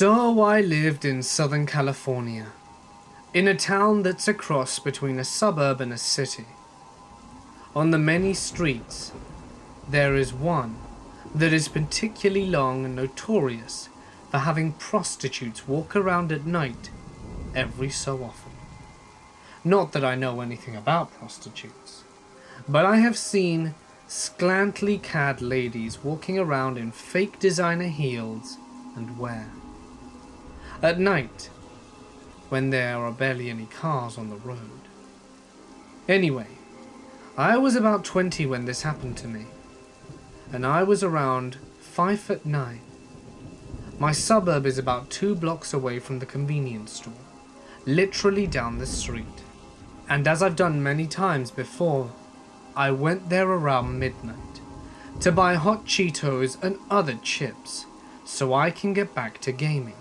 So I lived in Southern California, in a town that's a cross between a suburb and a city. On the many streets, there is one that is particularly long and notorious for having prostitutes walk around at night every so often. Not that I know anything about prostitutes, but I have seen scantily clad ladies walking around in fake designer heels and wear. At night, when there are barely any cars on the road. Anyway, I was about 20 when this happened to me, and I was around 5'9". My suburb is about 2 blocks away from the convenience store, literally down the street. And as I've done many times before, I went there around midnight to buy hot Cheetos and other chips so I can get back to gaming.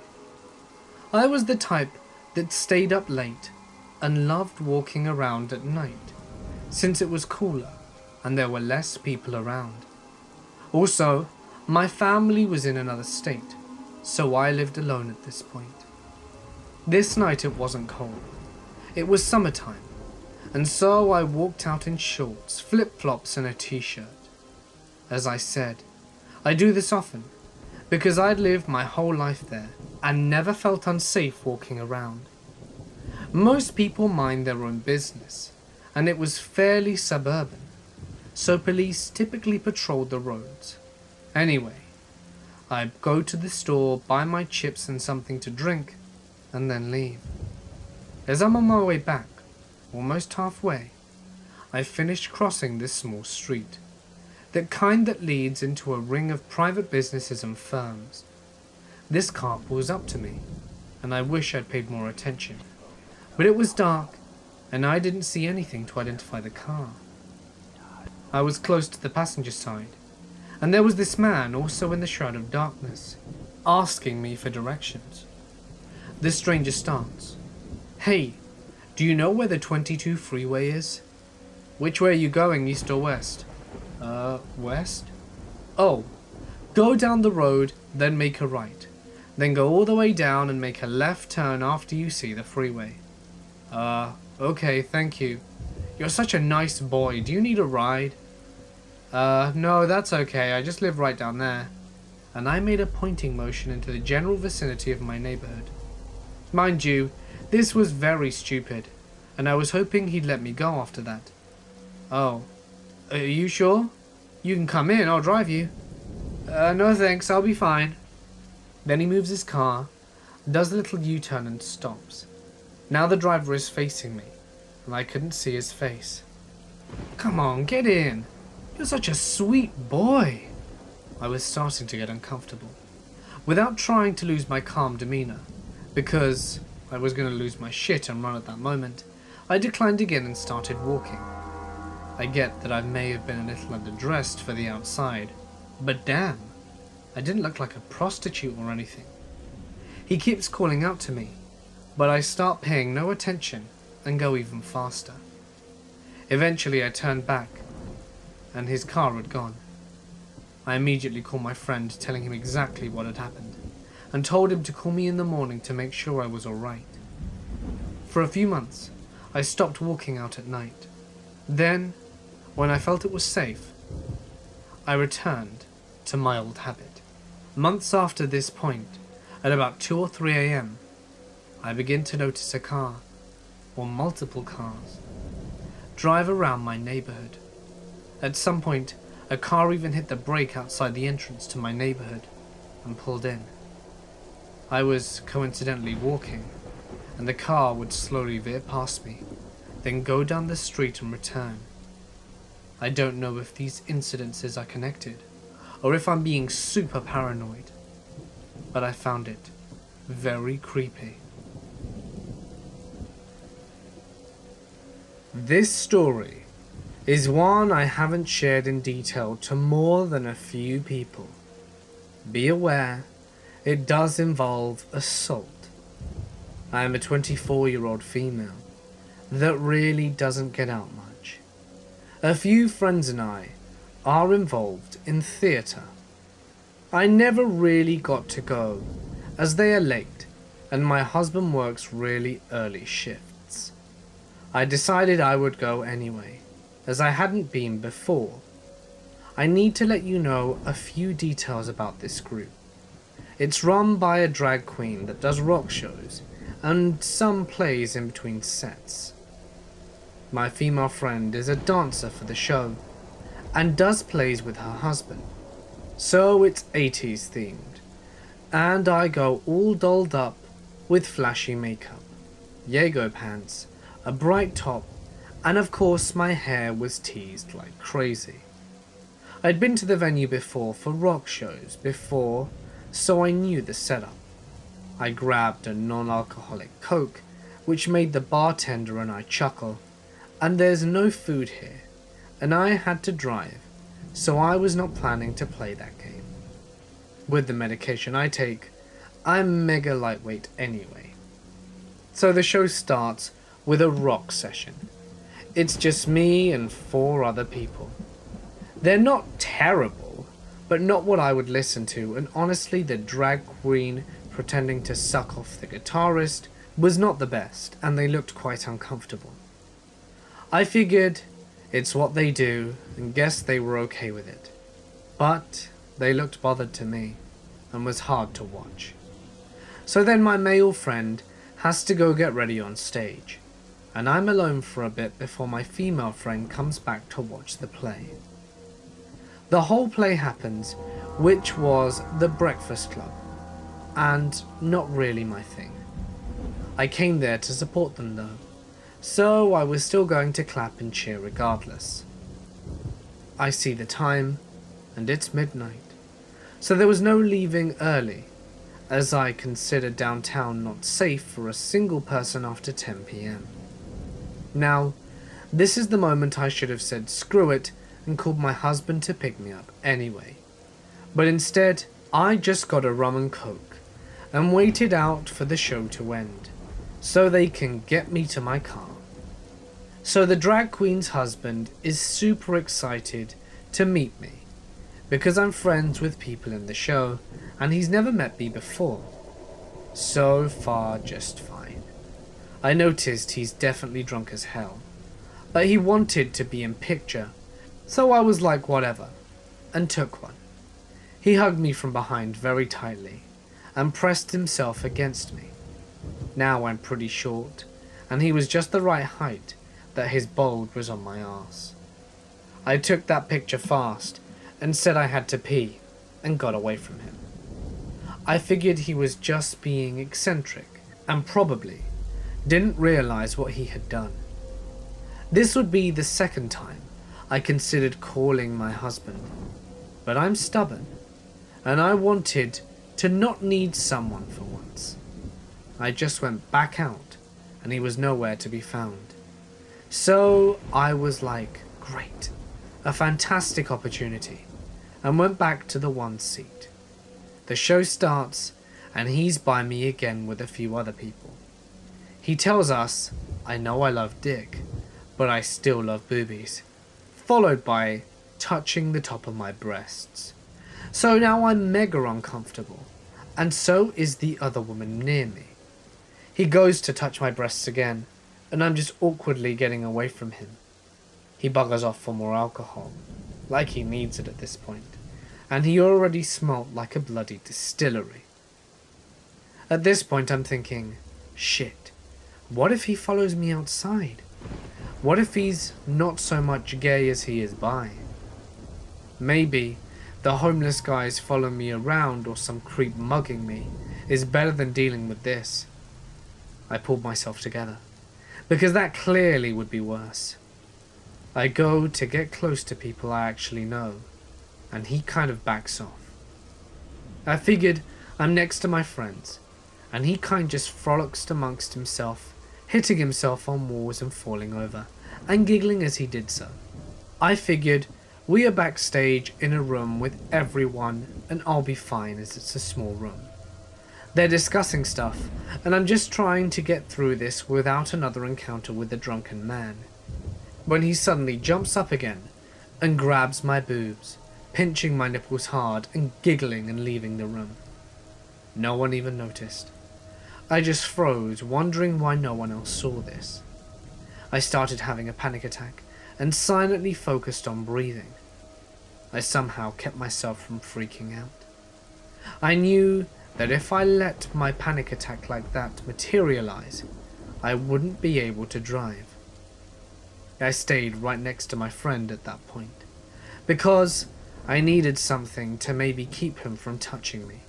I was the type that stayed up late and loved walking around at night, since it was cooler and there were less people around. Also, my family was in another state, so I lived alone at this point. This night it wasn't cold. It was summertime, and so I walked out in shorts, flip-flops and a t-shirt. As I said, I do this often, because I'd lived my whole life there and never felt unsafe walking around. Most people mind their own business, and it was fairly suburban, so police typically patrolled the roads. Anyway, I'd go to the store, buy my chips and something to drink, and then leave. As I'm on my way back, almost halfway, I finished crossing this small street, the kind that leads into a ring of private businesses and firms. This car pulls up to me, and I wish I'd paid more attention, but it was dark, and I didn't see anything to identify the car. I was close to the passenger side, and there was this man also in the shroud of darkness, asking me for directions. The stranger starts, "Hey, do you know where the 22 freeway is? Which way are you going, east or west?" West? "Oh, go down the road, then make a right. Then go all the way down and make a left turn after you see the freeway." Okay, thank you. You're such a nice boy. Do you need a ride?" No, that's okay. I just live right down there." And I made a pointing motion into the general vicinity of my neighborhood. Mind you, this was very stupid, and I was hoping he'd let me go after that. "Oh, are you sure? You can come in, I'll drive you." No thanks, I'll be fine." Then he moves his car, does a little U-turn and stops. Now the driver is facing me, and I couldn't see his face. "Come on, get in. You're such a sweet boy." I was starting to get uncomfortable, without trying to lose my calm demeanor, because I was going to lose my shit and run at that moment. I declined again and started walking. I get that I may have been a little underdressed for the outside, but damn, I didn't look like a prostitute or anything. He keeps calling out to me, but I start paying no attention and go even faster. Eventually I turned back, and his car had gone. I immediately called my friend, telling him exactly what had happened, and told him to call me in the morning to make sure I was alright. For a few months, I stopped walking out at night. Then, when I felt it was safe, I returned to my old habit. Months after this point, at about 2 or 3 a.m., I begin to notice a car, or multiple cars, drive around my neighborhood. At some point, a car even hit the brake outside the entrance to my neighborhood and pulled in. I was coincidentally walking, and the car would slowly veer past me, then go down the street and return. I don't know if these incidences are connected, or if I'm being super paranoid, but I found it very creepy. This story is one I haven't shared in detail to more than a few people. Be aware, it does involve assault. I am a 24-year-old female that really doesn't get out much. A few friends and I are involved in theatre. I never really got to go as they are late and my husband works really early shifts. I decided I would go anyway, as I hadn't been before. I need to let you know a few details about this group. It's run by a drag queen that does rock shows and some plays in between sets. My female friend is a dancer for the show and does plays with her husband, so it's 80s themed, and I go all dolled up with flashy makeup, Jaeger pants, a bright top, and of course my hair was teased like crazy. I'd been to the venue before for rock shows before, so I knew the setup. I grabbed a non-alcoholic Coke, which made the bartender and I chuckle, and there's no food here, and I had to drive, so I was not planning to play that game. With the medication I take, I'm mega lightweight anyway. So the show starts with a rock session. It's just me and 4 other people. They're not terrible, but not what I would listen to, and honestly the drag queen pretending to suck off the guitarist was not the best, and they looked quite uncomfortable. I figured it's what they do and guessed they were okay with it, but they looked bothered to me and was hard to watch. So then my male friend has to go get ready on stage, and I'm alone for a bit before my female friend comes back to watch the play. The whole play happens, which was The Breakfast Club, and not really my thing. I came there to support them though, so I was still going to clap and cheer regardless. I see the time, and it's midnight, so there was no leaving early, as I considered downtown not safe for a single person after 10 PM. Now, this is the moment I should have said screw it and called my husband to pick me up anyway. But instead, I just got a rum and coke and waited out for the show to end, so they can get me to my car. So the drag queen's husband is super excited to meet me, because I'm friends with people in the show and he's never met me before. So far, just fine. I noticed he's definitely drunk as hell, but he wanted to be in picture, so I was like whatever, and took one. He hugged me from behind very tightly and pressed himself against me. Now I'm pretty short, and he was just the right height that his bulge was on my arse. I took that picture fast and said I had to pee and got away from him. I figured he was just being eccentric and probably didn't realize what he had done. This would be the second time I considered calling my husband, but I'm stubborn and I wanted to not need someone for once. I just went back out and he was nowhere to be found. So I was like, great, a fantastic opportunity, and went back to the one seat. The show starts and he's by me again with a few other people. He tells us, I know I love dick, but I still love boobies, followed by touching the top of my breasts. So now I'm mega uncomfortable, and so is the other woman near me. He goes to touch my breasts again, and I'm just awkwardly getting away from him. He buggers off for more alcohol, like he needs it at this point, and he already smelt like a bloody distillery. At this point I'm thinking, shit, what if he follows me outside? What if he's not so much gay as he is bi? Maybe the homeless guys follow me around or some creep mugging me is better than dealing with this. I pulled myself together, because that clearly would be worse. I go to get close to people I actually know, and he kind of backs off. I figured I'm next to my friends, and he kind just frolics amongst himself, hitting himself on walls and falling over, and giggling as he did so. I figured we are backstage in a room with everyone and I'll be fine as it's a small room. They're discussing stuff, and I'm just trying to get through this without another encounter with the drunken man, when he suddenly jumps up again and grabs my boobs, pinching my nipples hard and giggling and leaving the room. No one even noticed. I just froze, wondering why no one else saw this. I started having a panic attack and silently focused on breathing. I somehow kept myself from freaking out. I knew that if I let my panic attack like that materialize, I wouldn't be able to drive. I stayed right next to my friend at that point, because I needed something to maybe keep him from touching me.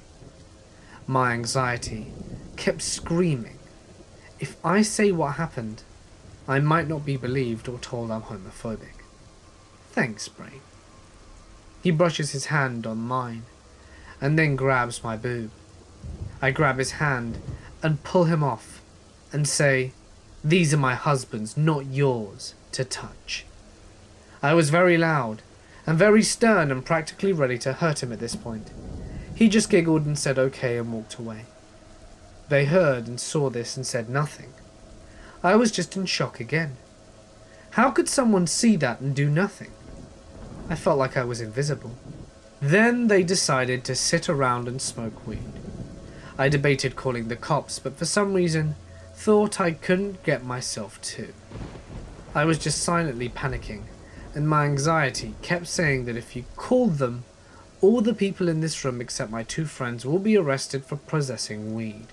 My anxiety kept screaming, if I say what happened, I might not be believed or told I'm homophobic. Thanks, Brain. He brushes his hand on mine, and then grabs my boob. I grab his hand and pull him off, and say, "These are my husband's, not yours, to touch." I was very loud, and very stern and practically ready to hurt him at this point. He just giggled and said okay and walked away. They heard and saw this and said nothing. I was just in shock again. How could someone see that and do nothing? I felt like I was invisible. Then they decided to sit around and smoke weed. I debated calling the cops, but for some reason thought I couldn't get myself to. I was just silently panicking, and my anxiety kept saying that if you called them, all the people in this room except my two friends will be arrested for possessing weed.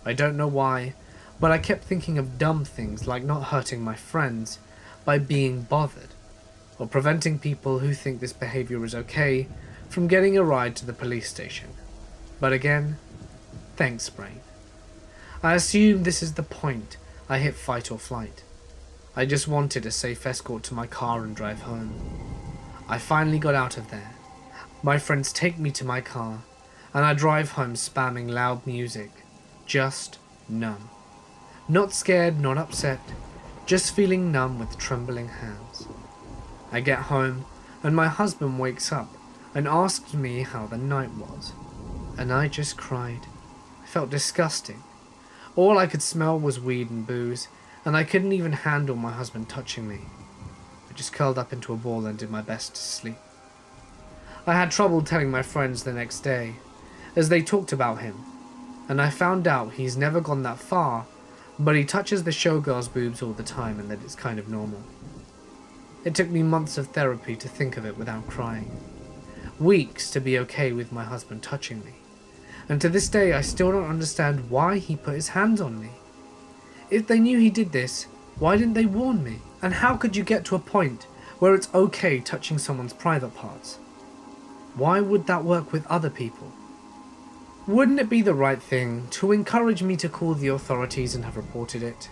I don't know why, but I kept thinking of dumb things like not hurting my friends by being bothered, or preventing people who think this behavior is okay from getting a ride to the police station. But again, thanks, Brain. I assume this is the point I hit fight or flight. I just wanted a safe escort to my car and drive home. I finally got out of there. My friends take me to my car, and I drive home spamming loud music, just numb. Not scared, not upset, just feeling numb with trembling hands. I get home, and my husband wakes up and asks me how the night was, and I just cried. I felt disgusting. All I could smell was weed and booze, and I couldn't even handle my husband touching me. I just curled up into a ball and did my best to sleep. I had trouble telling my friends the next day, as they talked about him, and I found out he's never gone that far, but he touches the showgirl's boobs all the time and that it's kind of normal. It took me months of therapy to think of it without crying. Weeks to be okay with my husband touching me. And to this day I still don't understand why he put his hands on me. If they knew he did this, why didn't they warn me? And how could you get to a point where it's okay touching someone's private parts? Why would that work with other people? Wouldn't it be the right thing to encourage me to call the authorities and have reported it?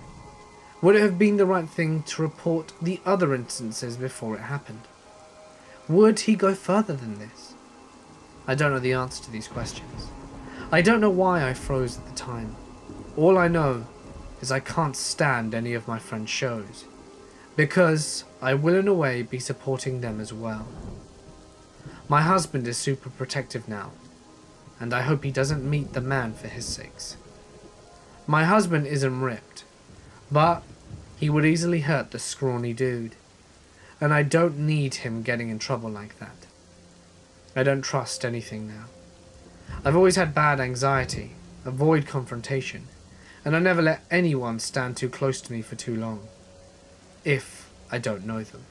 Would it have been the right thing to report the other instances before it happened? Would he go further than this? I don't know the answer to these questions. I don't know why I froze at the time. All I know is I can't stand any of my friends' shows, because I will in a way be supporting them as well. My husband is super protective now, and I hope he doesn't meet the man for his sakes. My husband isn't ripped, but he would easily hurt the scrawny dude, and I don't need him getting in trouble like that. I don't trust anything now. I've always had bad anxiety, avoid confrontation, and I never let anyone stand too close to me for too long, if I don't know them.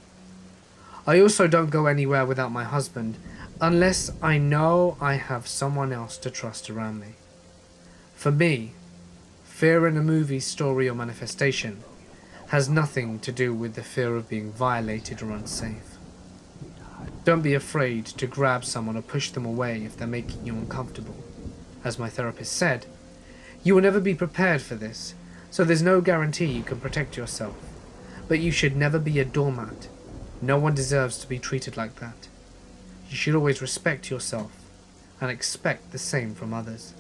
I also don't go anywhere without my husband unless I know I have someone else to trust around me. For me, fear in a movie, story or manifestation has nothing to do with the fear of being violated or unsafe. Don't be afraid to grab someone or push them away if they're making you uncomfortable. As my therapist said, you will never be prepared for this, so there's no guarantee you can protect yourself. But you should never be a doormat. No one deserves to be treated like that. You should always respect yourself and expect the same from others.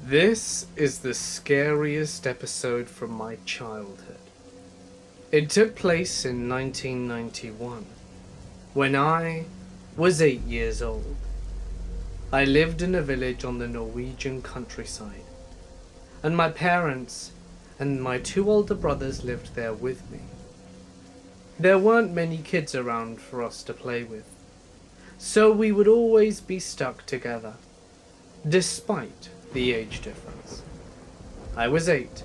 This is the scariest episode from my childhood. It took place in 1991, when I was 8 years old. I lived in a village on the Norwegian countryside, and my parents and my two older brothers lived there with me. There weren't many kids around for us to play with, so we would always be stuck together, despite the age difference. I was 8,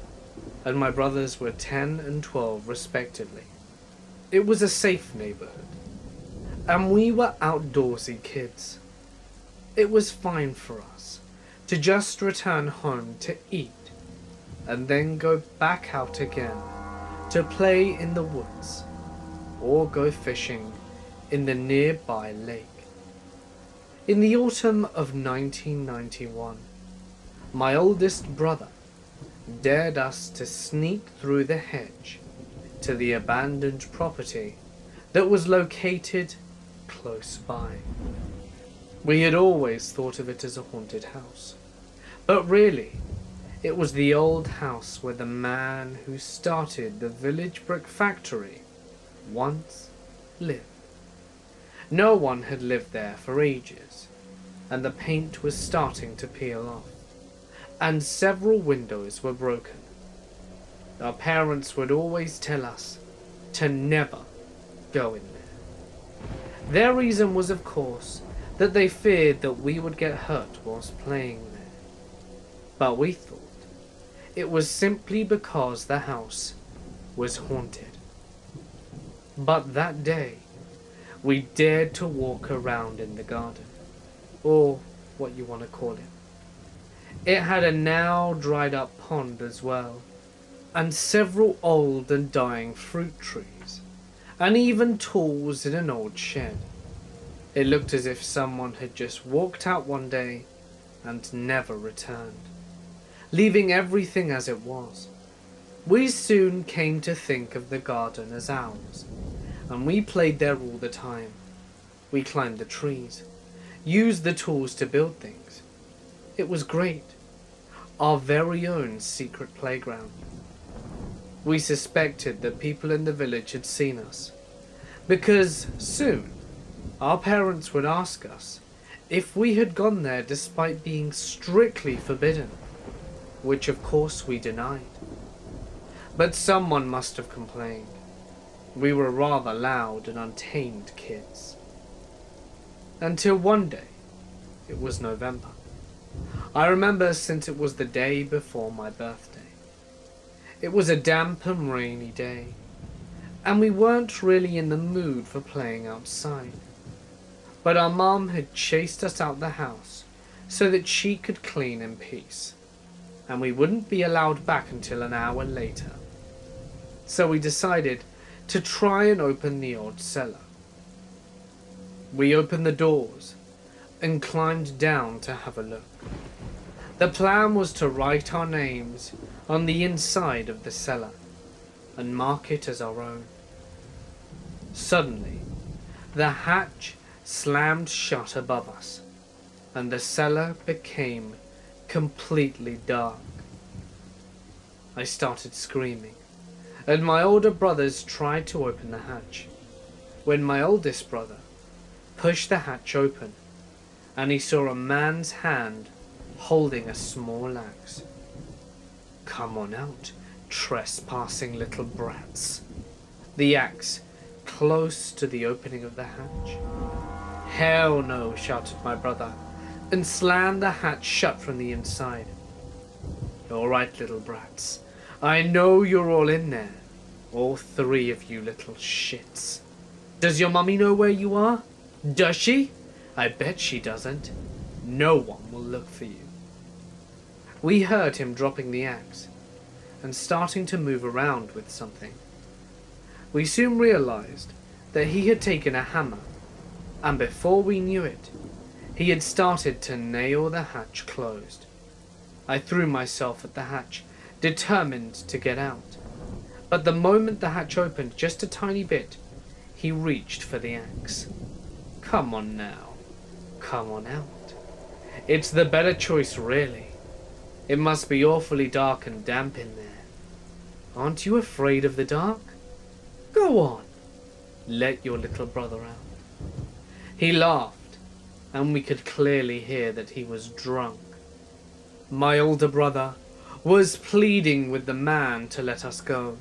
and my brothers were 10 and 12 respectively. It was a safe neighborhood, and we were outdoorsy kids. It was fine for us to just return home to eat, and then go back out again to play in the woods, or go fishing in the nearby lake. In the autumn of 1991, my oldest brother dared us to sneak through the hedge to the abandoned property that was located close by. We had always thought of it as a haunted house, but really, it was the old house where the man who started the village brick factory once lived. No one had lived there for ages, and the paint was starting to peel off, and several windows were broken. Our parents would always tell us to never go in there. Their reason was, of course, that they feared that we would get hurt whilst playing there. But we thought it was simply because the house was haunted. But that day, we dared to walk around in the garden, or what you want to call it. It had a now dried up pond as well, and several old and dying fruit trees, and even tools in an old shed. It looked as if someone had just walked out one day and never returned, leaving everything as it was. We soon came to think of the garden as ours, and we played there all the time. We climbed the trees, used the tools to build things. It was great, our very own secret playground. We suspected that people in the village had seen us, because soon our parents would ask us if we had gone there despite being strictly forbidden, which of course we denied. But someone must have complained. We were rather loud and untamed kids. Until one day, it was November. I remember since it was the day before my birthday. It was a damp and rainy day, and we weren't really in the mood for playing outside. But our mom had chased us out the house so that she could clean in peace, and we wouldn't be allowed back until an hour later. So we decided to try and open the old cellar. We opened the doors and climbed down to have a look. The plan was to write our names on the inside of the cellar and mark it as our own. Suddenly, the hatch slammed shut above us, and the cellar became completely dark. I started screaming, and my older brothers tried to open the hatch, when my oldest brother pushed the hatch open, and he saw a man's hand holding a small axe. "Come on out, trespassing little brats." The axe close to the opening of the hatch. "Hell no," shouted my brother, and slammed the hatch shut from the inside. "All right, little brats. I know you're all in there. All 3 of you little shits. Does your mummy know where you are? Does she? I bet she doesn't. No one will look for you." We heard him dropping the axe and starting to move around with something. We soon realized that he had taken a hammer, and before we knew it, he had started to nail the hatch closed. I threw myself at the hatch, determined to get out. But the moment the hatch opened just a tiny bit, he reached for the axe. "Come on now. Come on out. It's the better choice, really. It must be awfully dark and damp in there. Aren't you afraid of the dark? Go on. Let your little brother out." He laughed, and we could clearly hear that he was drunk. My older brother was pleading with the man to let us go,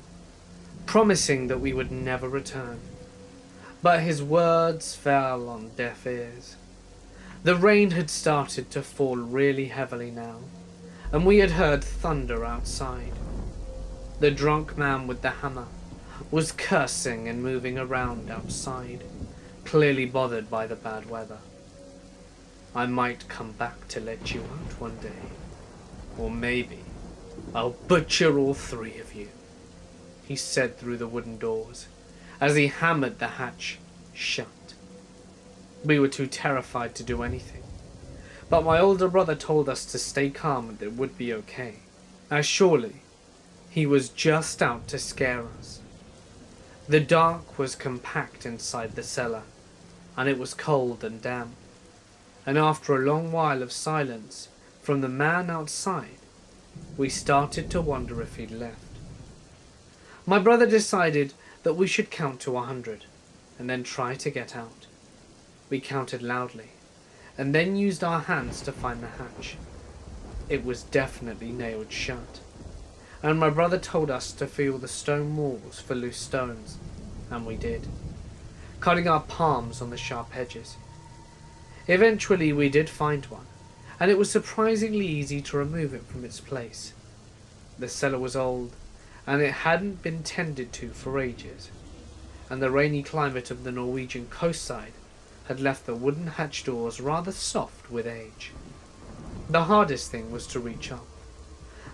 promising that we would never return. But his words fell on deaf ears. The rain had started to fall really heavily now, and we had heard thunder outside. The drunk man with the hammer was cursing and moving around outside, clearly bothered by the bad weather. "I might come back to let you out one day, or maybe I'll butcher all three of you," he said through the wooden doors as he hammered the hatch shut. We were too terrified to do anything, but my older brother told us to stay calm and it would be okay, as surely he was just out to scare us. The dark was compact inside the cellar, and it was cold and damp, and after a long while of silence from the man outside, we started to wonder if he'd left. My brother decided that we should count to 100, and then try to get out. We counted loudly, and then used our hands to find the hatch. It was definitely nailed shut, and my brother told us to feel the stone walls for loose stones, and we did, cutting our palms on the sharp edges. Eventually we did find one, and it was surprisingly easy to remove it from its place. The cellar was old, and it hadn't been tended to for ages, and the rainy climate of the Norwegian coastside had left the wooden hatch doors rather soft with age. The hardest thing was to reach up.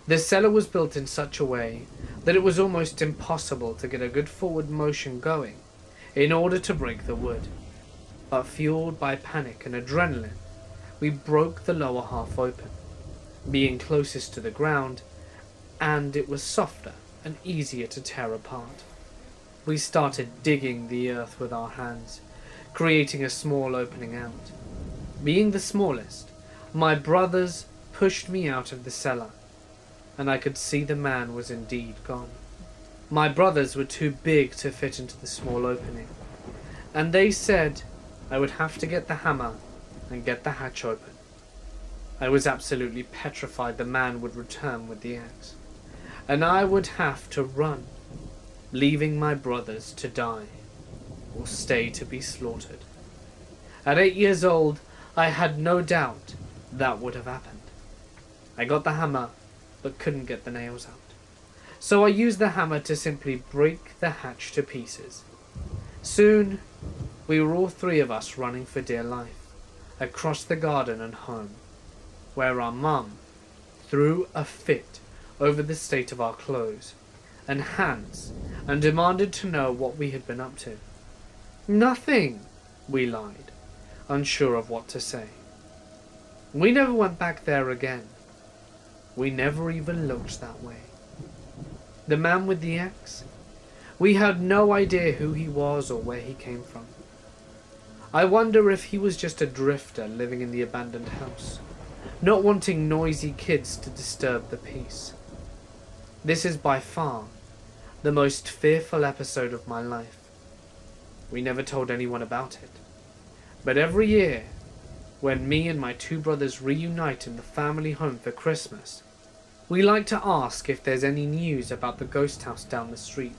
The cellar was built in such a way that it was almost impossible to get a good forward motion going in order to break the wood. But fueled by panic and adrenaline, we broke the lower half open, being closest to the ground, and it was softer and easier to tear apart. We started digging the earth with our hands, creating a small opening out. Being the smallest, my brothers pushed me out of the cellar, and I could see the man was indeed gone. My brothers were too big to fit into the small opening, and they said I would have to get the hammer and get the hatch open. I was absolutely petrified the man would return with the axe, and I would have to run, leaving my brothers to die, or stay to be slaughtered. At 8 years old, I had no doubt that would have happened. I got the hammer, but couldn't get the nails out. So I used the hammer to simply break the hatch to pieces. Soon, we were all three of us running for dear life, across the garden and home, where our mum threw a fit over the state of our clothes and hands and demanded to know what we had been up to. "Nothing," we lied, unsure of what to say. We never went back there again. We never even looked that way. The man with the axe? We had no idea who he was or where he came from. I wonder if he was just a drifter living in the abandoned house, not wanting noisy kids to disturb the peace. This is by far the most fearful episode of my life. We never told anyone about it, but every year, when me and my two brothers reunite in the family home for Christmas, we like to ask if there's any news about the ghost house down the street,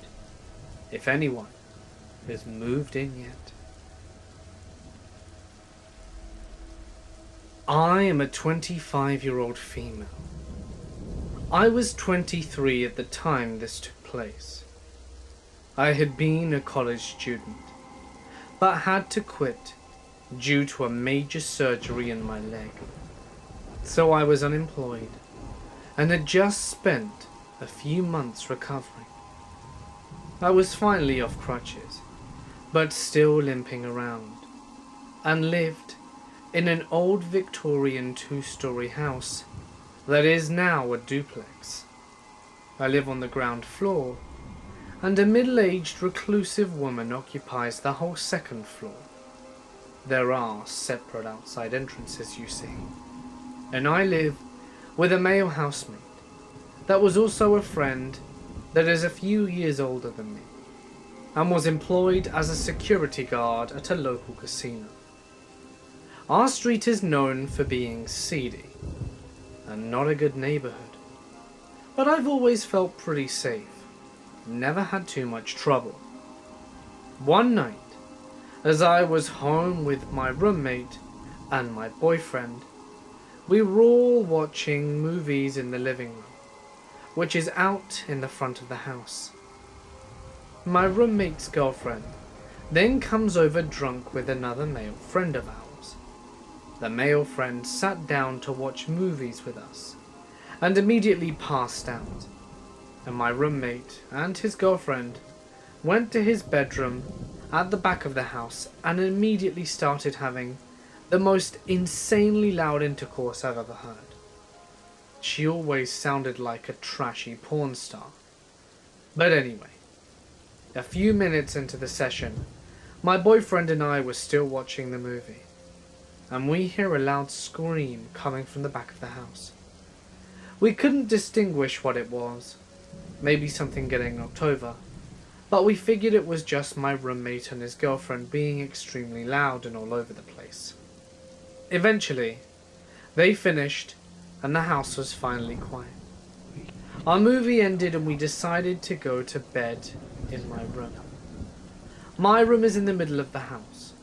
if anyone has moved in yet. I am a 25-year-old female. I was 23 at the time this took place. I had been a college student, but had to quit due to a major surgery in my leg. So I was unemployed and had just spent a few months recovering. I was finally off crutches, but still limping around, and lived in an old Victorian 2-story house that is now a duplex. I live on the ground floor, and a middle-aged reclusive woman occupies the whole second floor. There are separate outside entrances, you see, and I live with a male housemate that was also a friend that is a few years older than me, and was employed as a security guard at a local casino. Our street is known for being seedy, and not a good neighborhood, but I've always felt pretty safe, never had too much trouble. One night, As I was home with my roommate and my boyfriend, we were all watching movies in the living room, which is out in the front of the house. My roommate's girlfriend then comes over drunk with another male friend of ours. The male friend sat down to watch movies with us and immediately passed out, and my roommate and his girlfriend went to his bedroom at the back of the house and immediately started having the most insanely loud intercourse I've ever heard. She always sounded like a trashy porn star. But anyway, a few minutes into the session, my boyfriend and I were still watching the movie, and we hear a loud scream coming from the back of the house. We couldn't distinguish what it was, maybe something getting knocked over, but we figured it was just my roommate and his girlfriend being extremely loud and all over the place. Eventually, they finished and the house was finally quiet. Our movie ended and we decided to go to bed in my room. My room is in the middle of the house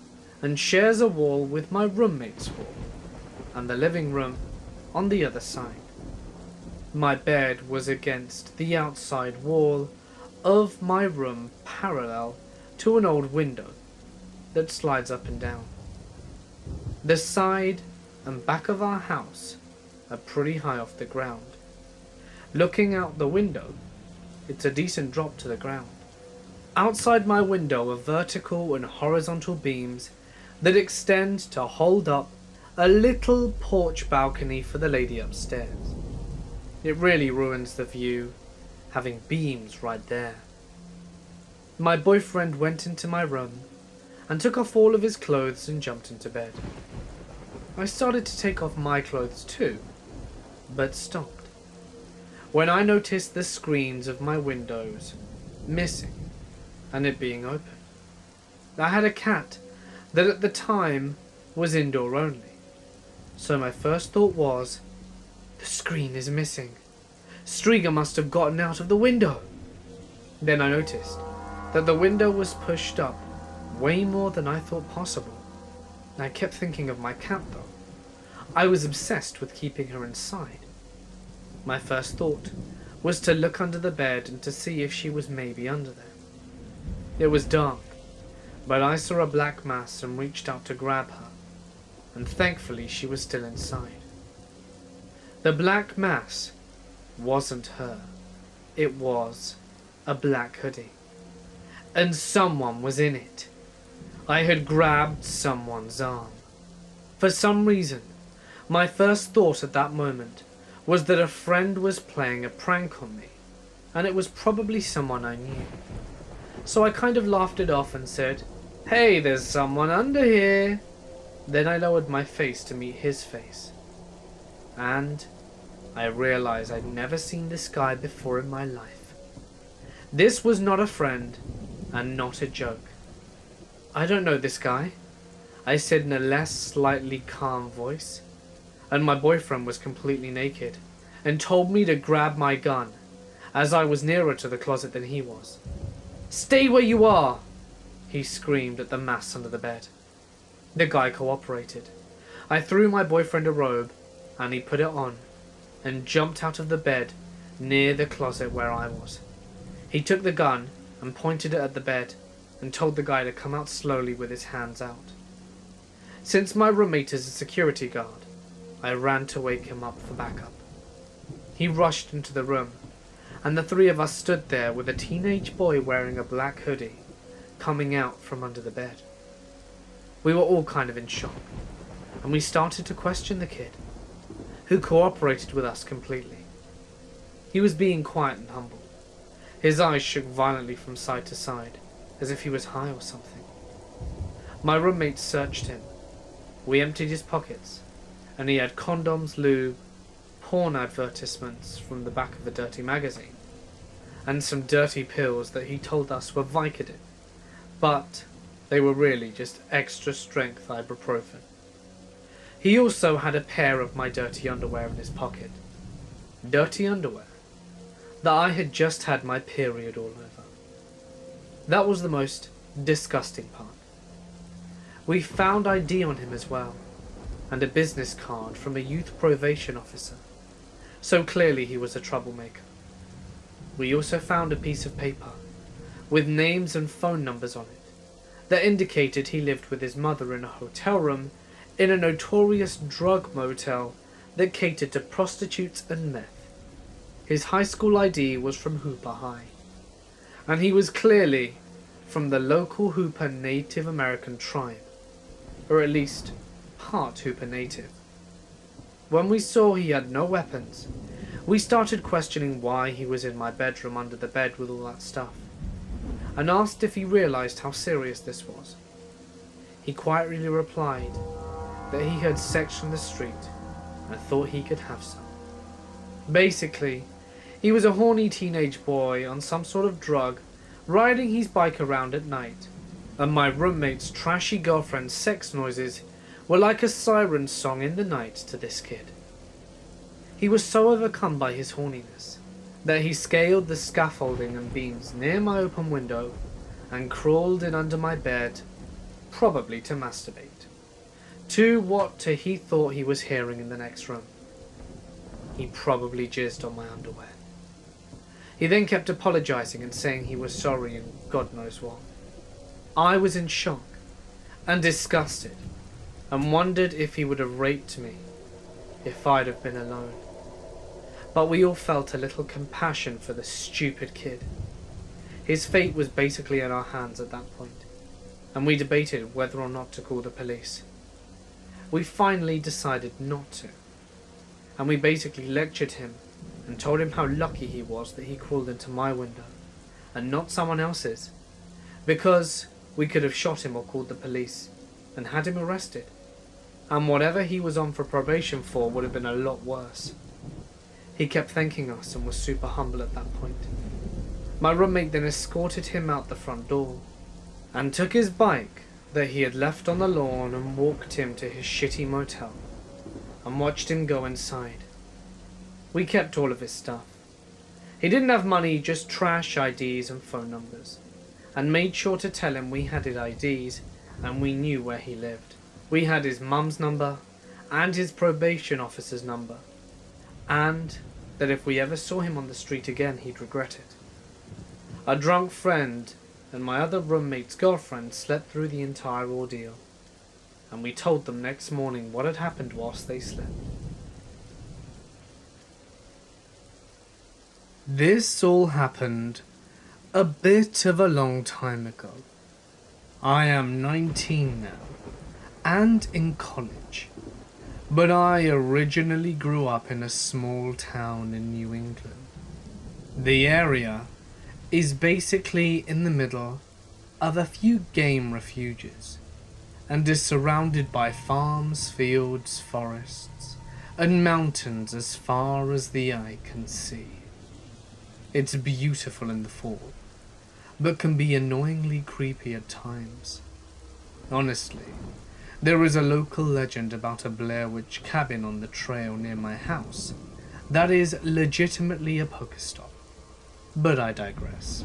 and shares a wall with my roommate's wall, and the living room on the other side. My bed was against the outside wall of my room, parallel to an old window that slides up and down. The side and back of our house are pretty high off the ground. Looking out the window, it's a decent drop to the ground. Outside my window are vertical and horizontal beams that extend to hold up a little porch balcony for the lady upstairs. It really ruins the view, having beams right there. My boyfriend went into my room and took off all of his clothes and jumped into bed. I started to take off my clothes too, but stopped when I noticed the screens of my windows missing and it being open. I had a cat that at the time was indoor only, so my first thought was, the screen is missing. Striga must have gotten out of the window. Then I noticed that the window was pushed up way more than I thought possible. I kept thinking of my cat though. I was obsessed with keeping her inside. My first thought was to look under the bed and to see if she was maybe under there. It was dark, but I saw a black mass and reached out to grab her, and thankfully she was still inside. The black mass wasn't her. It was a black hoodie, and someone was in it. I had grabbed someone's arm. For some reason, my first thought at that moment was that a friend was playing a prank on me, and it was probably someone I knew. So I kind of laughed it off and said, "Hey, there's someone under here." Then I lowered my face to meet his face, and I realized I'd never seen this guy before in my life. This was not a friend, and not a joke. "I don't know this guy," I said in a less slightly calm voice, and my boyfriend was completely naked, and told me to grab my gun, as I was nearer to the closet than he was. "Stay where you are!" he screamed at the mass under the bed. The guy cooperated. I threw my boyfriend a robe, and he put it on, and jumped out of the bed near the closet where I was. He took the gun and pointed it at the bed, and told the guy to come out slowly with his hands out. Since my roommate is a security guard, I ran to wake him up for backup. He rushed into the room, and the three of us stood there with a teenage boy wearing a black hoodie coming out from under the bed. We were all kind of in shock, and we started to question the kid, who cooperated with us completely. He was being quiet and humble. His eyes shook violently from side to side, as if he was high or something. My roommate searched him. We emptied his pockets, and he had condoms, lube, porn advertisements from the back of a dirty magazine, and some dirty pills that he told us were Vicodin, but they were really just extra strength ibuprofen. He also had a pair of my dirty underwear in his pocket. Dirty underwear that I had just had my period all over. That was the most disgusting part. We found ID on him as well, and a business card from a youth probation officer, so clearly he was a troublemaker. We also found a piece of paper with names and phone numbers on it that indicated he lived with his mother in a hotel room in a notorious drug motel that catered to prostitutes and meth. His high school ID was from Hooper High, and he was clearly from the local Hooper Native American tribe, or at least part Hooper Native. When we saw he had no weapons, we started questioning why he was in my bedroom under the bed with all that stuff, and asked if he realized how serious this was. He quietly replied that he heard sex from the street and thought he could have some. Basically, he was a horny teenage boy on some sort of drug, riding his bike around at night, and my roommate's trashy girlfriend's sex noises were like a siren song in the night to this kid. He was so overcome by his horniness that he scaled the scaffolding and beams near my open window and crawled in under my bed, probably to masturbate, to what he thought he was hearing in the next room. He probably jizzed on my underwear. He then kept apologizing and saying he was sorry and God knows what. I was in shock and disgusted and wondered if he would have raped me if I'd have been alone. But we all felt a little compassion for the stupid kid. His fate was basically in our hands at that point, and we debated whether or not to call the police. We finally decided not to, and we basically lectured him and told him how lucky he was that he crawled into my window and not someone else's, because we could have shot him or called the police and had him arrested, and whatever he was on for probation for would have been a lot worse. He kept thanking us and was super humble at that point. My roommate then escorted him out the front door and took his bike that he had left on the lawn and walked him to his shitty motel and watched him go inside. We kept all of his stuff. He didn't have money, just trash IDs and phone numbers, and made sure to tell him we had his IDs and we knew where he lived. We had his mum's number and his probation officer's number, and that if we ever saw him on the street again, he'd regret it. A drunk friend and my other roommate's girlfriend slept through the entire ordeal, and we told them next morning what had happened whilst they slept. This all happened a bit of a long time ago. I am 19 now, and in college. But I originally grew up in a small town in New England. The area is basically in the middle of a few game refuges and is surrounded by farms, fields, forests, and mountains as far as the eye can see. It's beautiful in the fall, but can be annoyingly creepy at times. Honestly, there is a local legend about a Blair Witch cabin on the trail near my house that is legitimately a Pokestop, but I digress.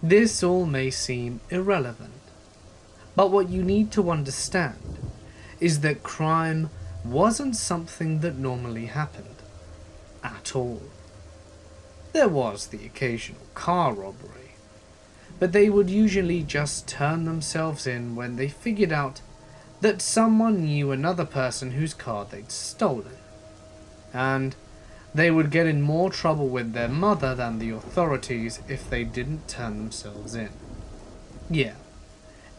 This all may seem irrelevant, but what you need to understand is that crime wasn't something that normally happened at all. There was the occasional car robbery, but they would usually just turn themselves in when they figured out that someone knew another person whose car they'd stolen, and they would get in more trouble with their mother than the authorities if they didn't turn themselves in. Yeah,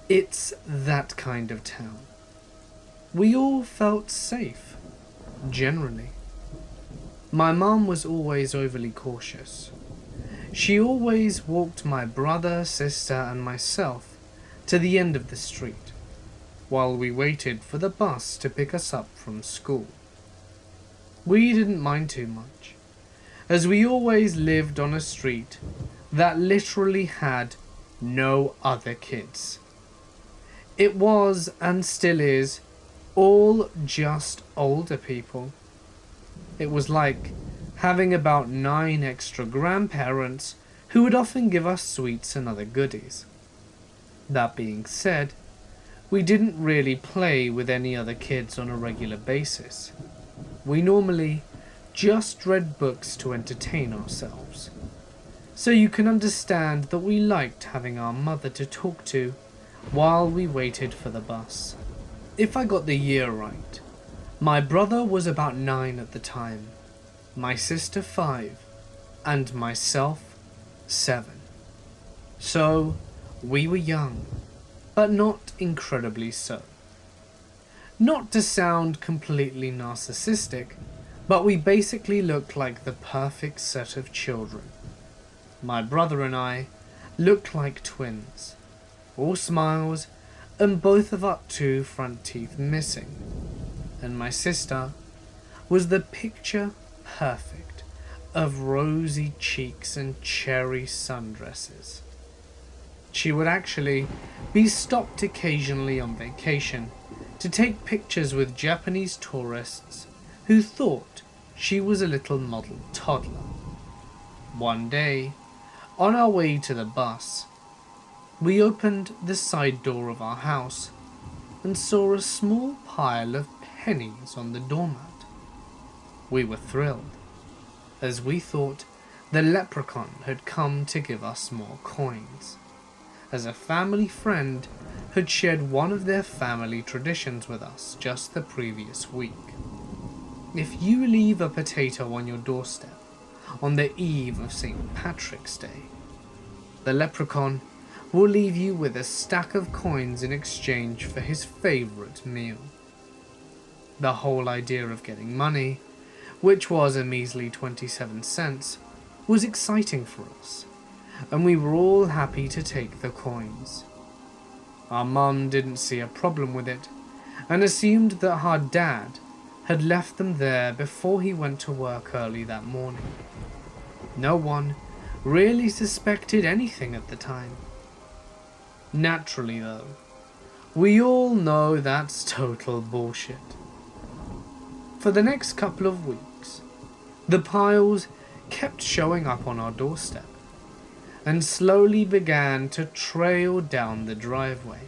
it's that kind of town. We all felt safe, generally. My mum was always overly cautious. She always walked my brother, sister, and myself to the end of the street, while we waited for the bus to pick us up from school. We didn't mind too much, as we always lived on a street that literally had no other kids. It was, and still is, all just older people. It was like having about 9 extra grandparents who would often give us sweets and other goodies. That being said, We didn't really play with any other kids on a regular basis. We normally just read books to entertain ourselves. So you can understand that we liked having our mother to talk to while we waited for the bus. If I got the year right, my brother was about 9 at the time, my sister 5, and myself 7. So we were young, but not incredibly so. Not to sound completely narcissistic, but we basically looked like the perfect set of children. My brother and I looked like twins, all smiles and both of our 2 front teeth missing. And my sister was the picture perfect of rosy cheeks and cherry sundresses. She would actually be stopped occasionally on vacation to take pictures with Japanese tourists who thought she was a little model toddler. One day, on our way to the bus, we opened the side door of our house and saw a small pile of pennies on the doormat. We were thrilled, as we thought the leprechaun had come to give us more coins, as a family friend had shared one of their family traditions with us just the previous week. If you leave a potato on your doorstep on the eve of St. Patrick's Day, the leprechaun will leave you with a stack of coins in exchange for his favourite meal. The whole idea of getting money, which was a measly 27 cents, was exciting for us, and we were all happy to take the coins. Our mum didn't see a problem with it, and assumed that our dad had left them there before he went to work early that morning. No one really suspected anything at the time. Naturally though, we all know that's total bullshit. For the next couple of weeks, the piles kept showing up on our doorstep and slowly began to trail down the driveway,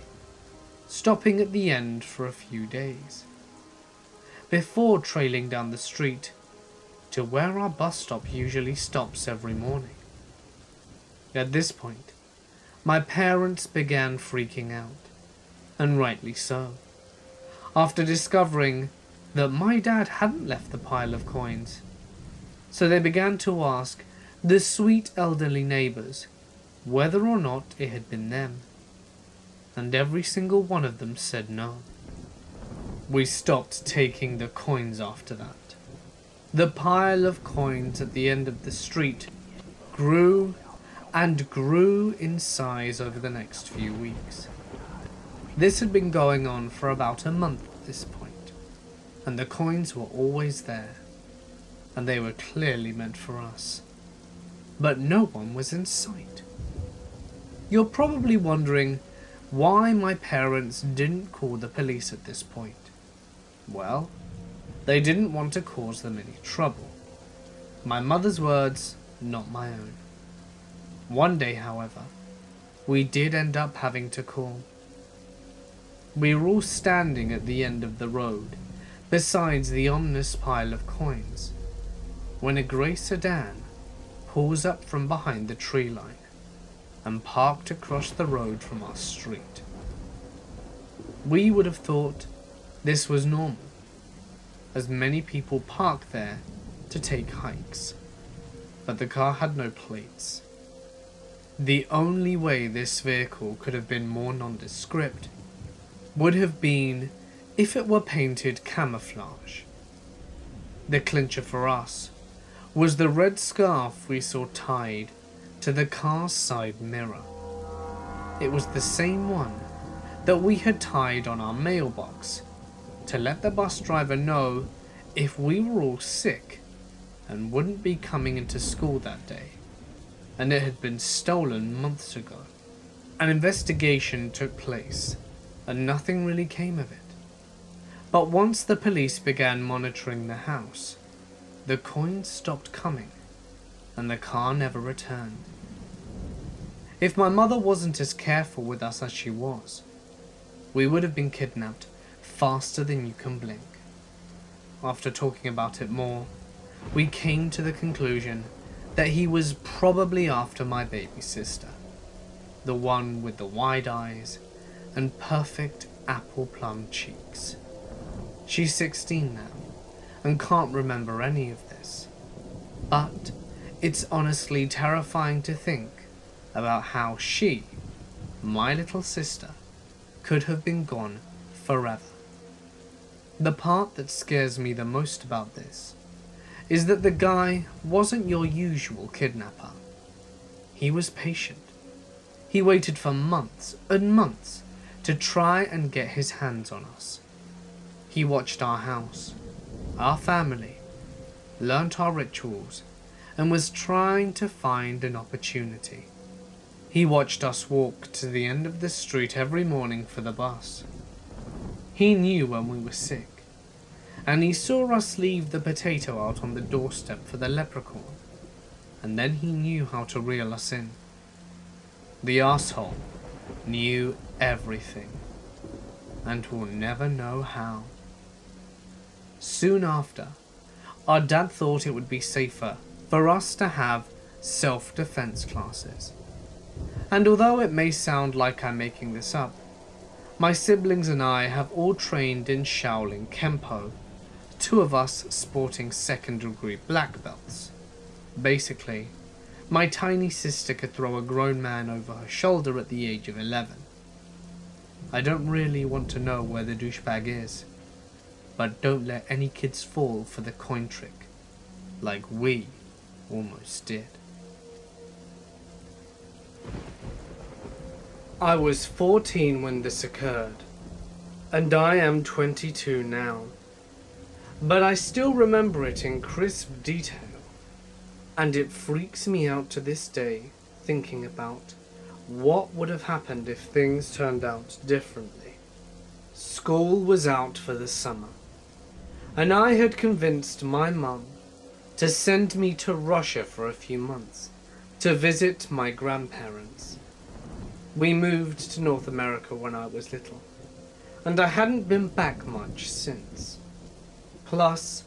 stopping at the end for a few days, before trailing down the street to where our bus stop usually stops every morning. At this point, my parents began freaking out, and rightly so, after discovering that my dad hadn't left the pile of coins. So they began to ask the sweet elderly neighbours whether or not it had been them, and every single one of them said no. We stopped taking the coins after that. The pile of coins at the end of the street grew and grew in size over the next few weeks. This had been going on for about a month at this point, and the coins were always there, and they were clearly meant for us. But no one was in sight. You're probably wondering why my parents didn't call the police at this point. Well, they didn't want to cause them any trouble. My mother's words, not my own. One day, however, we did end up having to call. We were all standing at the end of the road, besides the ominous pile of coins, when a grey sedan pulls up from behind the tree line and parked across the road from our street. We would have thought this was normal, as many people park there to take hikes, but the car had no plates. The only way this vehicle could have been more nondescript would have been if it were painted camouflage. The clincher for us was the red scarf we saw tied to the car's side mirror. It was the same one that we had tied on our mailbox to let the bus driver know if we were all sick and wouldn't be coming into school that day, and it had been stolen months ago. An investigation took place, and nothing really came of it. But once the police began monitoring the house, the coins stopped coming, and the car never returned. If my mother wasn't as careful with us as she was, we would have been kidnapped faster than you can blink. After talking about it more, we came to the conclusion that he was probably after my baby sister, the one with the wide eyes and perfect apple plum cheeks. She's 16 now and can't remember any of this, but it's honestly terrifying to think about how she, my little sister, could have been gone forever. The part that scares me the most about this is that the guy wasn't your usual kidnapper. He was patient. He waited for months and months to try and get his hands on us. He watched our house, our family, learnt our rituals, and was trying to find an opportunity. He watched us walk to the end of the street every morning for the bus. He knew when we were sick, and he saw us leave the potato out on the doorstep for the leprechaun, and then he knew how to reel us in. The asshole knew everything, and will never know how. Soon after, our dad thought it would be safer for us to have self-defense classes. And although it may sound like I'm making this up, my siblings and I have all trained in Shaolin Kempo, 2 of us sporting 2nd degree black belts. Basically, my tiny sister could throw a grown man over her shoulder at the age of 11. I don't really want to know where the douchebag is, but don't let any kids fall for the coin trick, like we almost did. I was 14 when this occurred, and I am 22 now, but I still remember it in crisp detail, and it freaks me out to this day thinking about what would have happened if things turned out differently. School was out for the summer, and I had convinced my mum to send me to Russia for a few months to visit my grandparents. We moved to North America when I was little, and I hadn't been back much since. Plus,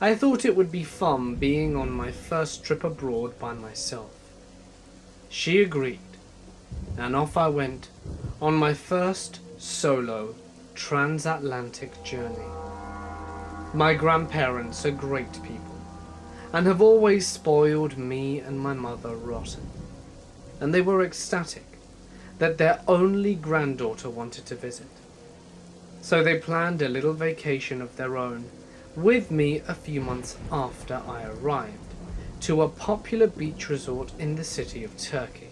I thought it would be fun being on my first trip abroad by myself. She agreed, and off I went on my first solo transatlantic journey. My grandparents are great people, and have always spoiled me and my mother rotten, and they were ecstatic that their only granddaughter wanted to visit. So they planned a little vacation of their own with me a few months after I arrived to a popular beach resort in the city of Turkey.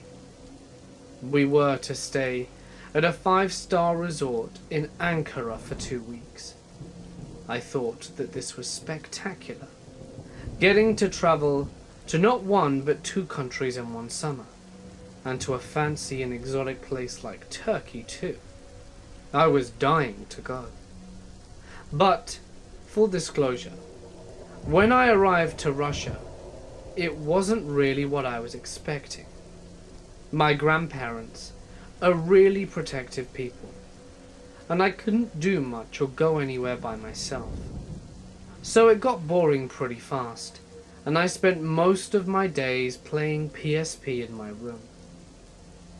We were to stay at a 5-star resort in Ankara for 2 weeks. I thought that this was spectacular, getting to travel to not 1 but 2 countries in one summer, and to a fancy and exotic place like Turkey too. I was dying to go. But, full disclosure, when I arrived to Russia, it wasn't really what I was expecting. My grandparents are really protective people, and I couldn't do much or go anywhere by myself. So it got boring pretty fast, and I spent most of my days playing PSP in my room.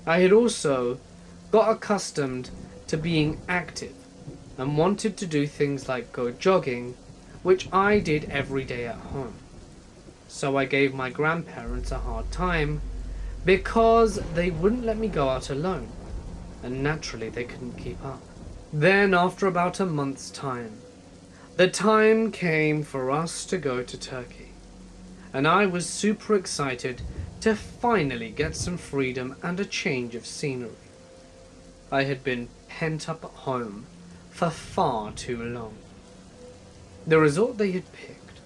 I had also got accustomed to being active and wanted to do things like go jogging, which I did every day at home. So I gave my grandparents a hard time because they wouldn't let me go out alone, and naturally they couldn't keep up. Then after about a month's time, the time came for us to go to Turkey, and I was super excited to finally get some freedom and a change of scenery. I had been pent up at home for far too long. The resort they had picked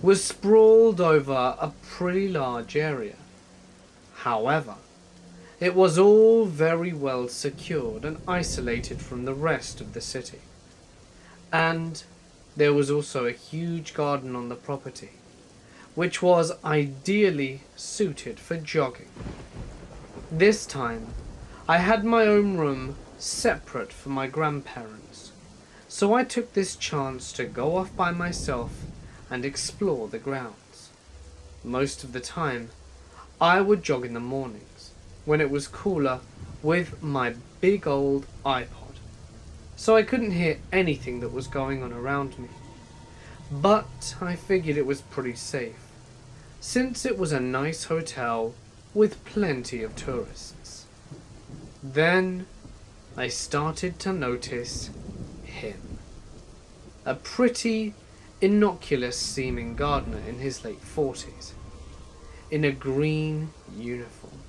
was sprawled over a pretty large area. However, it was all very well secured and isolated from the rest of the city. And there was also a huge garden on the property, which was ideally suited for jogging. This time, I had my own room separate from my grandparents, so I took this chance to go off by myself and explore the grounds. Most of the time, I would jog in the mornings, when it was cooler, with my big old iPod, so I couldn't hear anything that was going on around me. But I figured it was pretty safe, since it was a nice hotel with plenty of tourists. Then I started to notice him. A pretty innocuous seeming gardener in his late 40s, in a green uniform.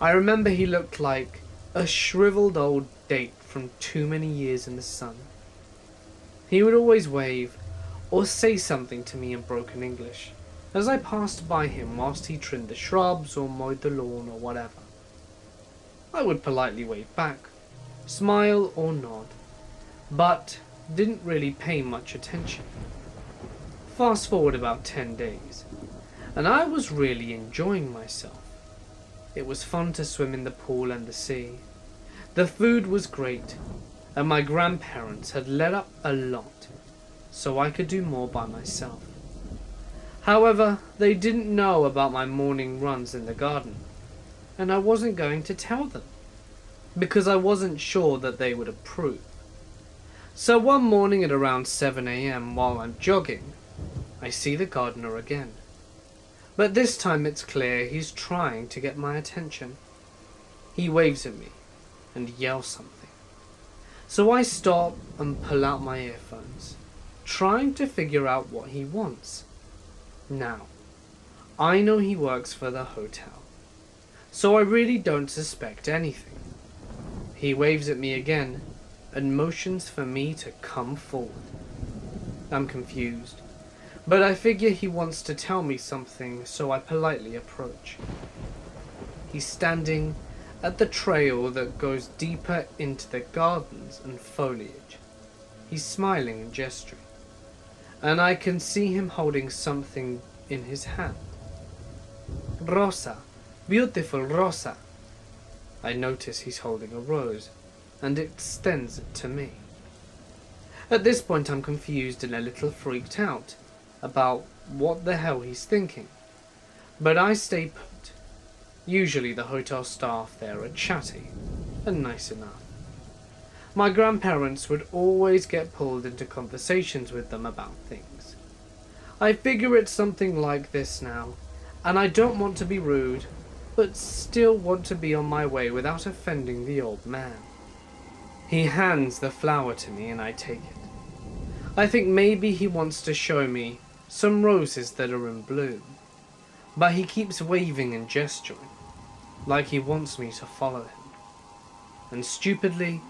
I remember he looked like a shriveled old date from too many years in the sun. He would always wave or say something to me in broken English as I passed by him whilst he trimmed the shrubs or mowed the lawn or whatever. I would politely wave back, smile or nod, but didn't really pay much attention. Fast forward about 10 days, and I was really enjoying myself. It was fun to swim in the pool and the sea. The food was great, and my grandparents had let up a lot, so I could do more by myself. However, they didn't know about my morning runs in the garden, and I wasn't going to tell them, because I wasn't sure that they would approve. So one morning at around 7 AM while I'm jogging, I see the gardener again. But this time it's clear he's trying to get my attention. He waves at me and yells something. So I stop and pull out my earphones, trying to figure out what he wants. Now, I know he works for the hotel, so I really don't suspect anything. He waves at me again and motions for me to come forward. I'm confused, but I figure he wants to tell me something, so I politely approach. He's standing at the trail that goes deeper into the gardens and foliage. He's smiling and gesturing, and I can see him holding something in his hand. Rosa, beautiful Rosa. I notice he's holding a rose and extends it to me. At this point I'm confused and a little freaked out about what the hell he's thinking, but I stay put. Usually the hotel staff there are chatty and nice enough. My grandparents would always get pulled into conversations with them about things. I figure it's something like this now, and I don't want to be rude, but still want to be on my way without offending the old man. He hands the flower to me and I take it. I think maybe he wants to show me some roses that are in bloom, but he keeps waving and gesturing, like he wants me to follow him. And stupidly,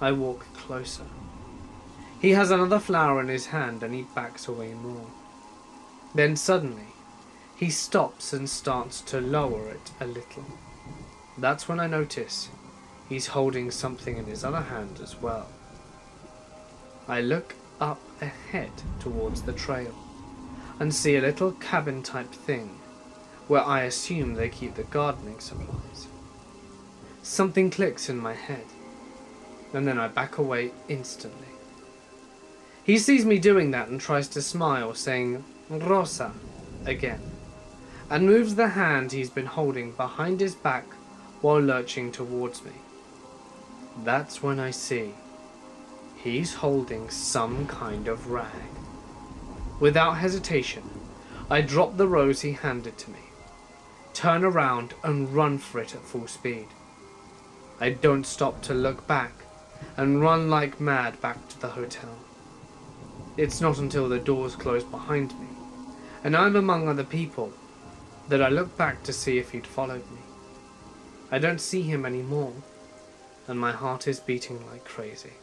I walk closer. He has another flower in his hand and he backs away more. Then suddenly, he stops and starts to lower it a little. That's when I notice he's holding something in his other hand as well. I look up ahead towards the trail and see a little cabin type thing where I assume they keep the gardening supplies. Something clicks in my head, and then I back away instantly. He sees me doing that and tries to smile, saying Rosa again, and moves the hand he's been holding behind his back while lurching towards me. That's when I see he's holding some kind of rag. Without hesitation, I drop the rose he handed to me, turn around and run for it at full speed. I don't stop to look back and run like mad back to the hotel. It's not until the doors close behind me and I'm among other people that I look back to see if he'd followed me. I don't see him anymore, and my heart is beating like crazy.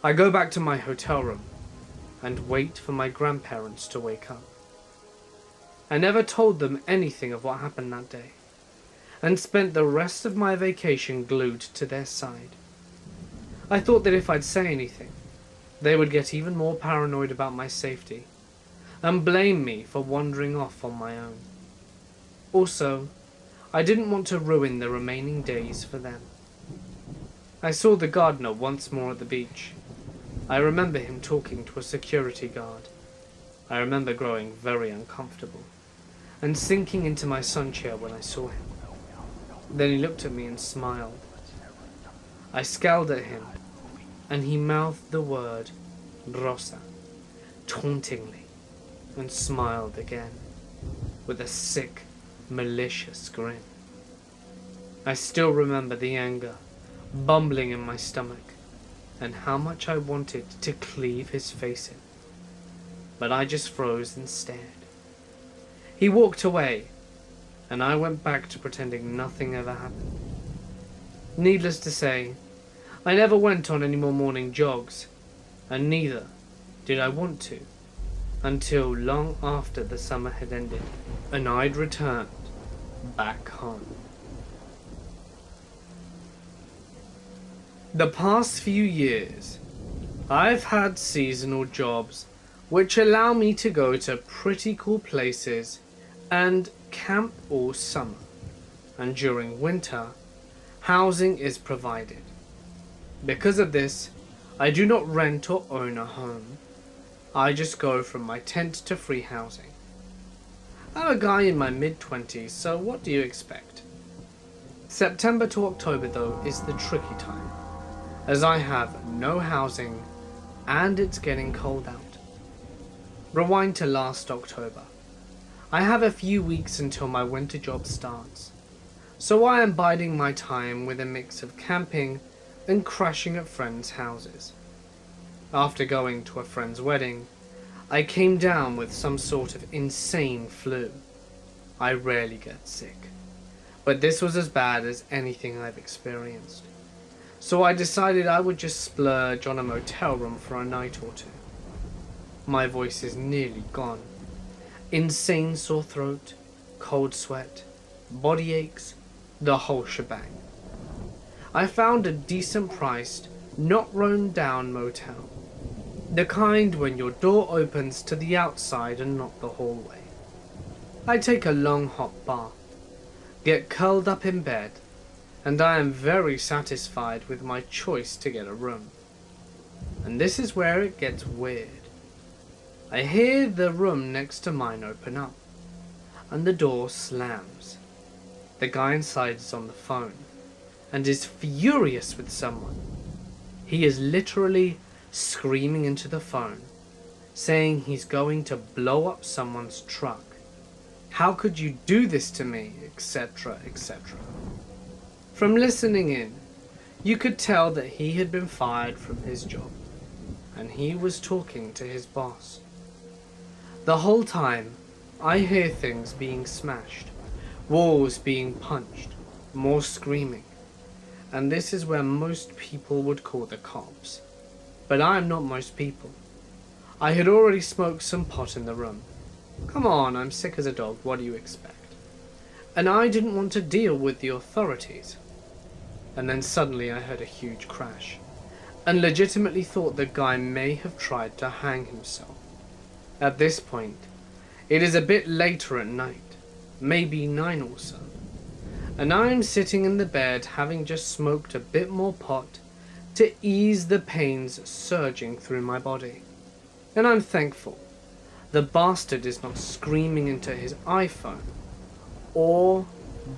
I go back to my hotel room and wait for my grandparents to wake up. I never told them anything of what happened that day, and spent the rest of my vacation glued to their side. I thought that if I'd say anything, they would get even more paranoid about my safety, and blame me for wandering off on my own. Also, I didn't want to ruin the remaining days for them. I saw the gardener once more at the beach. I remember him talking to a security guard. I remember growing very uncomfortable and sinking into my sun chair when I saw him. Then he looked at me and smiled. I scowled at him, and he mouthed the word Rosa tauntingly and smiled again with a sick, malicious grin. I still remember the anger bumbling in my stomach and how much I wanted to cleave his face in. But I just froze and stared. He walked away, and I went back to pretending nothing ever happened. Needless to say, I never went on any more morning jogs, and neither did I want to, until long after the summer had ended, and I'd returned back home. The past few years, I've had seasonal jobs which allow me to go to pretty cool places and camp all summer, and during winter, housing is provided. Because of this, I do not rent or own a home. I just go from my tent to free housing. I'm a guy in my mid-20s, so what do you expect? September to October though is the tricky time, as I have no housing and it's getting cold out. Rewind to last October. I have a few weeks until my winter job starts, so I am biding my time with a mix of camping and crashing at friends' houses. After going to a friend's wedding, I came down with some sort of insane flu. I rarely get sick, but this was as bad as anything I've experienced. So I decided I would just splurge on a motel room for a night or two. My voice is nearly gone. Insane sore throat, cold sweat, body aches, the whole shebang. I found a decent priced, not run down motel. The kind when your door opens to the outside and not the hallway. I take a long hot bath, get curled up in bed, and I am very satisfied with my choice to get a room. And this is where it gets weird. I hear the room next to mine open up, and the door slams. The guy inside is on the phone, and is furious with someone. He is literally screaming into the phone, saying he's going to blow up someone's truck. How could you do this to me, etc., etc. From listening in, you could tell that he had been fired from his job, and he was talking to his boss. The whole time, I hear things being smashed, walls being punched, more screaming, and this is where most people would call the cops. But I am not most people. I had already smoked some pot in the room. Come on, I'm sick as a dog, what do you expect? And I didn't want to deal with the authorities. And then suddenly I heard a huge crash, and legitimately thought the guy may have tried to hang himself. At this point, it is a bit later at night, maybe 9 or so, and I am sitting in the bed having just smoked a bit more pot to ease the pains surging through my body. And I'm thankful the bastard is not screaming into his iPhone or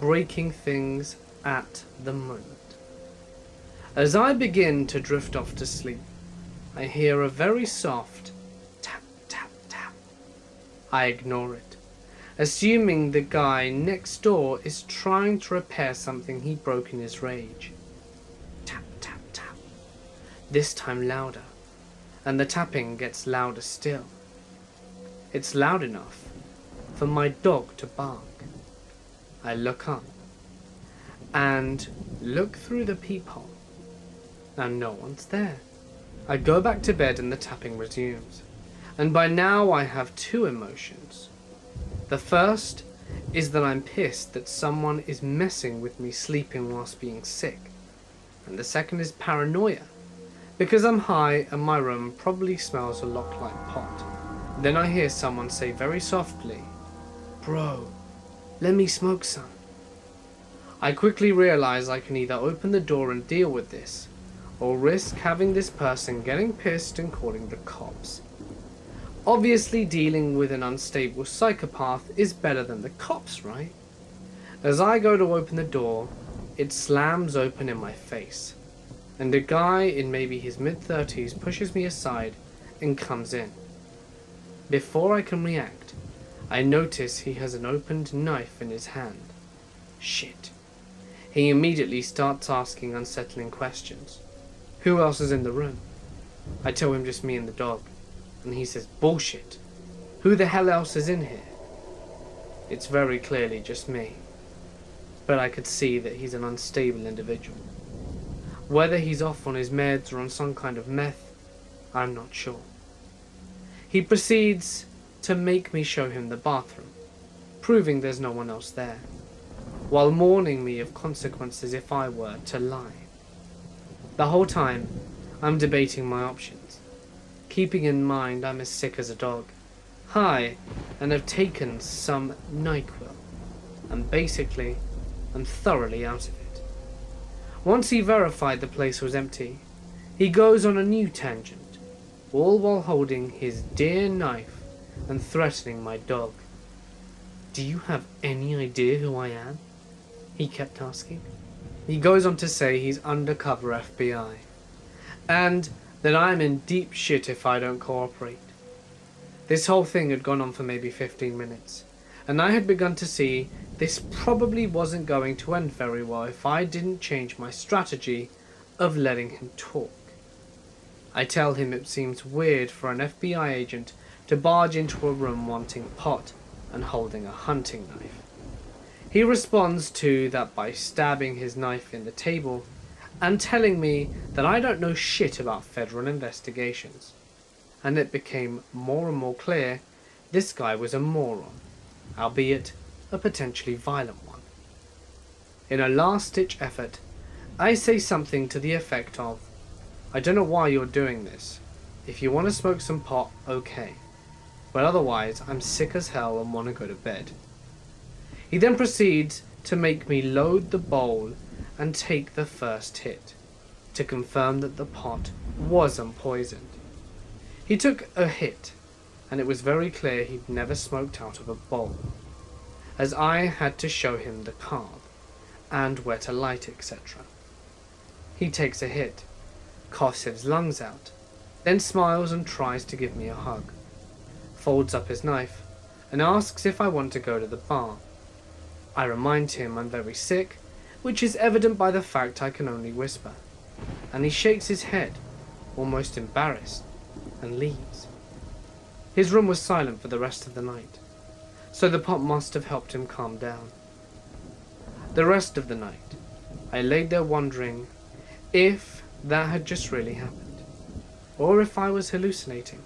breaking things at the moment. As I begin to drift off to sleep, I hear a very soft tap, tap, tap. I ignore it, assuming the guy next door is trying to repair something he broke in his rage. Tap, tap, tap. This time louder, and the tapping gets louder still. It's loud enough for my dog to bark. I look up and look through the peephole, and no one's there. I go back to bed and the tapping resumes, and by now I have two emotions. The first is that I'm pissed that someone is messing with me sleeping whilst being sick, and the second is paranoia, because I'm high and my room probably smells a lot like pot. Then I hear someone say very softly, "Bro, let me smoke some." I quickly realize I can either open the door and deal with this, or risk having this person getting pissed and calling the cops. Obviously, dealing with an unstable psychopath is better than the cops, right? As I go to open the door, it slams open in my face, and a guy in maybe his mid-30s pushes me aside and comes in. Before I can react, I notice he has an opened knife in his hand. Shit. He immediately starts asking unsettling questions. Who else is in the room? I tell him just me and the dog, and he says, bullshit. Who the hell else is in here? It's very clearly just me, but I could see that he's an unstable individual. Whether he's off on his meds or on some kind of meth, I'm not sure. He proceeds to make me show him the bathroom, proving there's no one else there, while warning me of consequences if I were to lie. The whole time, I'm debating my options, keeping in mind I'm as sick as a dog, high, and have taken some NyQuil, and basically, I'm thoroughly out of it. Once he verified the place was empty, he goes on a new tangent, all while holding his dear knife and threatening my dog. Do you have any idea who I am? He kept asking. He goes on to say he's undercover FBI, and that I'm in deep shit if I don't cooperate. This whole thing had gone on for maybe 15 minutes, and I had begun to see this probably wasn't going to end very well if I didn't change my strategy of letting him talk. I tell him it seems weird for an FBI agent to barge into a room wanting pot and holding a hunting knife. He responds to that by stabbing his knife in the table and telling me that I don't know shit about federal investigations. And it became more and more clear this guy was a moron, albeit a potentially violent one. In a last-ditch effort, I say something to the effect of, I don't know why you're doing this. If you want to smoke some pot, okay. But otherwise, I'm sick as hell and want to go to bed. He then proceeds to make me load the bowl and take the first hit, to confirm that the pot wasn't poisoned. He took a hit, and it was very clear he'd never smoked out of a bowl, as I had to show him the carb, and where to light, etc. He takes a hit, coughs his lungs out, then smiles and tries to give me a hug, folds up his knife, and asks if I want to go to the bar. I remind him I'm very sick, which is evident by the fact I can only whisper, and he shakes his head, almost embarrassed, and leaves. His room was silent for the rest of the night, so the pot must have helped him calm down. The rest of the night, I laid there wondering if that had just really happened, or if I was hallucinating.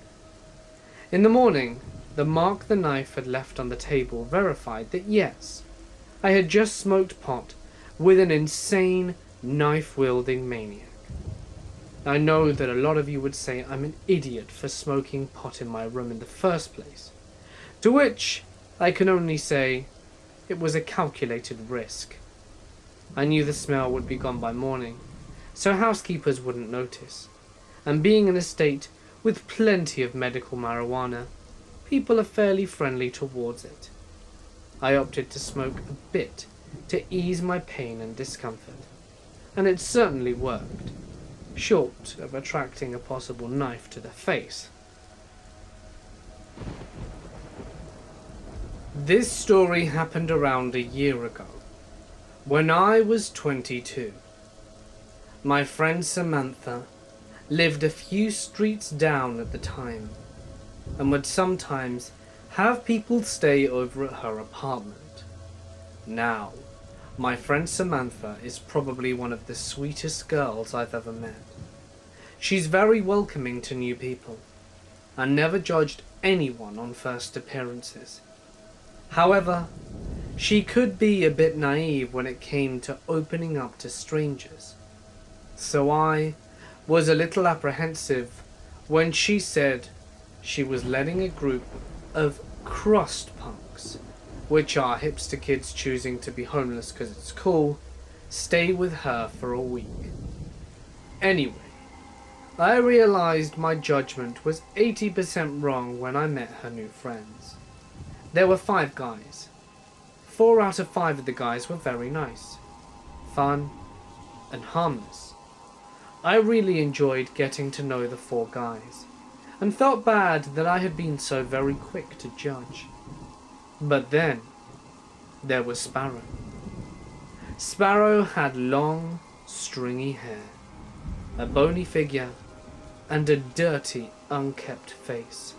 In the morning, the mark the knife had left on the table verified that yes, I had just smoked pot with an insane knife-wielding maniac. I know that a lot of you would say I'm an idiot for smoking pot in my room in the first place, to which I can only say it was a calculated risk. I knew the smell would be gone by morning, so housekeepers wouldn't notice, and being in a state with plenty of medical marijuana, people are fairly friendly towards it. I opted to smoke a bit to ease my pain and discomfort, and it certainly worked, short of attracting a possible knife to the face. This story happened around a year ago, when I was 22. My friend Samantha lived a few streets down at the time, and would sometimes have people stay over at her apartment. Now, my friend Samantha is probably one of the sweetest girls I've ever met. She's very welcoming to new people, and never judged anyone on first appearances. However, she could be a bit naive when it came to opening up to strangers. So I was a little apprehensive when she said she was letting a group of crust punks, which are hipster kids choosing to be homeless because it's cool, stay with her for a week. Anyway, I realized my judgment was 80% wrong when I met her new friends. There were 5 guys. 4 out of 5 of the guys were very nice, fun, and harmless. I really enjoyed getting to know the 4 guys, and felt bad that I had been so very quick to judge. But then, there was Sparrow. Sparrow had long, stringy hair, a bony figure, and a dirty, unkempt face,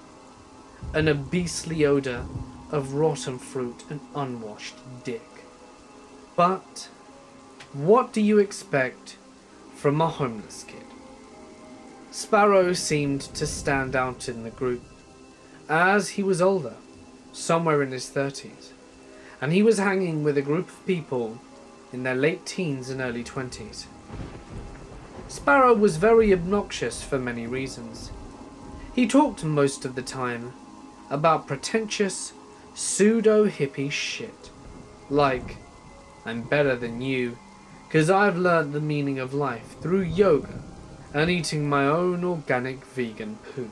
and a beastly odor of rotten fruit and unwashed dick. But what do you expect from a homeless kid? Sparrow seemed to stand out in the group, as he was older, somewhere in his 30s, and he was hanging with a group of people in their late teens and early 20s. Sparrow was very obnoxious for many reasons. He talked most of the time about pretentious, pseudo-hippie shit, like, I'm better than you, 'cause I've learned the meaning of life through yoga and eating my own organic vegan poo.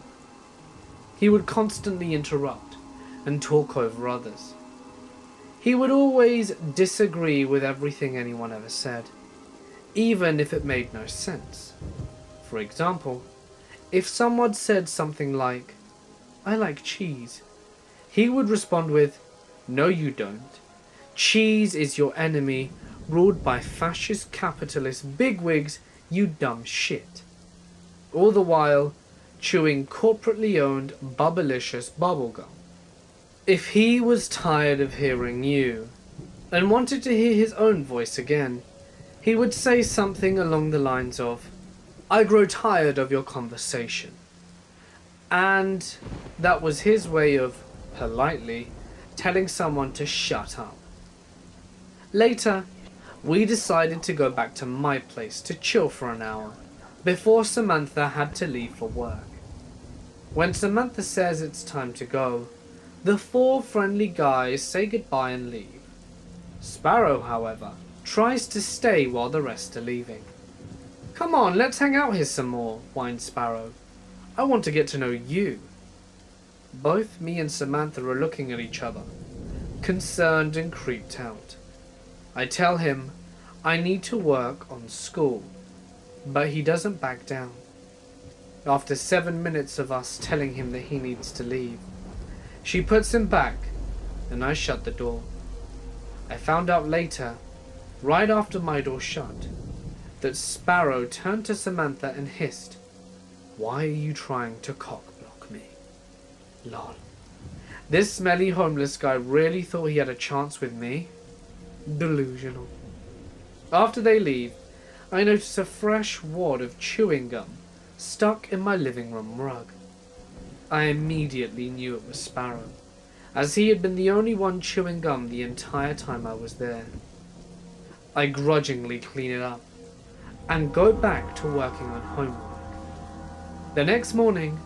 He would constantly interrupt and talk over others. He would always disagree with everything anyone ever said, even if it made no sense. For example, if someone said something like, I like cheese, he would respond with, no you don't. Cheese is your enemy, ruled by fascist capitalist bigwigs, you dumb shit. All the while, chewing corporately owned Bubblicious bubblegum. If he was tired of hearing you, and wanted to hear his own voice again, he would say something along the lines of, I grow tired of your conversation. And that was his way of, politely, telling someone to shut up. Later, we decided to go back to my place to chill for an hour, before Samantha had to leave for work. When Samantha says it's time to go, the 4 friendly guys say goodbye and leave. Sparrow, however, tries to stay while the rest are leaving. Come on, let's hang out here some more, whines Sparrow. I want to get to know you. Both me and Samantha are looking at each other, concerned and creeped out. I tell him I need to work on school, but he doesn't back down. After 7 minutes of us telling him that he needs to leave, she puts him back, and I shut the door. I found out later, right after my door shut, that Sparrow turned to Samantha and hissed, why are you trying to cock-block me? Lol. This smelly homeless guy really thought he had a chance with me? Delusional. After they leave, I notice a fresh wad of chewing gum stuck in my living room rug. I immediately knew it was Sparrow, as he had been the only one chewing gum the entire time I was there. I grudgingly clean it up, and go back to working on homework. The next morning,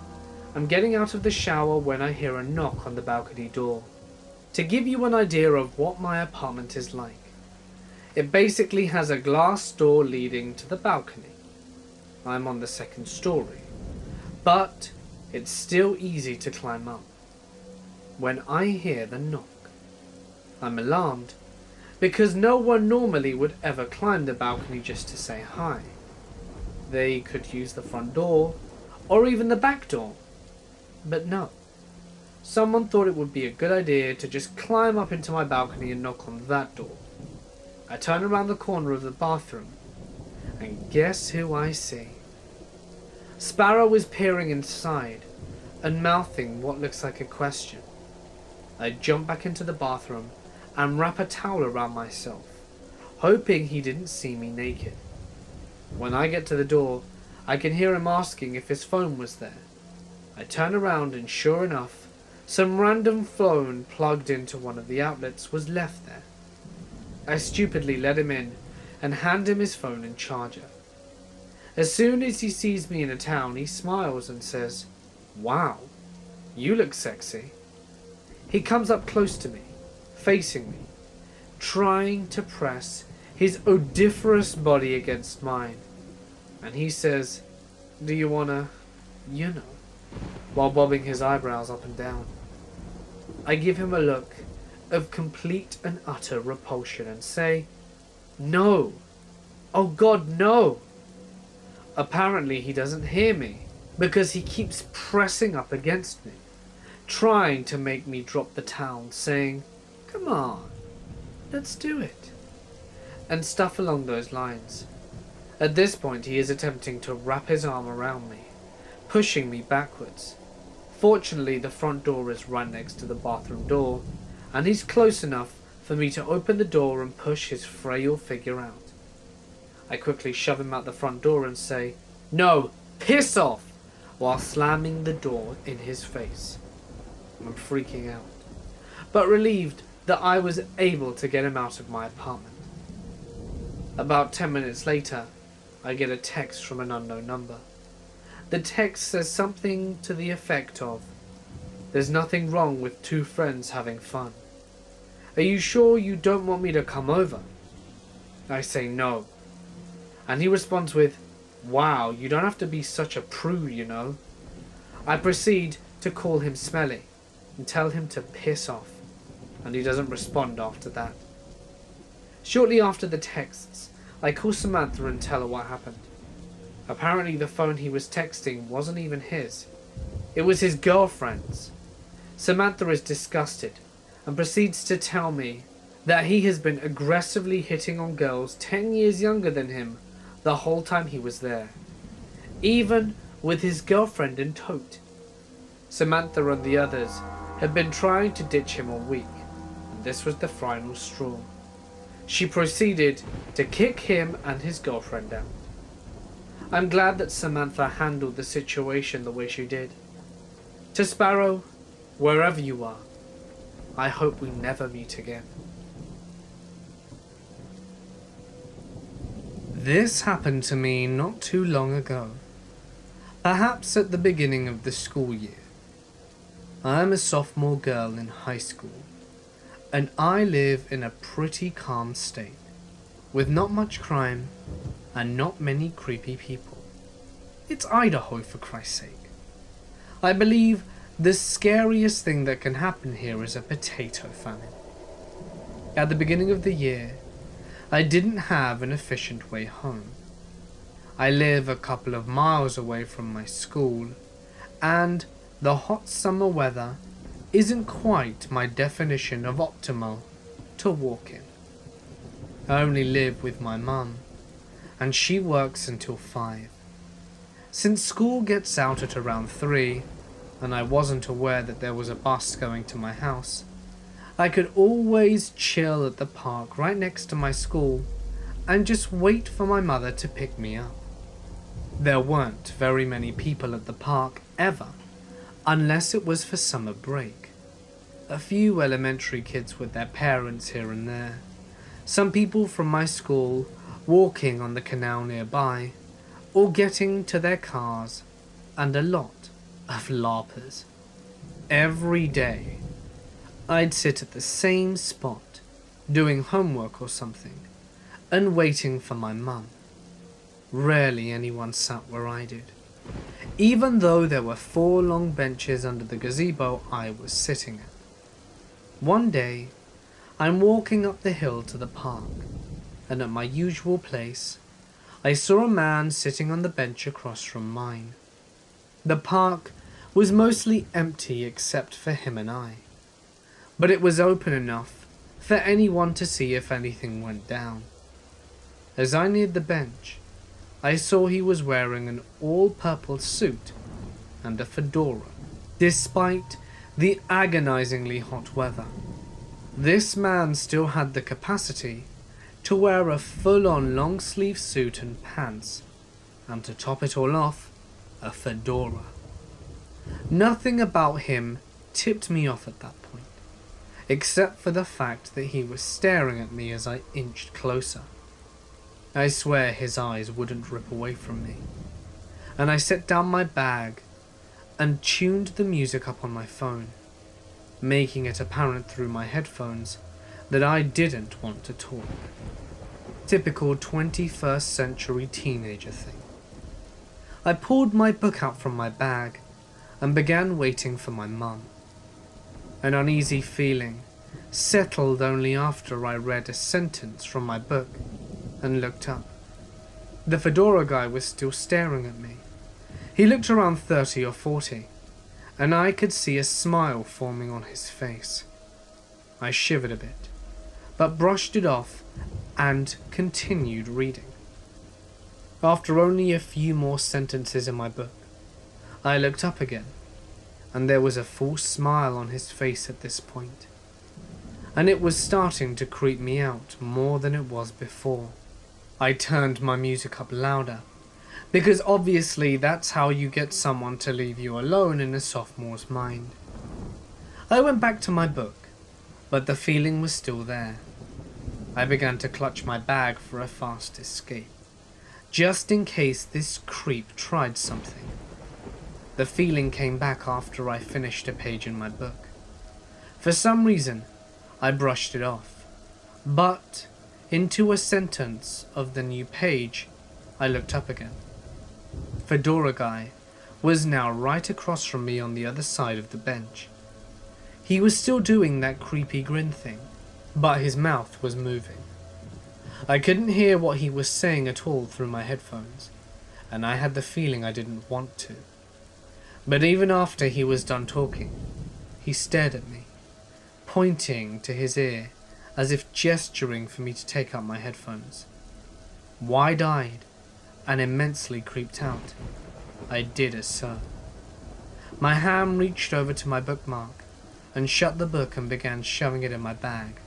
I'm getting out of the shower when I hear a knock on the balcony door. To give you an idea of what my apartment is like, it basically has a glass door leading to the balcony. I'm on the 2nd story, but it's still easy to climb up. When I hear the knock, I'm alarmed, because no one normally would ever climb the balcony just to say hi. They could use the front door, or even the back door. But no. Someone thought it would be a good idea to just climb up into my balcony and knock on that door. I turn around the corner of the bathroom, and guess who I see? Sparrow is peering inside, and mouthing what looks like a question. I jump back into the bathroom, and wrap a towel around myself, hoping he didn't see me naked. When I get to the door, I can hear him asking if his phone was there. I turn around and sure enough, some random phone plugged into one of the outlets was left there. I stupidly let him in and hand him his phone and charger. As soon as he sees me in a town, he smiles and says, "Wow, you look sexy." He comes up close to me, facing me, trying to press his odoriferous body against mine. and he says, "Do you wanna, you know," while bobbing his eyebrows up and down. I give him a look of complete and utter repulsion and say, "No! Oh God, no!" Apparently he doesn't hear me because he keeps pressing up against me, trying to make me drop the towel, saying, "Come on, let's do it," and stuff along those lines. At this point he is attempting to wrap his arm around me, pushing me backwards. Fortunately, the front door is right next to the bathroom door, and he's close enough for me to open the door and push his frail figure out. I quickly shove him out the front door and say, "No, piss off," while slamming the door in his face. I'm freaking out, but relieved that I was able to get him out of my apartment. About 10 minutes later, I get a text from an unknown number. The text says something to the effect of, "There's nothing wrong with two friends having fun. Are you sure you don't want me to come over?" I say no. And he responds with, "Wow, you don't have to be such a prude, you know." I proceed to call him smelly and tell him to piss off, and he doesn't respond after that. Shortly after the texts, I call Samantha and tell her what happened. Apparently the phone he was texting wasn't even his. It was his girlfriend's. Samantha is disgusted and proceeds to tell me that he has been aggressively hitting on girls 10 years younger than him the whole time he was there, even with his girlfriend in tote. Samantha and the others had been trying to ditch him all week, and this was the final straw. She proceeded to kick him and his girlfriend out. I'm glad that Samantha handled the situation the way she did. To Sparrow, wherever you are, I hope we never meet again. This happened to me not too long ago, perhaps at the beginning of the school year. I am a sophomore girl in high school, and I live in a pretty calm state, with not much crime and not many creepy people. It's Idaho, for Christ's sake. I believe the scariest thing that can happen here is a potato famine. At the beginning of the year, I didn't have an efficient way home. I live a couple of miles away from my school, and the hot summer weather isn't quite my definition of optimal to walk in. I only live with my mum, and she works until 5. Since school gets out at around 3, and I wasn't aware that there was a bus going to my house, I could always chill at the park right next to my school and just wait for my mother to pick me up. There weren't very many people at the park ever, unless it was for summer break. A few elementary kids with their parents here and there, some people from my school walking on the canal nearby, or getting to their cars, and a lot of LARPers. Every day, I'd sit at the same spot, doing homework or something, and waiting for my mum. Rarely anyone sat where I did, even though there were 4 long benches under the gazebo I was sitting at. One day, I'm walking up the hill to the park, and at my usual place, I saw a man sitting on the bench across from mine. The park was mostly empty except for him and I, but it was open enough for anyone to see if anything went down. As I neared the bench, I saw he was wearing an all-purple suit and a fedora. Despite the agonizingly hot weather, this man still had the capacity to wear a full-on long-sleeve suit and pants, and to top it all off, a fedora. Nothing about him tipped me off at that point, except for the fact that he was staring at me as I inched closer. I swear his eyes wouldn't rip away from me, and I set down my bag and tuned the music up on my phone, making it apparent through my headphones that I didn't want to talk. Typical 21st century teenager thing. I pulled my book out from my bag and began waiting for my mum. An uneasy feeling settled only after I read a sentence from my book and looked up. The fedora guy was still staring at me. He looked around 30 or 40, and I could see a smile forming on his face. I shivered a bit, but brushed it off and continued reading. After only a few more sentences in my book, I looked up again, and there was a full smile on his face at this point, and it was starting to creep me out more than it was before. I turned my music up louder, because obviously that's how you get someone to leave you alone in a sophomore's mind. I went back to my book, but the feeling was still there. I began to clutch my bag for a fast escape, just in case this creep tried something. The feeling came back after I finished a page in my book. For some reason, I brushed it off, but into a sentence of the new page, I looked up again. Fedora Guy was now right across from me on the other side of the bench. He was still doing that creepy grin thing, but his mouth was moving. I couldn't hear what he was saying at all through my headphones, and I had the feeling I didn't want to. But even after he was done talking, he stared at me, pointing to his ear as if gesturing for me to take out my headphones. Wide-eyed and immensely creeped out, I did as so. My hand reached over to my bookmark and shut the book and began shoving it in my bag.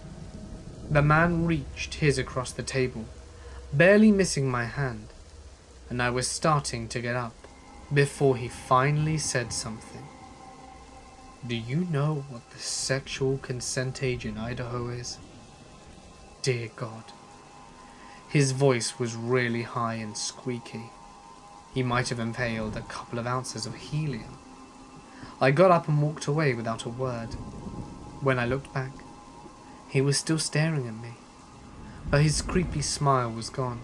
The man reached his across the table, barely missing my hand, and I was starting to get up before he finally said something. Do you know what the sexual consent age in Idaho is? Dear God. His voice was really high and squeaky. He might have inhaled a couple of ounces of helium. I got up and walked away without a word. When I looked back, he was still staring at me, but his creepy smile was gone.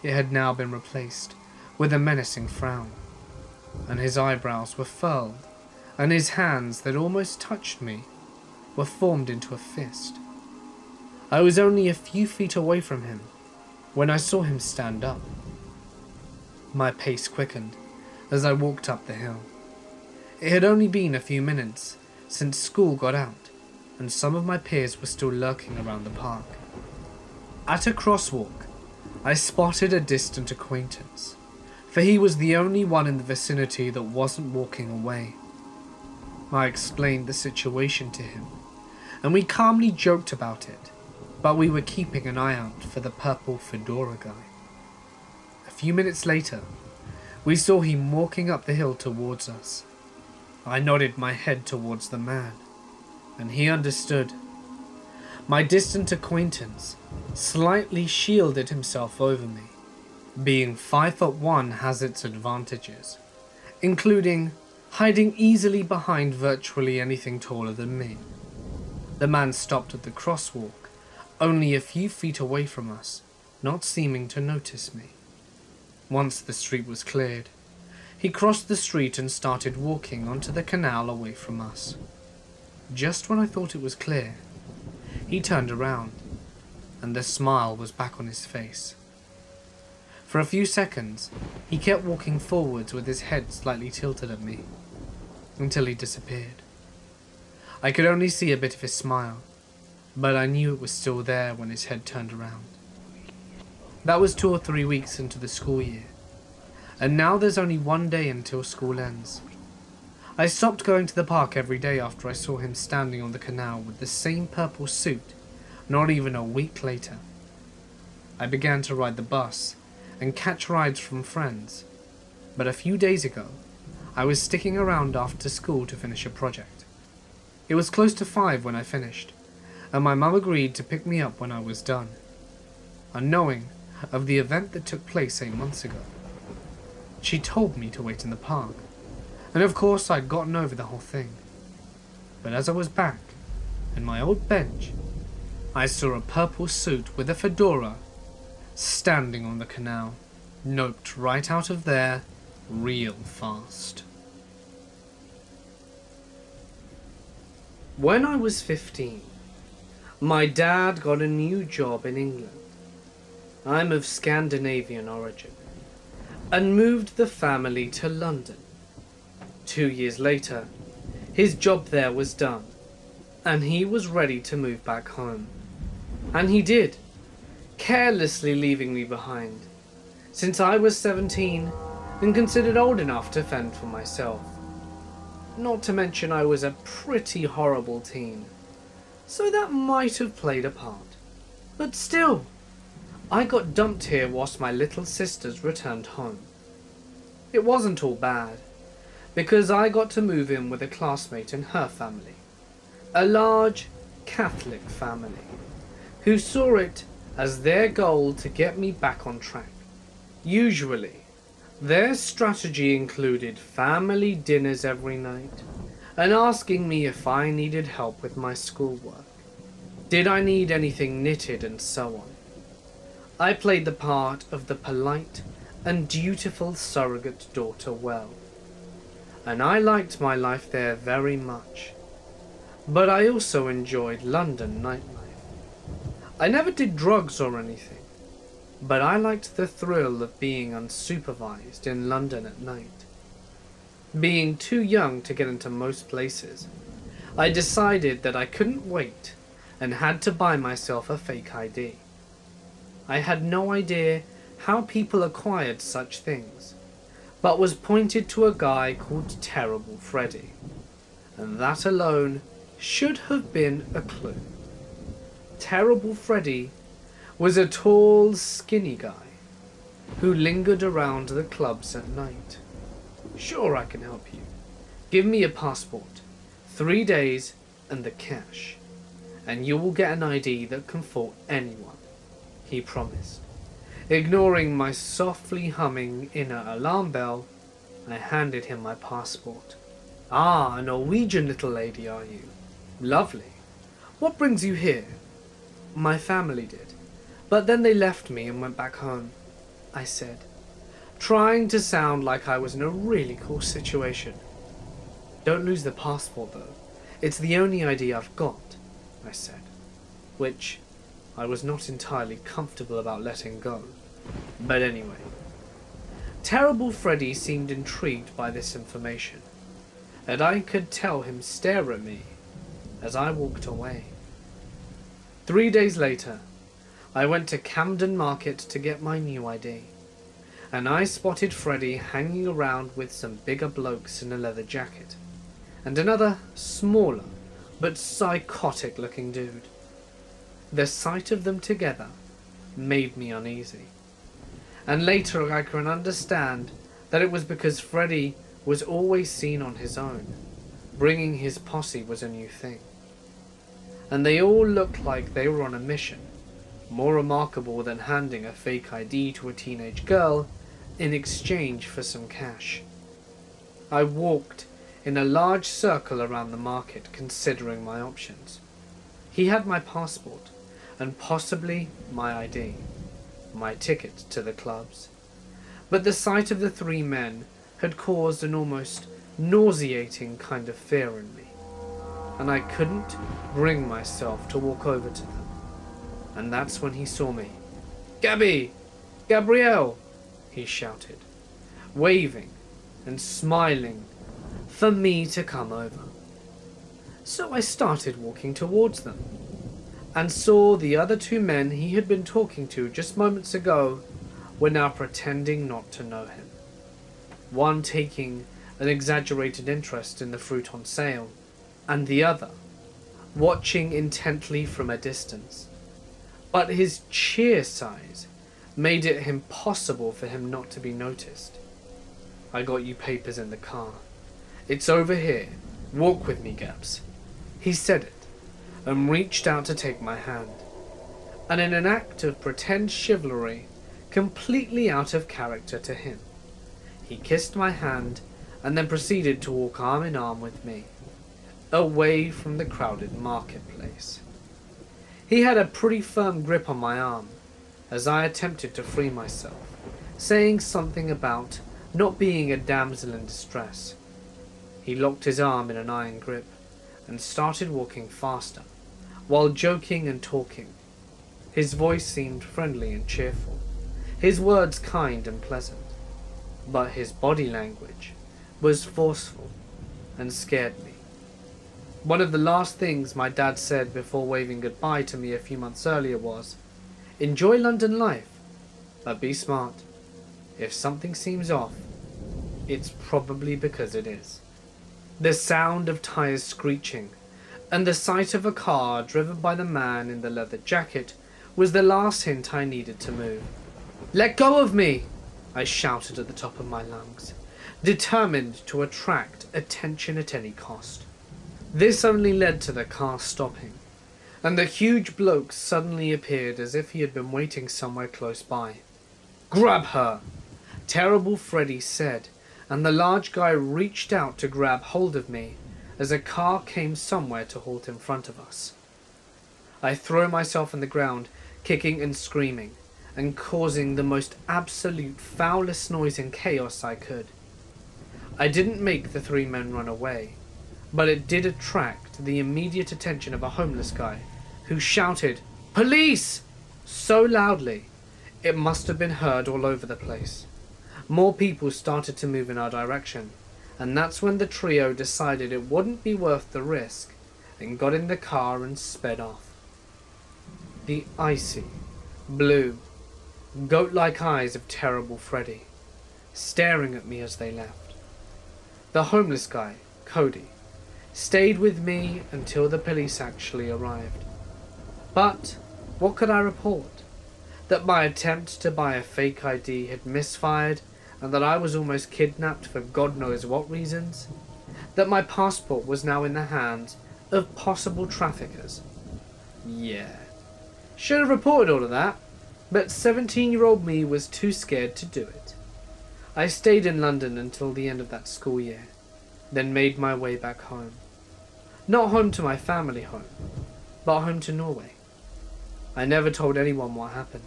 It had now been replaced with a menacing frown, and his eyebrows were furled, and his hands that almost touched me were formed into a fist. I was only a few feet away from him when I saw him stand up. My pace quickened as I walked up the hill. It had only been a few minutes since school got out, and some of my peers were still lurking around the park. At a crosswalk, I spotted a distant acquaintance, for he was the only one in the vicinity that wasn't walking away. I explained the situation to him, and we calmly joked about it, but we were keeping an eye out for the purple fedora guy. A few minutes later, we saw him walking up the hill towards us. I nodded my head towards the man, and he understood. My distant acquaintance slightly shielded himself over me. Being 5'1" has its advantages, including hiding easily behind virtually anything taller than me. The man stopped at the crosswalk, only a few feet away from us, not seeming to notice me. Once the street was cleared, he crossed the street and started walking onto the canal away from us. Just when I thought it was clear, he turned around, and the smile was back on his face. For a few seconds, he kept walking forwards with his head slightly tilted at me, until he disappeared. I could only see a bit of his smile, but I knew it was still there when his head turned around. That was 2 or 3 weeks into the school year, and now there's only one day until school ends. I stopped going to the park every day after I saw him standing on the canal with the same purple suit, not even a week later. I began to ride the bus and catch rides from friends, but a few days ago, I was sticking around after school to finish a project. It was close to 5 when I finished, and my mum agreed to pick me up when I was done, unknowing of the event that took place 8 months ago. She told me to wait in the park, and of course I'd gotten over the whole thing. But as I was back in my old bench, I saw a purple suit with a fedora standing on the canal. noped right out of there real fast. When I was 15, my dad got a new job in England. I'm of Scandinavian origin, and moved the family to London. 2 years later, his job there was done, and he was ready to move back home. And he did, carelessly leaving me behind, since I was 17 and considered old enough to fend for myself. Not to mention I was a pretty horrible teen, so that might have played a part. But still, I got dumped here whilst my little sisters returned home. It wasn't all bad, because I got to move in with a classmate and her family, a large Catholic family, who saw it as their goal to get me back on track. Usually, their strategy included family dinners every night and asking me if I needed help with my schoolwork. Did I need anything knitted and so on. I played the part of the polite and dutiful surrogate daughter well, and I liked my life there very much. But I also enjoyed London nightlife. I never did drugs or anything, but I liked the thrill of being unsupervised in London at night. Being too young to get into most places, I decided that I couldn't wait and had to buy myself a fake ID. I had no idea how people acquired such things, but was pointed to a guy called Terrible Freddy, and that alone should have been a clue. Terrible Freddy was a tall, skinny guy who lingered around the clubs at night. Sure, I can help you. Give me a passport, 3 days, and the cash, and you will get an ID that can fool anyone, he promised. Ignoring my softly humming inner alarm bell, I handed him my passport. Ah, a Norwegian little lady, are you? Lovely. What brings you here? My family did. But then they left me and went back home, I said, trying to sound like I was in a really cool situation. Don't lose the passport though. It's the only ID I've got, I said, which I was not entirely comfortable about letting go. But anyway, Terrible Freddy seemed intrigued by this information, and I could tell him stare at me as I walked away. 3 days later, I went to Camden Market to get my new ID, and I spotted Freddy hanging around with some bigger blokes in a leather jacket, and another smaller but psychotic looking dude. The sight of them together made me uneasy, and later I can understand that it was because Freddy was always seen on his own. Bringing his posse was a new thing, and they all looked like they were on a mission, more remarkable than handing a fake ID to a teenage girl in exchange for some cash. I walked in a large circle around the market, considering my options. He had my passport, and possibly my ID, my ticket to the clubs. But the sight of the 3 men had caused an almost nauseating kind of fear in me, and I couldn't bring myself to walk over to them. And that's when he saw me. "Gabby! Gabrielle!" he shouted, waving and smiling for me to come over. So I started walking towards them, and saw the other 2 men he had been talking to just moments ago were now pretending not to know him. One taking an exaggerated interest in the fruit on sale, and the other watching intently from a distance. But his sheer size made it impossible for him not to be noticed. "I got you papers in the car. It's over here. Walk with me, Gabs." He said it, and reached out to take my hand, and in an act of pretend chivalry, completely out of character to him, he kissed my hand and then proceeded to walk arm in arm with me, away from the crowded marketplace. He had a pretty firm grip on my arm as I attempted to free myself, saying something about not being a damsel in distress. He locked his arm in an iron grip and started walking faster, while joking and talking. His voice seemed friendly and cheerful, his words kind and pleasant, but his body language was forceful and scared me. One of the last things my dad said before waving goodbye to me a few months earlier was, "Enjoy London life, but be smart. If something seems off, it's probably because it is." The sound of tires screeching and the sight of a car driven by the man in the leather jacket was the last hint I needed to move. "Let go of me!" I shouted at the top of my lungs, determined to attract attention at any cost. This only led to the car stopping, and the huge bloke suddenly appeared as if he had been waiting somewhere close by. "Grab her!" Terrible Freddy said, and the large guy reached out to grab hold of me as a car came somewhere to halt in front of us. I threw myself on the ground, kicking and screaming, and causing the most absolute foulest noise and chaos I could. I didn't make the three men run away, but it did attract the immediate attention of a homeless guy who shouted, "Police!" so loudly it must have been heard all over the place. More people started to move in our direction, and that's when the trio decided it wouldn't be worth the risk and got in the car and sped off. The icy, blue, goat-like eyes of Terrible Freddy staring at me as they left. The homeless guy, Cody, stayed with me until the police actually arrived. But what could I report? That my attempt to buy a fake ID had misfired, and that I was almost kidnapped for God knows what reasons? That my passport was now in the hands of possible traffickers? Yeah. Should have reported all of that, but 17-year-old me was too scared to do it. I stayed in London until the end of that school year, then made my way back home. Not home to my family home, but home to Norway. I never told anyone what happened,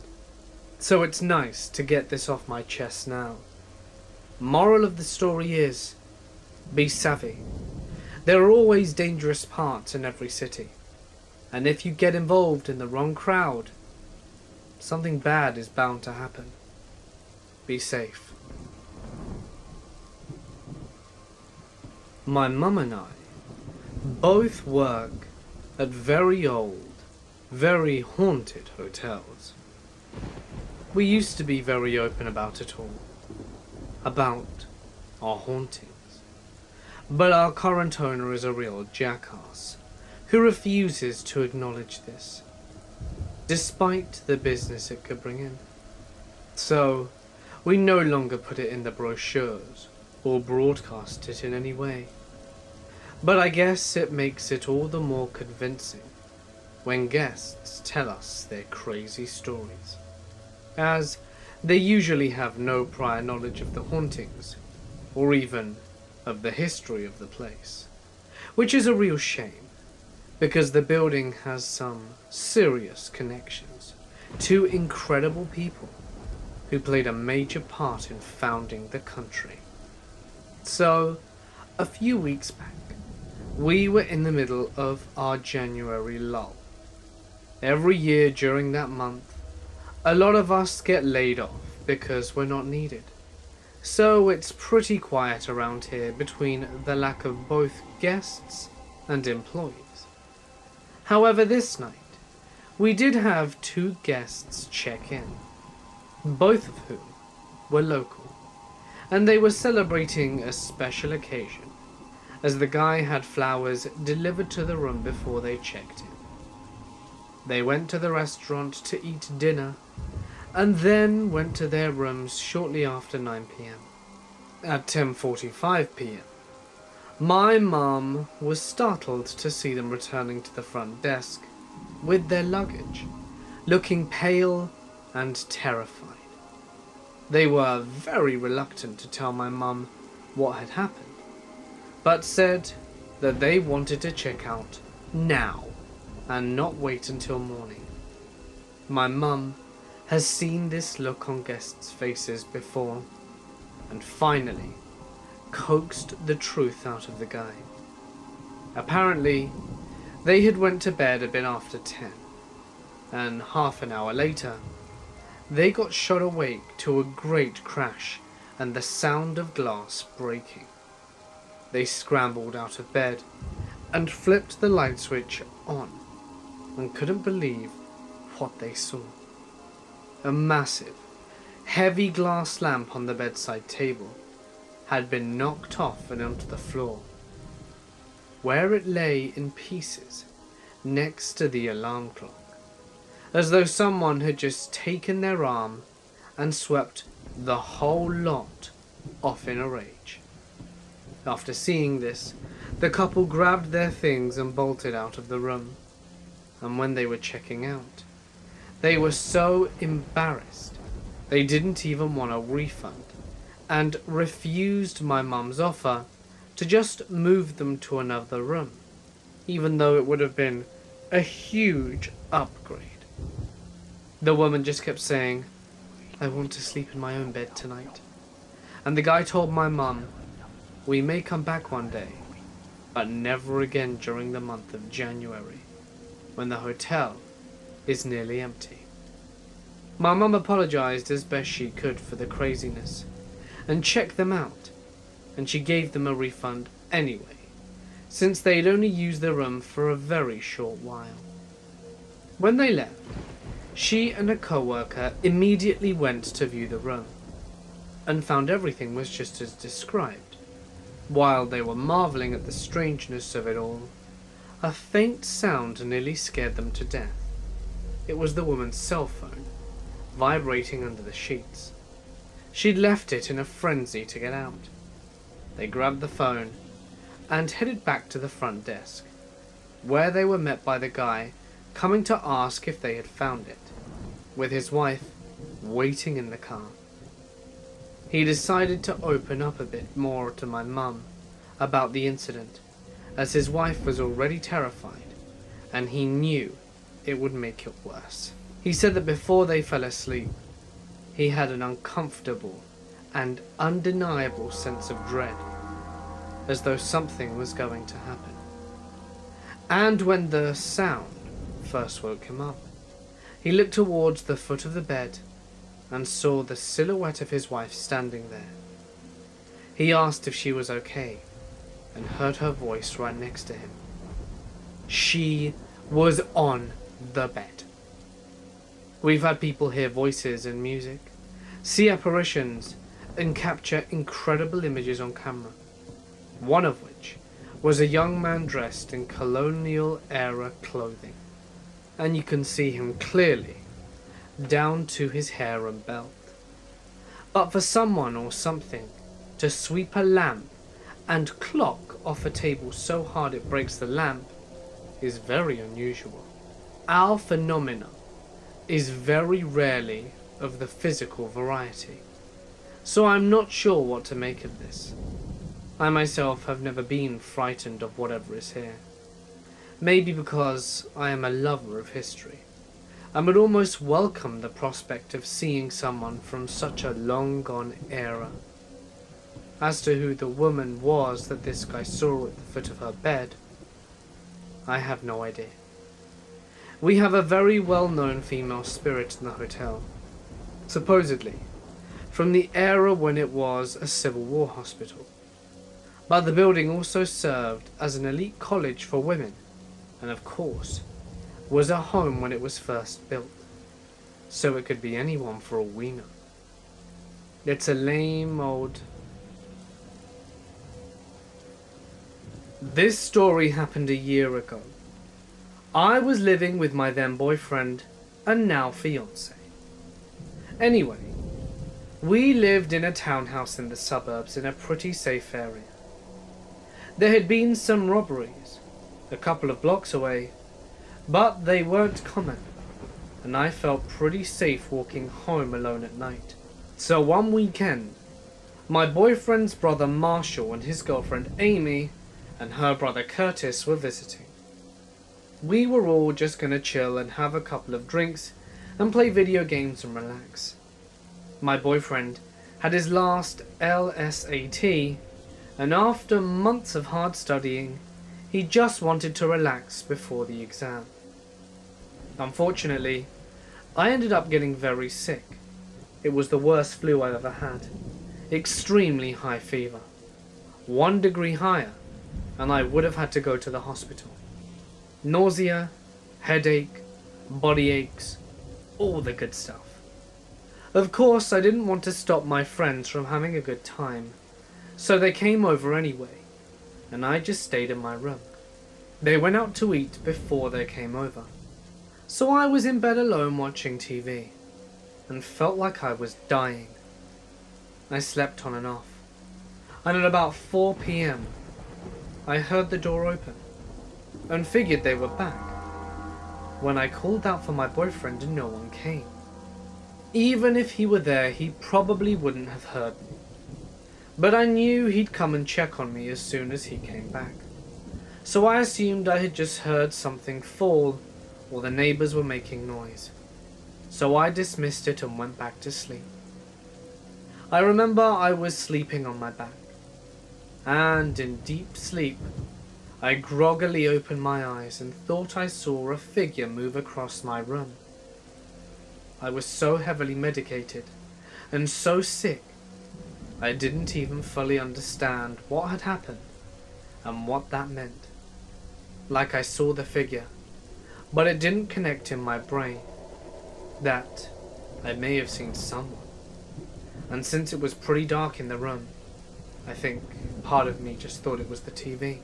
so it's nice to get this off my chest now. Moral of the story is, be savvy. There are always dangerous parts in every city, and if you get involved in the wrong crowd, something bad is bound to happen. Be safe. My mum and I both work at very old, very haunted hotels. We used to be very open about it all, about our hauntings. But our current owner is a real jackass who refuses to acknowledge this, despite the business it could bring in. So, we no longer put it in the brochures or broadcast it in any way. But I guess it makes it all the more convincing when guests tell us their crazy stories, as they usually have no prior knowledge of the hauntings, or even of the history of the place, which is a real shame, because the building has some serious connections to incredible people who played a major part in founding the country. So, a few weeks back, we were in the middle of our January lull. Every year during that month, a lot of us get laid off because we're not needed. So it's pretty quiet around here between the lack of both guests and employees. However, this night, we did have 2 guests check in, both of whom were local, and they were celebrating a special occasion, as the guy had flowers delivered to the room before they checked in. They went to the restaurant to eat dinner, and then went to their rooms shortly after 9 p.m. At 10:45 p.m., my mum was startled to see them returning to the front desk with their luggage, looking pale and terrified. They were very reluctant to tell my mum what had happened, but said that they wanted to check out now and not wait until morning. My mum has seen this look on guests' faces before, and finally coaxed the truth out of the guy. Apparently, they had went to bed a bit after 10, and half an hour later, they got shot awake to a great crash and the sound of glass breaking. They scrambled out of bed and flipped the light switch on and couldn't believe what they saw. A massive, heavy glass lamp on the bedside table had been knocked off and onto the floor, where it lay in pieces next to the alarm clock, as though someone had just taken their arm and swept the whole lot off in a rage. After seeing this, the couple grabbed their things and bolted out of the room, and when they were checking out, they were so embarrassed they didn't even want a refund and refused my mum's offer to just move them to another room, even though it would have been a huge upgrade. The woman just kept saying, "I want to sleep in my own bed tonight." And the guy told my mum, "We may come back one day, but never again during the month of January, when the hotel is nearly empty." My mum apologized as best she could for the craziness and checked them out, and she gave them a refund anyway, since they'd only used the room for a very short while. When they left, she and a co-worker immediately went to view the room and found everything was just as described. While they were marveling at the strangeness of it all, a faint sound nearly scared them to death. It was the woman's cell phone, vibrating under the sheets. She'd left it in a frenzy to get out. They grabbed the phone and headed back to the front desk, where they were met by the guy coming to ask if they had found it, with his wife waiting in the car. He decided to open up a bit more to my mum about the incident, as his wife was already terrified, and he knew it would make it worse. He said that before they fell asleep, he had an uncomfortable and undeniable sense of dread, as though something was going to happen. And when the sound first woke him up, he looked towards the foot of the bed and saw the silhouette of his wife standing there. He asked if she was okay and heard her voice right next to him. She was on the bed. We've had people hear voices and music, see apparitions, and capture incredible images on camera, one of which was a young man dressed in colonial-era clothing, and you can see him clearly down to his hair and belt. But for someone or something to sweep a lamp and clock off a table so hard it breaks the lamp is very unusual. Our phenomena is very rarely of the physical variety, so I'm not sure what to make of this. I myself have never been frightened of whatever is here. Maybe because I am a lover of history, and would almost welcome the prospect of seeing someone from such a long-gone era. As to who the woman was that this guy saw at the foot of her bed, I have no idea. We have a very well-known female spirit in the hotel, supposedly from the era when it was a Civil War hospital. But the building also served as an elite college for women, and of course, was a home when it was first built, so it could be anyone for all we know. It's a lame old... This story happened a year ago. I was living with my then boyfriend and now fiance. Anyway, we lived in a townhouse in the suburbs in a pretty safe area. There had been some robberies a couple of blocks away, but they weren't common, and I felt pretty safe walking home alone at night. So one weekend, my boyfriend's brother Marshall and his girlfriend Amy and her brother Curtis were visiting. We were all just gonna chill and have a couple of drinks and play video games and relax. My boyfriend had his last LSAT, and after months of hard studying, he just wanted to relax before the exam. Unfortunately, I ended up getting very sick. It was the worst flu I've ever had. Extremely high fever. 1 degree higher, and I would have had to go to the hospital. Nausea, headache, body aches, all the good stuff. Of course, I didn't want to stop my friends from having a good time, so they came over anyway, and I just stayed in my room. They went out to eat before they came over, so I was in bed alone watching TV, and felt like I was dying. I slept on and off, and at about 4 p.m, I heard the door open, and figured they were back, when I called out for my boyfriend and no one came. Even if he were there, he probably wouldn't have heard me. But I knew he'd come and check on me as soon as he came back. So I assumed I had just heard something fall, or the neighbors were making noise. So I dismissed it and went back to sleep. I remember I was sleeping on my back, and in deep sleep, I groggily opened my eyes and thought I saw a figure move across my room. I was so heavily medicated and so sick, I didn't even fully understand what had happened and what that meant. Like I saw the figure, but it didn't connect in my brain that I may have seen someone. And since it was pretty dark in the room, I think part of me just thought it was the TV.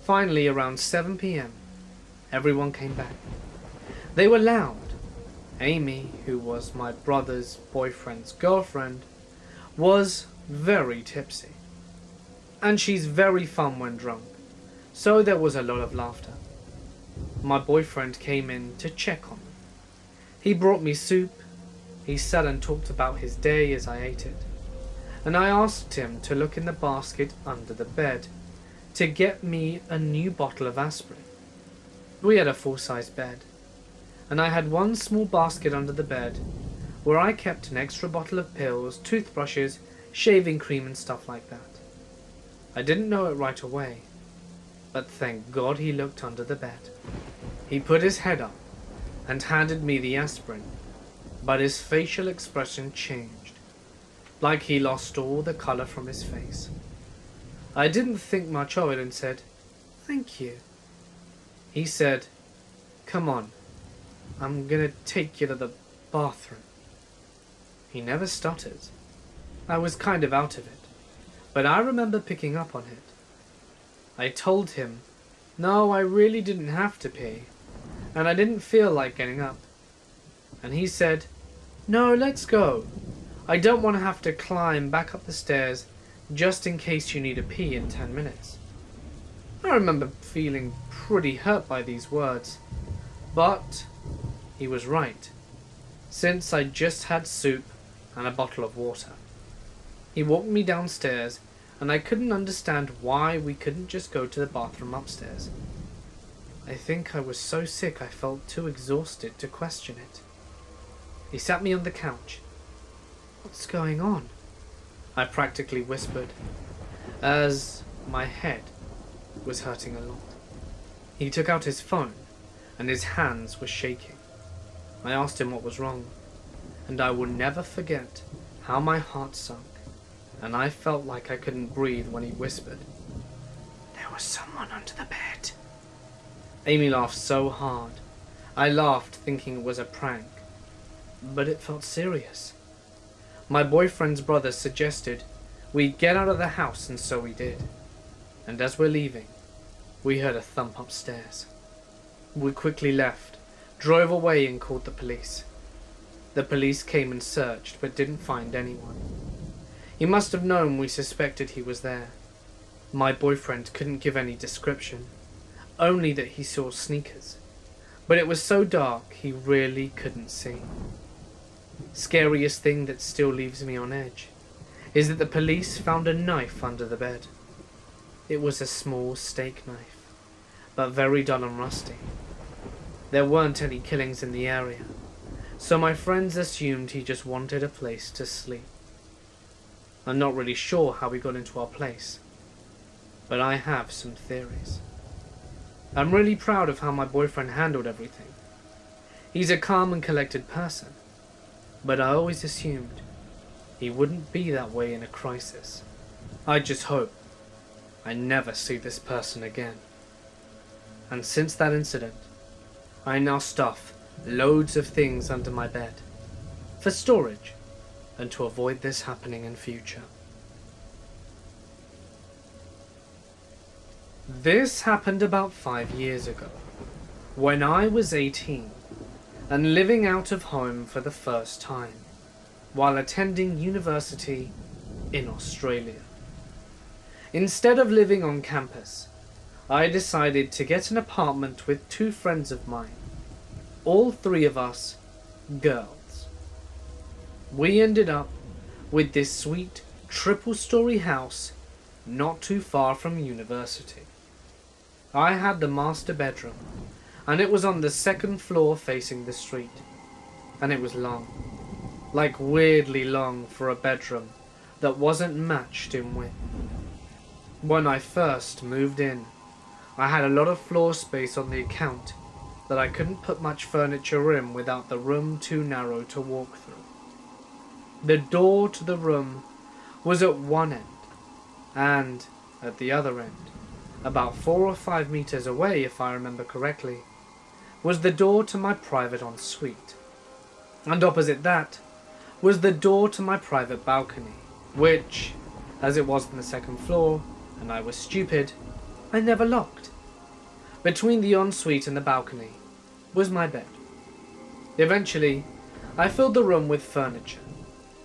Finally, around 7 p.m, everyone came back. They were loud. Amy, who was my brother's boyfriend's girlfriend, was very tipsy. And she's very fun when drunk, so there was a lot of laughter. My boyfriend came in to check on me. He brought me soup. He sat and talked about his day as I ate it, and I asked him to look in the basket under the bed to get me a new bottle of aspirin. We had a full-size bed, and I had one small basket under the bed where I kept an extra bottle of pills, toothbrushes, shaving cream and stuff like that. I didn't know it right away, but thank God he looked under the bed. He put his head up and handed me the aspirin, but his facial expression changed, like he lost all the colour from his face. I didn't think much of it and said, "Thank you." He said, "Come on, I'm gonna take you to the bathroom." He never stuttered. I was kind of out of it, but I remember picking up on it. I told him, no, I really didn't have to pee, and I didn't feel like getting up. And he said, "No, let's go. I don't want to have to climb back up the stairs just in case you need a pee in 10 minutes. I remember feeling pretty hurt by these words, but he was right, since I just had soup and a bottle of water. He walked me downstairs, and I couldn't understand why we couldn't just go to the bathroom upstairs. I think I was so sick I felt too exhausted to question it. He sat me on the couch. "What's going on?" I practically whispered, as my head was hurting a lot. He took out his phone, and his hands were shaking. I asked him what was wrong, and I will never forget how my heart sunk, and I felt like I couldn't breathe when he whispered, "There was someone under the bed." Amy laughed so hard. I laughed thinking it was a prank, but it felt serious. My boyfriend's brother suggested we get out of the house, and so we did. And as we're leaving, we heard a thump upstairs. We quickly left, drove away and called the police. The police came and searched, but didn't find anyone. He must have known we suspected he was there. My boyfriend couldn't give any description, only that he saw sneakers. But it was so dark he really couldn't see. Scariest thing that still leaves me on edge is that the police found a knife under the bed. It was a small steak knife, but very dull and rusty. There weren't any killings in the area, so my friends assumed he just wanted a place to sleep. I'm not really sure how we got into our place, but I have some theories. I'm really proud of how my boyfriend handled everything. He's a calm and collected person, but I always assumed he wouldn't be that way in a crisis. I just hope I never see this person again. And since that incident, I now stuff loads of things under my bed for storage and to avoid this happening in future. This happened about 5 years ago, when I was 18 and living out of home for the first time, while attending university in Australia. Instead of living on campus, I decided to get an apartment with 2 friends of mine, all 3 of us girls. We ended up with this sweet triple-story house not too far from university. I had the master bedroom, and it was on the 2nd floor facing the street, and it was long, like weirdly long for a bedroom that wasn't matched in width. When I first moved in, I had a lot of floor space on the account that I couldn't put much furniture in without the room too narrow to walk through. The door to the room was at one end, and at the other end, about 4 or 5 meters away if I remember correctly, was the door to my private ensuite. And opposite that was the door to my private balcony, which, as it was on the 2nd floor, and I was stupid, I never locked. Between the ensuite and the balcony was my bed. Eventually, I filled the room with furniture,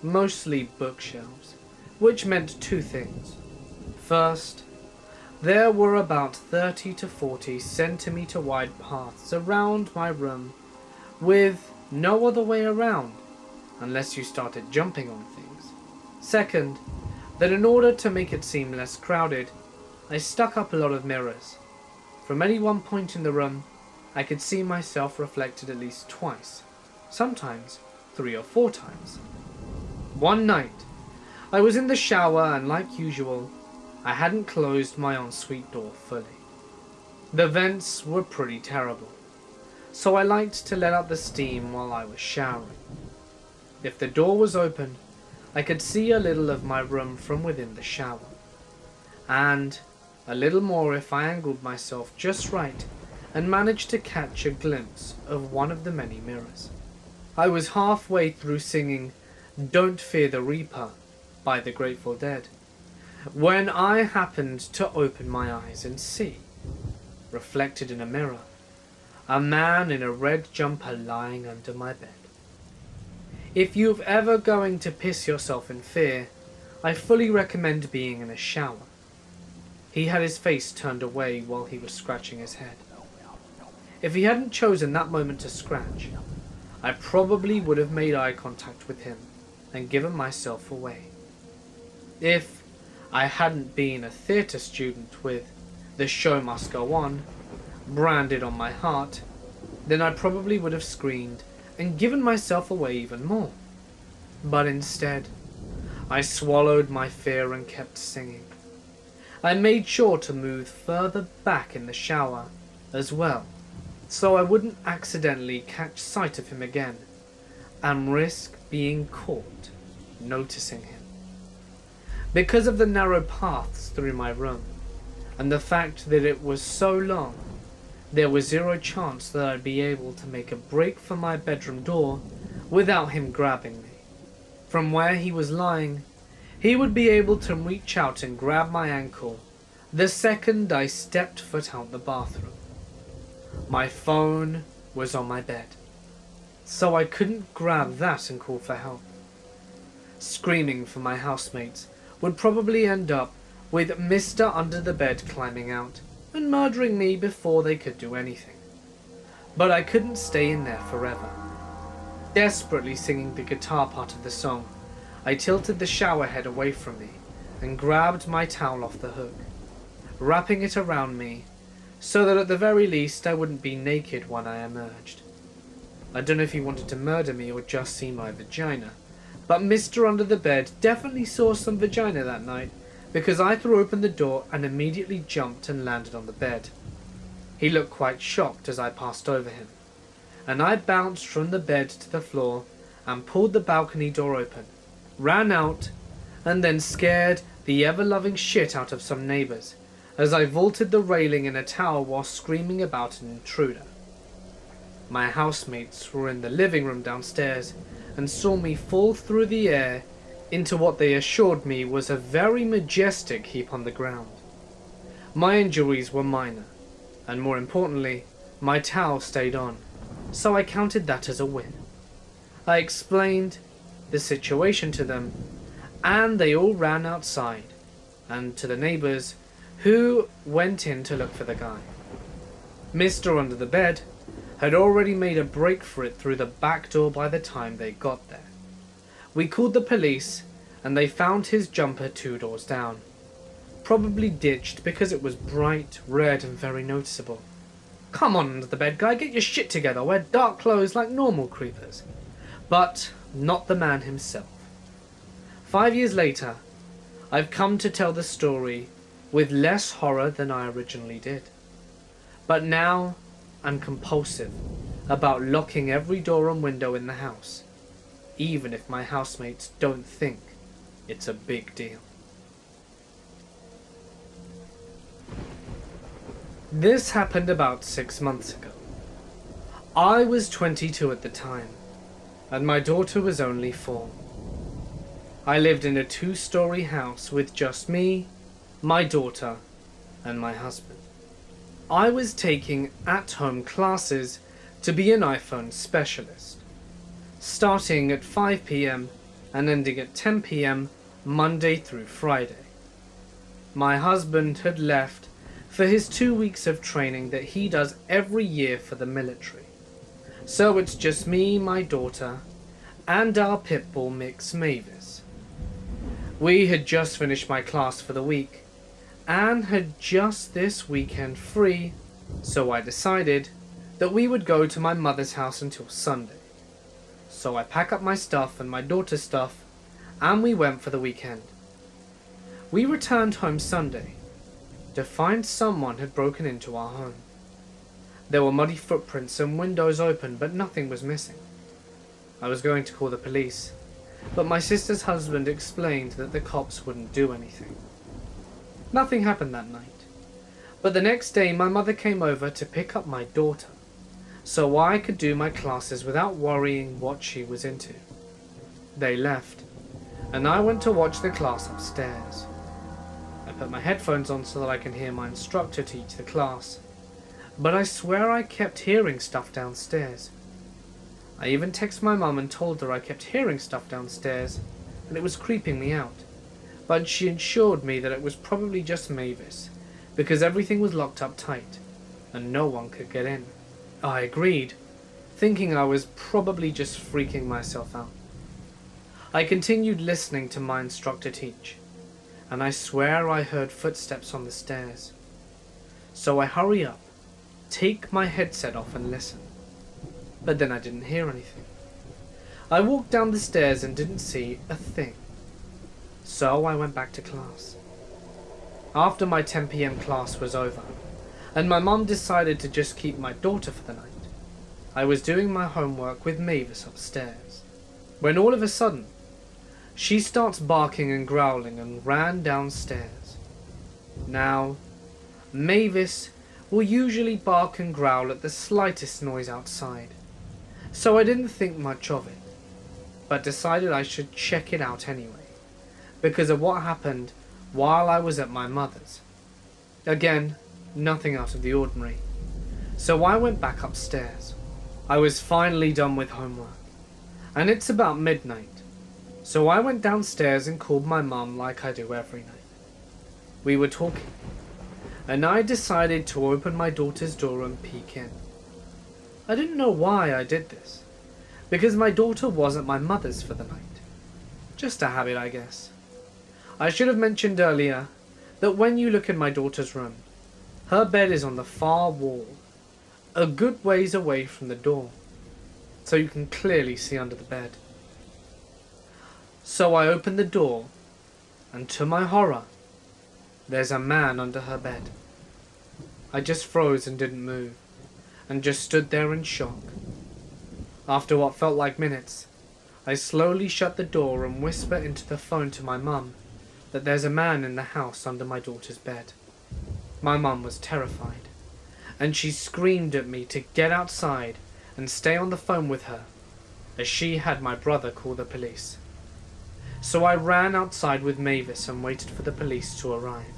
mostly bookshelves, which meant 2 things. First, there were about 30 to 40 centimeter wide paths around my room with no other way around unless you started jumping on things. Second, that in order to make it seem less crowded, I stuck up a lot of mirrors. From any one point in the room, I could see myself reflected at least twice, sometimes 3 or 4 times. One night, I was in the shower and like usual, I hadn't closed my ensuite door fully. The vents were pretty terrible, so I liked to let out the steam while I was showering. If the door was open, I could see a little of my room from within the shower, and a little more if I angled myself just right and managed to catch a glimpse of one of the many mirrors. I was halfway through singing "Don't Fear the Reaper" by the Grateful Dead, when I happened to open my eyes and see, reflected in a mirror, a man in a red jumper lying under my bed. If you're ever going to piss yourself in fear, I fully recommend being in a shower. He had his face turned away while he was scratching his head. If he hadn't chosen that moment to scratch, I probably would have made eye contact with him and given myself away. If I hadn't been a theatre student with "The Show Must Go On" branded on my heart, then I probably would have screamed and given myself away even more. But instead, I swallowed my fear and kept singing. I made sure to move further back in the shower as well, so I wouldn't accidentally catch sight of him again and risk being caught noticing him. Because of the narrow paths through my room, and the fact that it was so long, there was 0 chance that I'd be able to make a break for my bedroom door without him grabbing me. From where he was lying, he would be able to reach out and grab my ankle the second I stepped foot out the bathroom. My phone was on my bed, so I couldn't grab that and call for help. Screaming for my housemates would probably end up with Mr. Under the Bed climbing out and murdering me before they could do anything. But I couldn't stay in there forever. Desperately singing the guitar part of the song, I tilted the shower head away from me and grabbed my towel off the hook, wrapping it around me so that at the very least I wouldn't be naked when I emerged. I don't know if he wanted to murder me or just see my vagina, but Mr. Under the Bed definitely saw some vagina that night, because I threw open the door and immediately jumped and landed on the bed. He looked quite shocked as I passed over him, and I bounced from the bed to the floor and pulled the balcony door open, ran out, and then scared the ever-loving shit out of some neighbours as I vaulted the railing in a tower while screaming about an intruder. My housemates were in the living room downstairs and saw me fall through the air into what they assured me was a very majestic heap on the ground. My injuries were minor, and more importantly, my towel stayed on, so I counted that as a win. I explained the situation to them, and they all ran outside, and to the neighbours, who went in to look for the guy. Mr. Under the Bed had already made a break for it through the back door by the time they got there. We called the police, and they found his jumper 2 doors down. Probably ditched because it was bright red and very noticeable. Come on, Under the Bed guy, get your shit together, wear dark clothes like normal creepers. But not the man himself. 5 years later, I've come to tell the story with less horror than I originally did. But now I'm compulsive about locking every door and window in the house, even if my housemates don't think it's a big deal. This happened about 6 months ago. I was 22 at the time, and my daughter was only 4. I lived in a 2-story house with just me, my daughter, and my husband. I was taking at-home classes to be an iPhone specialist, starting at 5 p.m. and ending at 10 p.m. Monday through Friday. My husband had left for his 2 weeks of training that he does every year for the military. So it's just me, my daughter, and our pit bull mix Mavis. We had just finished my class for the week, and had just this weekend free, so I decided that we would go to my mother's house until Sunday. So I packed up my stuff and my daughter's stuff, and we went for the weekend. We returned home Sunday to find someone had broken into our home. There were muddy footprints and windows open, but nothing was missing. I was going to call the police, but my sister's husband explained that the cops wouldn't do anything. Nothing happened that night, but the next day my mother came over to pick up my daughter, so I could do my classes without worrying what she was into. They left, and I went to watch the class upstairs. I put my headphones on so that I can hear my instructor teach the class, but I swear I kept hearing stuff downstairs. I even texted my mum and told her I kept hearing stuff downstairs, and it was creeping me out. But she assured me that it was probably just Mavis, because everything was locked up tight, and no one could get in. I agreed, thinking I was probably just freaking myself out. I continued listening to my instructor teach, and I swear I heard footsteps on the stairs. So I hurry up, take my headset off and listen. But then I didn't hear anything. I walked down the stairs and didn't see a thing. So I went back to class. After my 10 p.m. class was over, and my mum decided to just keep my daughter for the night, I was doing my homework with Mavis upstairs, when all of a sudden, she starts barking and growling and ran downstairs. Now, Mavis will usually bark and growl at the slightest noise outside, so I didn't think much of it, but decided I should check it out anyway, because of what happened while I was at my mother's. Again, nothing out of the ordinary, so I went back upstairs. I was finally done with homework, and it's about midnight, so I went downstairs and called my mum like I do every night. We were talking, and I decided to open my daughter's door and peek in. I didn't know why I did this, because my daughter was at my mother's for the night. Just a habit, I guess. I should have mentioned earlier that when you look in my daughter's room, her bed is on the far wall, a good ways away from the door. so you can clearly see under the bed. So I opened the door, and to my horror, there's a man under her bed. I just froze and didn't move, and just stood there in shock. After what felt like minutes, I slowly shut the door and whisper into the phone to my mum that there's a man in the house under my daughter's bed. My mum was terrified, and she screamed at me to get outside and stay on the phone with her, as she had my brother call the police. So I ran outside with Mavis and waited for the police to arrive.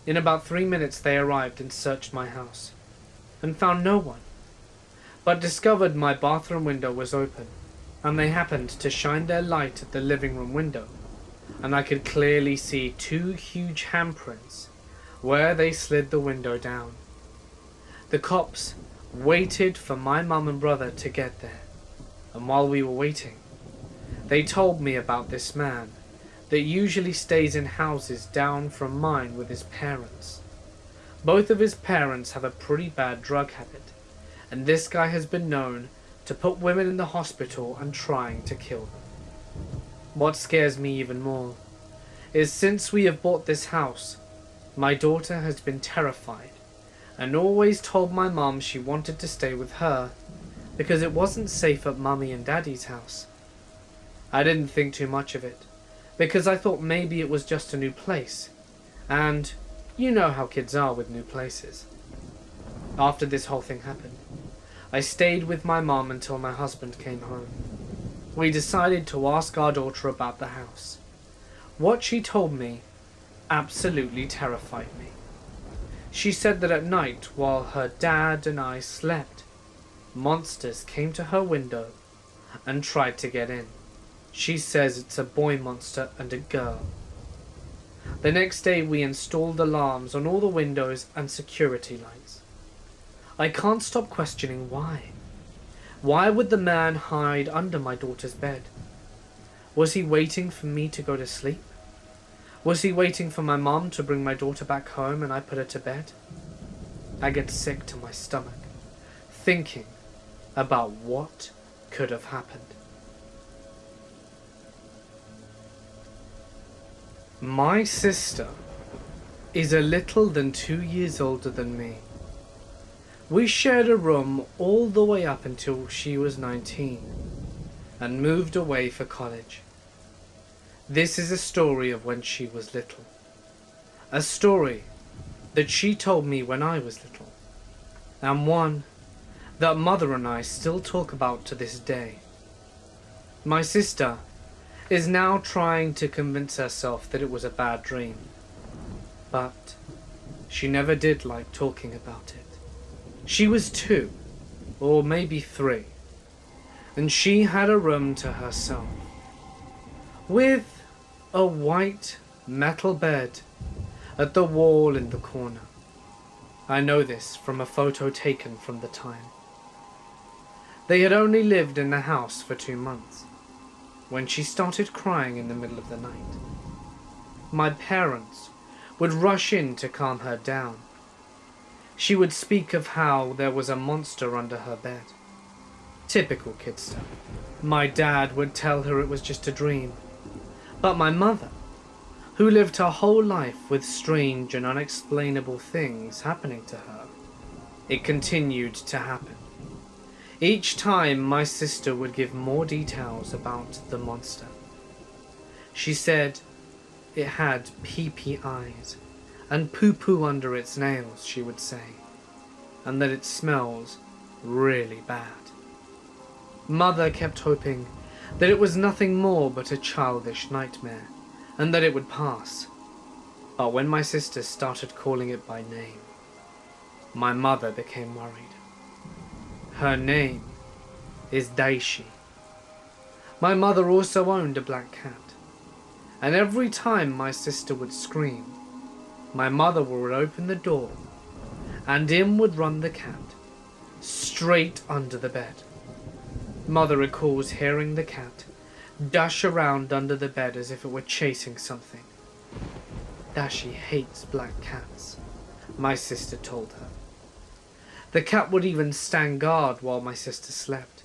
In about 3 minutes they arrived and searched my house, and found no one, but discovered my bathroom window was open, and they happened to shine their light at the living room window, and I could clearly see 2 huge handprints where they slid the window down. The cops waited for my mum and brother to get there, and while we were waiting, they told me about this man that usually stays in houses down from mine with his parents. Both of his parents have a pretty bad drug habit, and this guy has been known to put women in the hospital and trying to kill them. What scares me even more is since we have bought this house, my daughter has been terrified and always told my mum she wanted to stay with her because it wasn't safe at mummy and daddy's house. I didn't think too much of it because I thought maybe it was just a new place, and you know how kids are with new places. After this whole thing happened, I stayed with my mum until my husband came home. We decided to ask our daughter about the house. What she told me absolutely terrified me. She said that at night, while her dad and I slept, monsters came to her window and tried to get in. She says it's a boy monster and a girl. The next day we installed alarms on all the windows and security lights. I can't stop questioning why. Why would the man hide under my daughter's bed? Was he waiting for me to go to sleep? Was he waiting for my mom to bring my daughter back home and I put her to bed? I get sick to my stomach, thinking about what could have happened. My sister is a little than 2 years older than me. We shared a room all the way up until she was 19 and moved away for college. This is a story of when she was little. A story that she told me when I was little, and one that Mother and I still talk about to this day. My sister is now trying to convince herself that it was a bad dream, but she never did like talking about it. She was 2, or maybe 3, and she had a room to herself, with a white metal bed at the wall in the corner. I know this from a photo taken from the time. They had only lived in the house for 2 months, when she started crying in the middle of the night. My parents would rush in to calm her down. She would speak of how there was a monster under her bed. Typical kid stuff. My dad would tell her it was just a dream. But my mother, who lived her whole life with strange and unexplainable things happening to her, it continued to happen. Each time my sister would give more details about the monster. She said it had pee-pee eyes and poo-poo under its nails, she would say, and that it smells really bad. Mother kept hoping that it was nothing more but a childish nightmare, and that it would pass. But when my sister started calling it by name, my mother became worried. Her name is Daishi. My mother also owned a black cat, and every time my sister would scream, my mother would open the door, and in would run the cat, straight under the bed. Mother recalls hearing the cat dash around under the bed as if it were chasing something. Dashi hates black cats, my sister told her. The cat would even stand guard while my sister slept,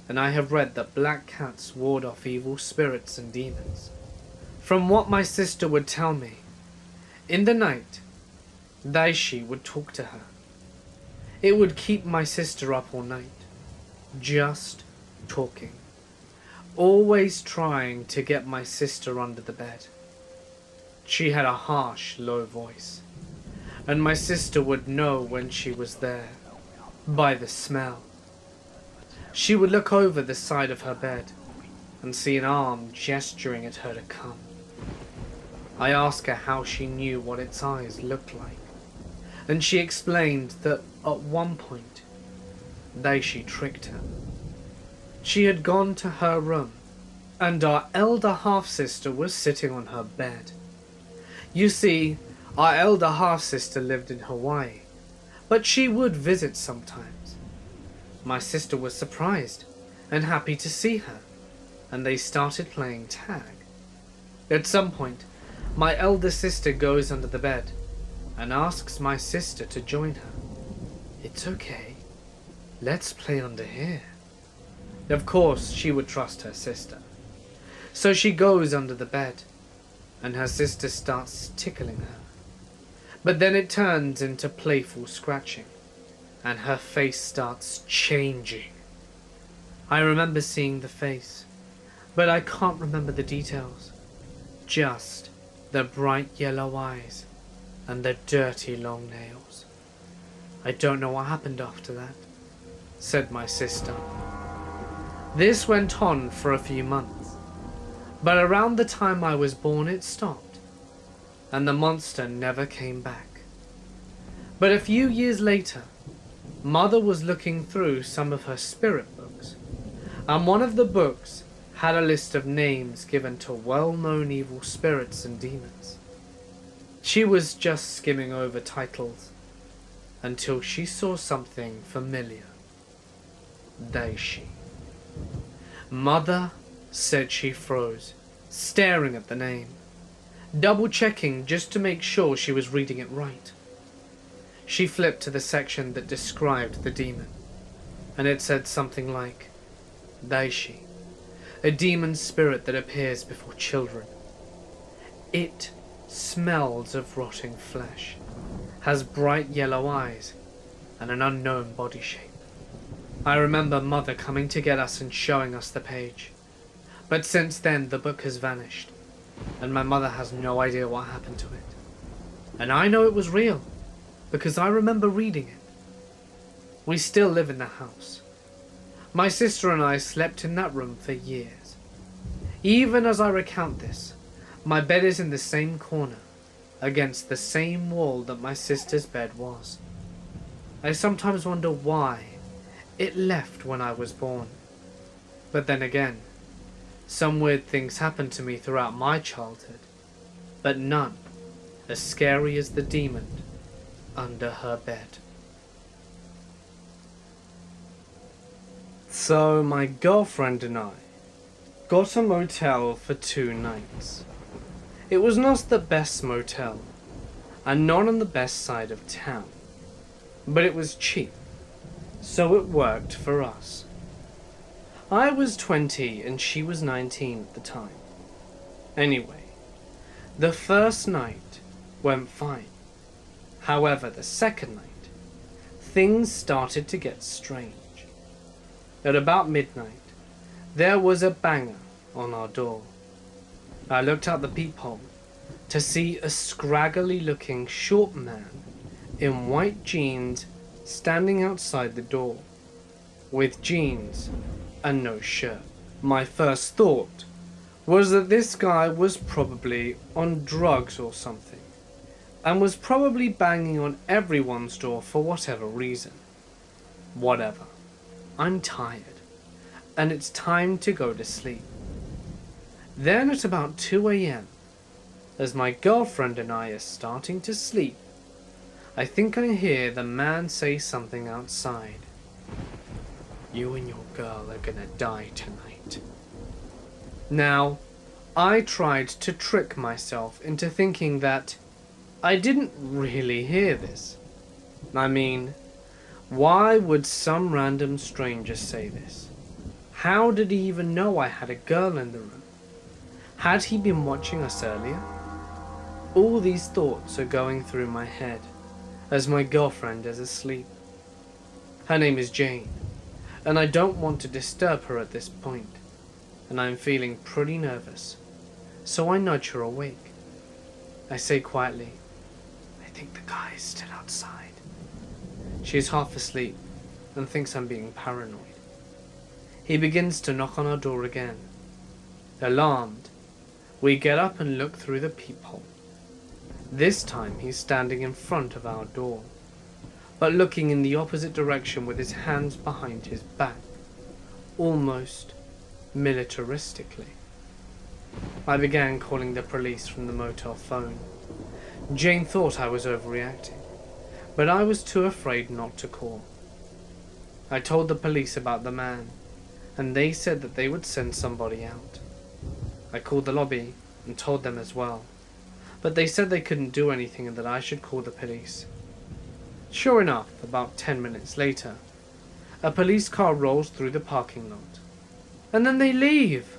and I have read that black cats ward off evil spirits and demons. From what my sister would tell me, in the night, Daishi would talk to her. It would keep my sister up all night, just talking, always trying to get my sister under the bed. She had a harsh, low voice, and my sister would know when she was there, by the smell. She would look over the side of her bed and see an arm gesturing at her to come. I asked her how she knew what its eyes looked like, and she explained that at one point, Daishi tricked her. She had gone to her room, and our elder half-sister was sitting on her bed. You see, our elder half-sister lived in Hawaii, but she would visit sometimes. My sister was surprised and happy to see her, and they started playing tag. At some point, my elder sister goes under the bed and asks my sister to join her. "It's okay. Let's play under here." Of course, she would trust her sister. So she goes under the bed, and her sister starts tickling her. But then it turns into playful scratching, and her face starts changing. I remember seeing the face, but I can't remember the details. Just the bright yellow eyes and the dirty long nails. "I don't know what happened after that," said my sister. This went on for a few months, but around the time I was born it stopped, and the monster never came back. But a few years later, Mother was looking through some of her spirit books, and one of the books had a list of names given to well-known evil spirits and demons. She was just skimming over titles until she saw something familiar. Daishi. Mother said she froze, staring at the name, double-checking just to make sure she was reading it right. She flipped to the section that described the demon, and it said something like, "Daishi, a demon spirit that appears before children. It smells of rotting flesh, has bright yellow eyes, and an unknown body shape." I remember Mother coming to get us and showing us the page, but since then the book has vanished, and my mother has no idea what happened to it. And I know it was real, because I remember reading it. We still live in the house. My sister and I slept in that room for years. Even as I recount this, my bed is in the same corner, against the same wall that my sister's bed was. I sometimes wonder why it left when I was born. But then again, some weird things happened to me throughout my childhood, but none as scary as the demon under her bed. So my girlfriend and I got a motel for 2 nights. It was not the best motel, and not on the best side of town, but it was cheap, so it worked for us. I was 20 and she was 19 at the time. Anyway, the first night went fine. However, the second night, things started to get strange. At about midnight, there was a banger on our door. I looked out the peephole to see a scraggly-looking short man in white jeans standing outside the door, with jeans and no shirt. My first thought was that this guy was probably on drugs or something, and was probably banging on everyone's door for whatever reason. Whatever. I'm tired, and it's time to go to sleep. Then at about 2 a.m, as my girlfriend and I are starting to sleep, I think I hear the man say something outside. "You and your girl are gonna die tonight." Now, I tried to trick myself into thinking that I didn't really hear this. I mean, why would some random stranger say this? How did he even know I had a girl in the room? Had he been watching us earlier? All these thoughts are going through my head as my girlfriend is asleep. Her name is Jane, and I don't want to disturb her at this point, and I'm feeling pretty nervous, so I nudge her awake. I say quietly, "I think the guy is still outside." She is half asleep and thinks I'm being paranoid. He begins to knock on our door again. Alarmed, we get up and look through the peephole. This time he's standing in front of our door, but looking in the opposite direction with his hands behind his back, almost militaristically. I began calling the police from the motel phone. Jane thought I was overreacting, but I was too afraid not to call. I told the police about the man, and they said that they would send somebody out. I called the lobby and told them as well, but they said they couldn't do anything and that I should call the police. Sure enough, about 10 minutes later, a police car rolls through the parking lot, and then they leave.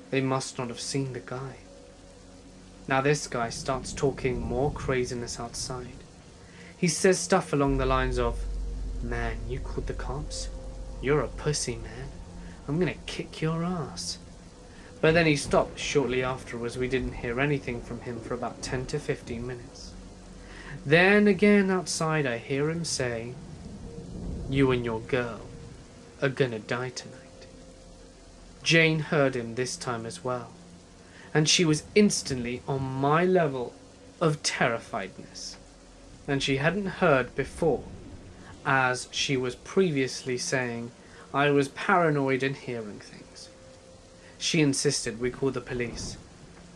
They must not have seen the guy. Now this guy starts talking more craziness outside. He says stuff along the lines of, "Man, you called the cops? You're a pussy, man. I'm gonna kick your ass." But then he stopped shortly after, as we didn't hear anything from him for about 10 to 15 minutes. Then again outside I hear him say, "You and your girl are gonna die tonight." Jane heard him this time as well, and she was instantly on my level of terrifiedness, and she hadn't heard before, as she was previously saying I was paranoid and hearing things. She insisted we call the police,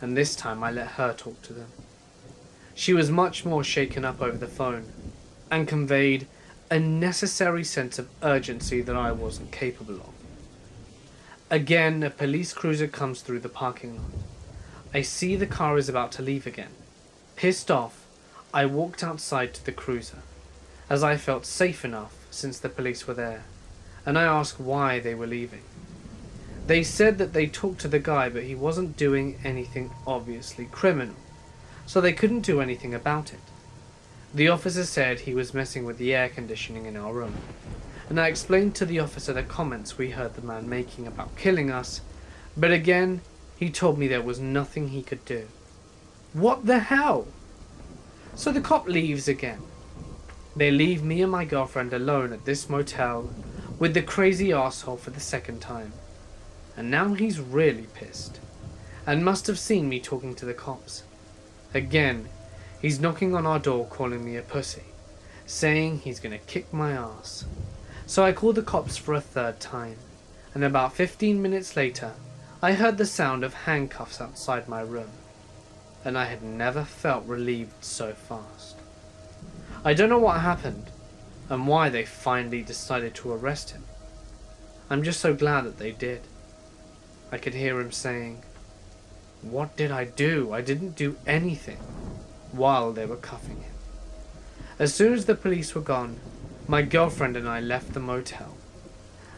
and this time I let her talk to them. She was much more shaken up over the phone, and conveyed a necessary sense of urgency that I wasn't capable of. Again, a police cruiser comes through the parking lot. I see the car is about to leave again. Pissed off, I walked outside to the cruiser, as I felt safe enough since the police were there, and I asked why they were leaving. They said that they talked to the guy, but he wasn't doing anything obviously criminal, so they couldn't do anything about it. The officer said he was messing with the air conditioning in our room, and I explained to the officer the comments we heard the man making about killing us, but again, he told me there was nothing he could do. What the hell? So the cop leaves again. They leave me and my girlfriend alone at this motel with the crazy asshole for the second time. And now he's really pissed, and must have seen me talking to the cops. Again, he's knocking on our door calling me a pussy, saying he's gonna kick my ass. So I called the cops for a third time, and about 15 minutes later, I heard the sound of handcuffs outside my room, and I had never felt relieved so fast. I don't know what happened, and why they finally decided to arrest him. I'm just so glad that they did. I could hear him saying, "What did I do? I didn't do anything," while they were cuffing him. As soon as the police were gone, my girlfriend and I left the motel.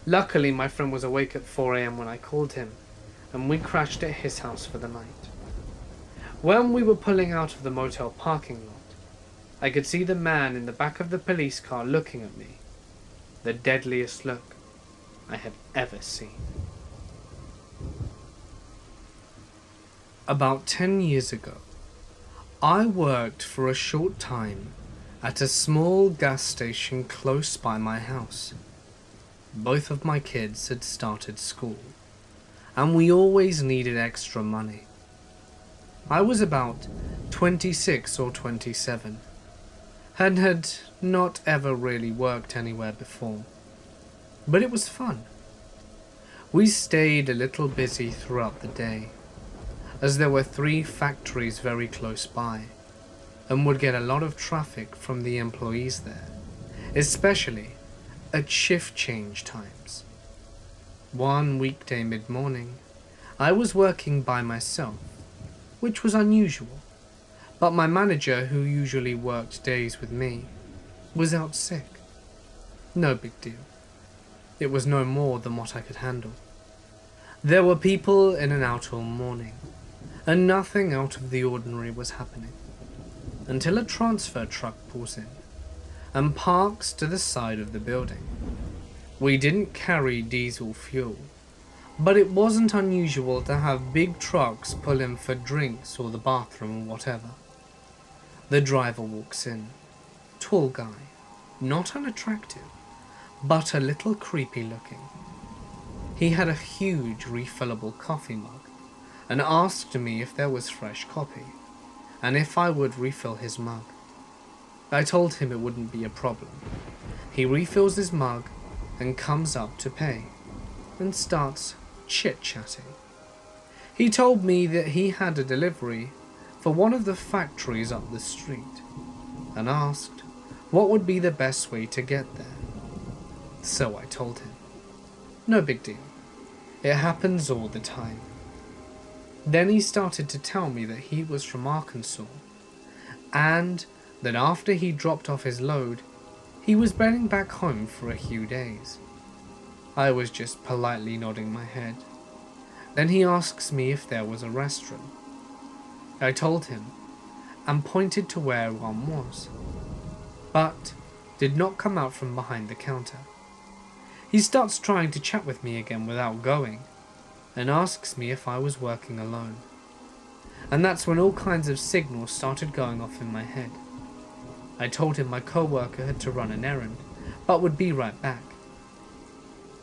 Luckily, my friend was awake at 4 a.m. when I called him, and we crashed at his house for the night. When we were pulling out of the motel parking lot, I could see the man in the back of the police car looking at me, the deadliest look I have ever seen. About 10 years ago, I worked for a short time at a small gas station close by my house. Both of my kids had started school, and we always needed extra money. I was about 26 or 27, and had not ever really worked anywhere before, but it was fun. We stayed a little busy throughout the day, as there were 3 factories very close by, and would get a lot of traffic from the employees there, especially at shift change times. One weekday mid-morning, I was working by myself, which was unusual, but my manager, who usually worked days with me, was out sick. No big deal. It was no more than what I could handle. There were people in and out all morning, and nothing out of the ordinary was happening, until a transfer truck pulls in and parks to the side of the building. We didn't carry diesel fuel, but it wasn't unusual to have big trucks pull in for drinks or the bathroom or whatever. The driver walks in, tall guy, not unattractive, but a little creepy looking. He had a huge refillable coffee mug and asked me if there was fresh coffee and if I would refill his mug. I told him it wouldn't be a problem. He refills his mug and comes up to pay and starts chit-chatting. He told me that he had a delivery for one of the factories up the street and asked what would be the best way to get there. So I told him, no big deal. It happens all the time. Then he started to tell me that he was from Arkansas and that after he dropped off his load, he was heading back home for a few days. I was just politely nodding my head. Then he asks me if there was a restaurant. I told him and pointed to where one was, but did not come out from behind the counter. He starts trying to chat with me again without going, and asks me if I was working alone. And that's when all kinds of signals started going off in my head. I told him my co-worker had to run an errand, but would be right back.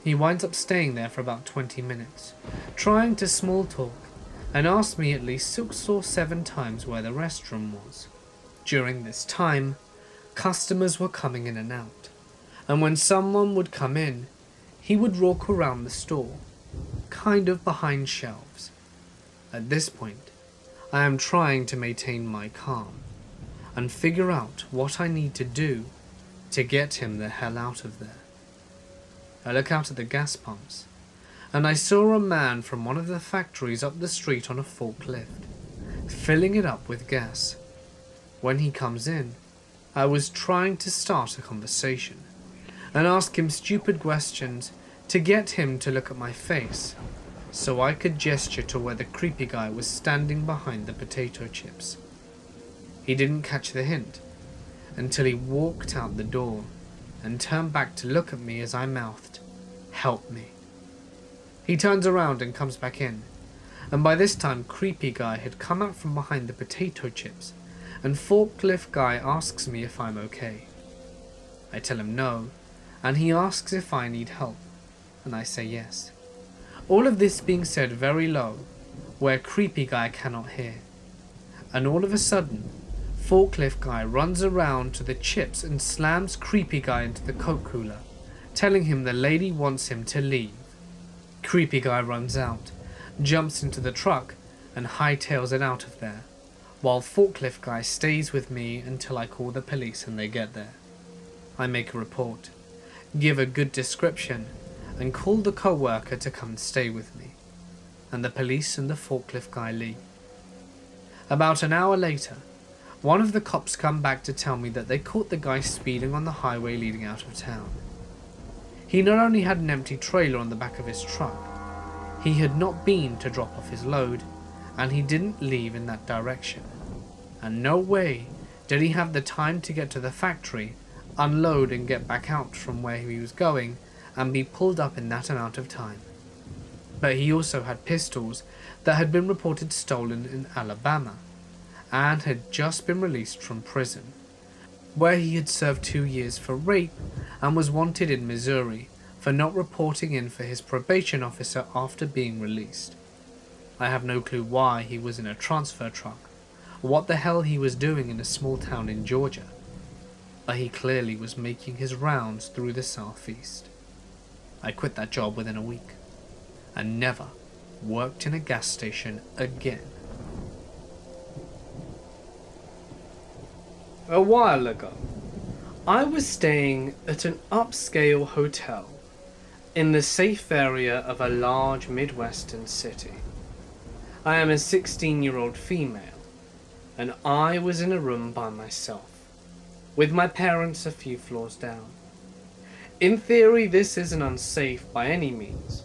He winds up staying there for about 20 minutes, trying to small talk, and asked me at least 6 or 7 times where the restroom was. During this time, customers were coming in and out, and when someone would come in, he would walk around the store, kind of behind shelves. At this point, I am trying to maintain my calm and figure out what I need to do to get him the hell out of there. I look out at the gas pumps, and I saw a man from one of the factories up the street on a forklift, filling it up with gas. When he comes in, I was trying to start a conversation and ask him stupid questions to get him to look at my face, so I could gesture to where the creepy guy was standing behind the potato chips. He didn't catch the hint until he walked out the door and turned back to look at me as I mouthed, "Help me." He turns around and comes back in, and by this time creepy guy had come out from behind the potato chips, and forklift guy asks me if I'm okay. I tell him no, and he asks if I need help, and I say yes. All of this being said very low, where creepy guy cannot hear. And all of a sudden, forklift guy runs around to the chips and slams creepy guy into the Coke cooler, telling him the lady wants him to leave. Creepy guy runs out, jumps into the truck, and hightails it out of there, while forklift guy stays with me until I call the police and they get there. I make a report, give a good description, and call the co-worker to come and stay with me, and the police and the forklift guy leave. About an hour later, one of the cops come back to tell me that they caught the guy speeding on the highway leading out of town. He not only had an empty trailer on the back of his truck, he had not been to drop off his load, and he didn't leave in that direction. And no way did he have the time to get to the factory, unload and get back out from where he was going, and be pulled up in that amount of time. But he also had pistols that had been reported stolen in Alabama, and had just been released from prison, where he had served 2 years for rape and was wanted in Missouri for not reporting in for his probation officer after being released. I have no clue why he was in a transfer truck, or what the hell he was doing in a small town in Georgia, but he clearly was making his rounds through the southeast. I quit that job within a week, and never worked in a gas station again. A while ago, I was staying at an upscale hotel in the safe area of a large Midwestern city. I am a 16-year-old female, and I was in a room by myself, with my parents a few floors down. In theory, this isn't unsafe by any means,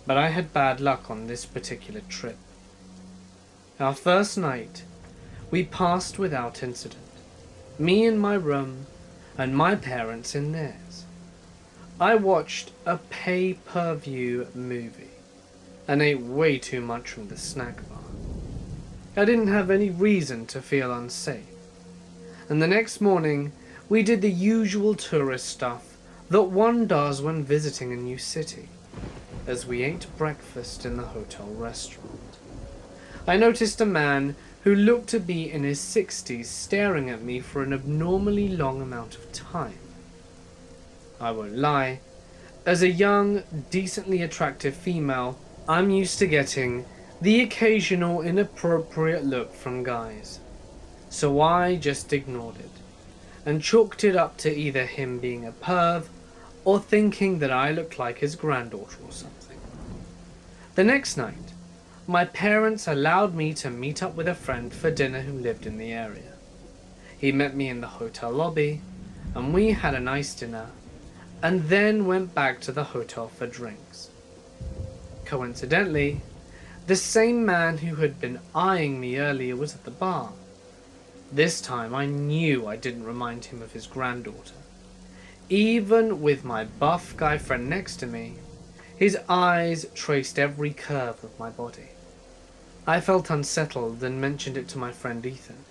But I had bad luck on this particular trip. Our first night, we passed without incident. Me in my room, and my parents in theirs. I watched a pay-per-view movie, and ate way too much from the snack bar. I didn't have any reason to feel unsafe. And the next morning, we did the usual tourist stuff that one does when visiting a new city, as we ate breakfast in the hotel restaurant. I noticed a man who looked to be in his 60s staring at me for an abnormally long amount of time. I won't lie, as a young, decently attractive female, I'm used to getting the occasional inappropriate look from guys. So I just ignored it, and chalked it up to either him being a perv, or thinking that I looked like his granddaughter or something. The next night, my parents allowed me to meet up with a friend for dinner who lived in the area. He met me in the hotel lobby, and we had a nice dinner, and then went back to the hotel for drinks. Coincidentally, the same man who had been eyeing me earlier was at the bar. This time I knew I didn't remind him of his granddaughter. Even with my buff guy friend next to me, his eyes traced every curve of my body. I felt unsettled and mentioned it to my friend Ethan,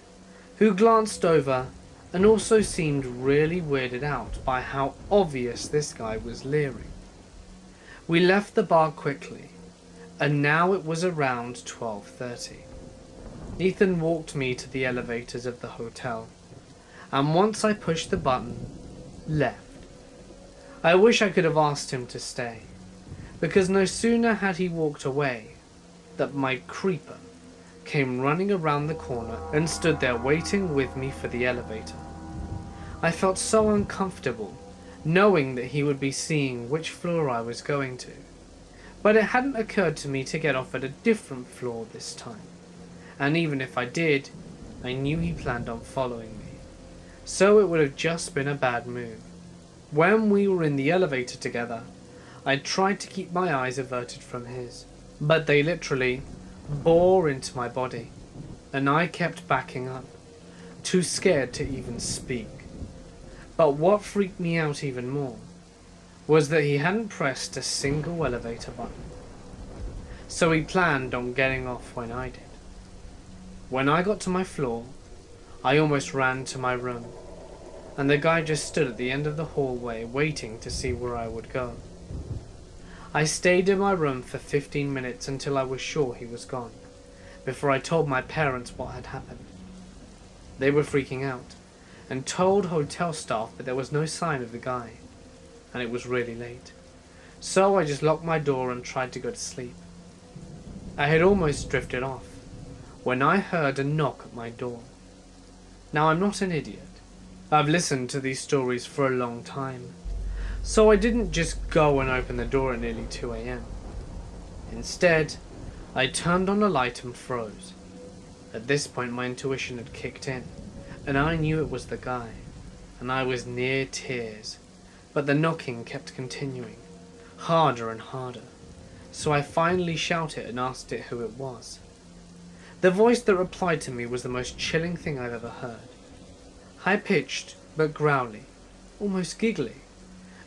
who glanced over and also seemed really weirded out by how obvious this guy was leering. We left the bar quickly, and now it was around 12:30. Ethan walked me to the elevators of the hotel, and once I pushed the button, left. I wish I could have asked him to stay, because no sooner had he walked away that my creeper came running around the corner and stood there waiting with me for the elevator. I felt so uncomfortable knowing that he would be seeing which floor I was going to, but it hadn't occurred to me to get off at a different floor this time, and even if I did, I knew he planned on following me, so it would have just been a bad move. When we were in the elevator together, I tried to keep my eyes averted from his, but they literally bore into my body, and I kept backing up, too scared to even speak. But what freaked me out even more was that he hadn't pressed a single elevator button, so he planned on getting off when I did. When I got to my floor, I almost ran to my room, and the guy just stood at the end of the hallway waiting to see where I would go. I stayed in my room for 15 minutes until I was sure he was gone, before I told my parents what had happened. They were freaking out, and told hotel staff that there was no sign of the guy, and it was really late. So I just locked my door and tried to go to sleep. I had almost drifted off, when I heard a knock at my door. Now I'm not an idiot. I've listened to these stories for a long time, so I didn't just go and open the door at nearly 2 a.m. Instead, I turned on the light and froze. At this point my intuition had kicked in, and I knew it was the guy, and I was near tears, but the knocking kept continuing, harder and harder, so I finally shouted and asked it who it was. The voice that replied to me was the most chilling thing I've ever heard. High-pitched, but growly, almost giggly,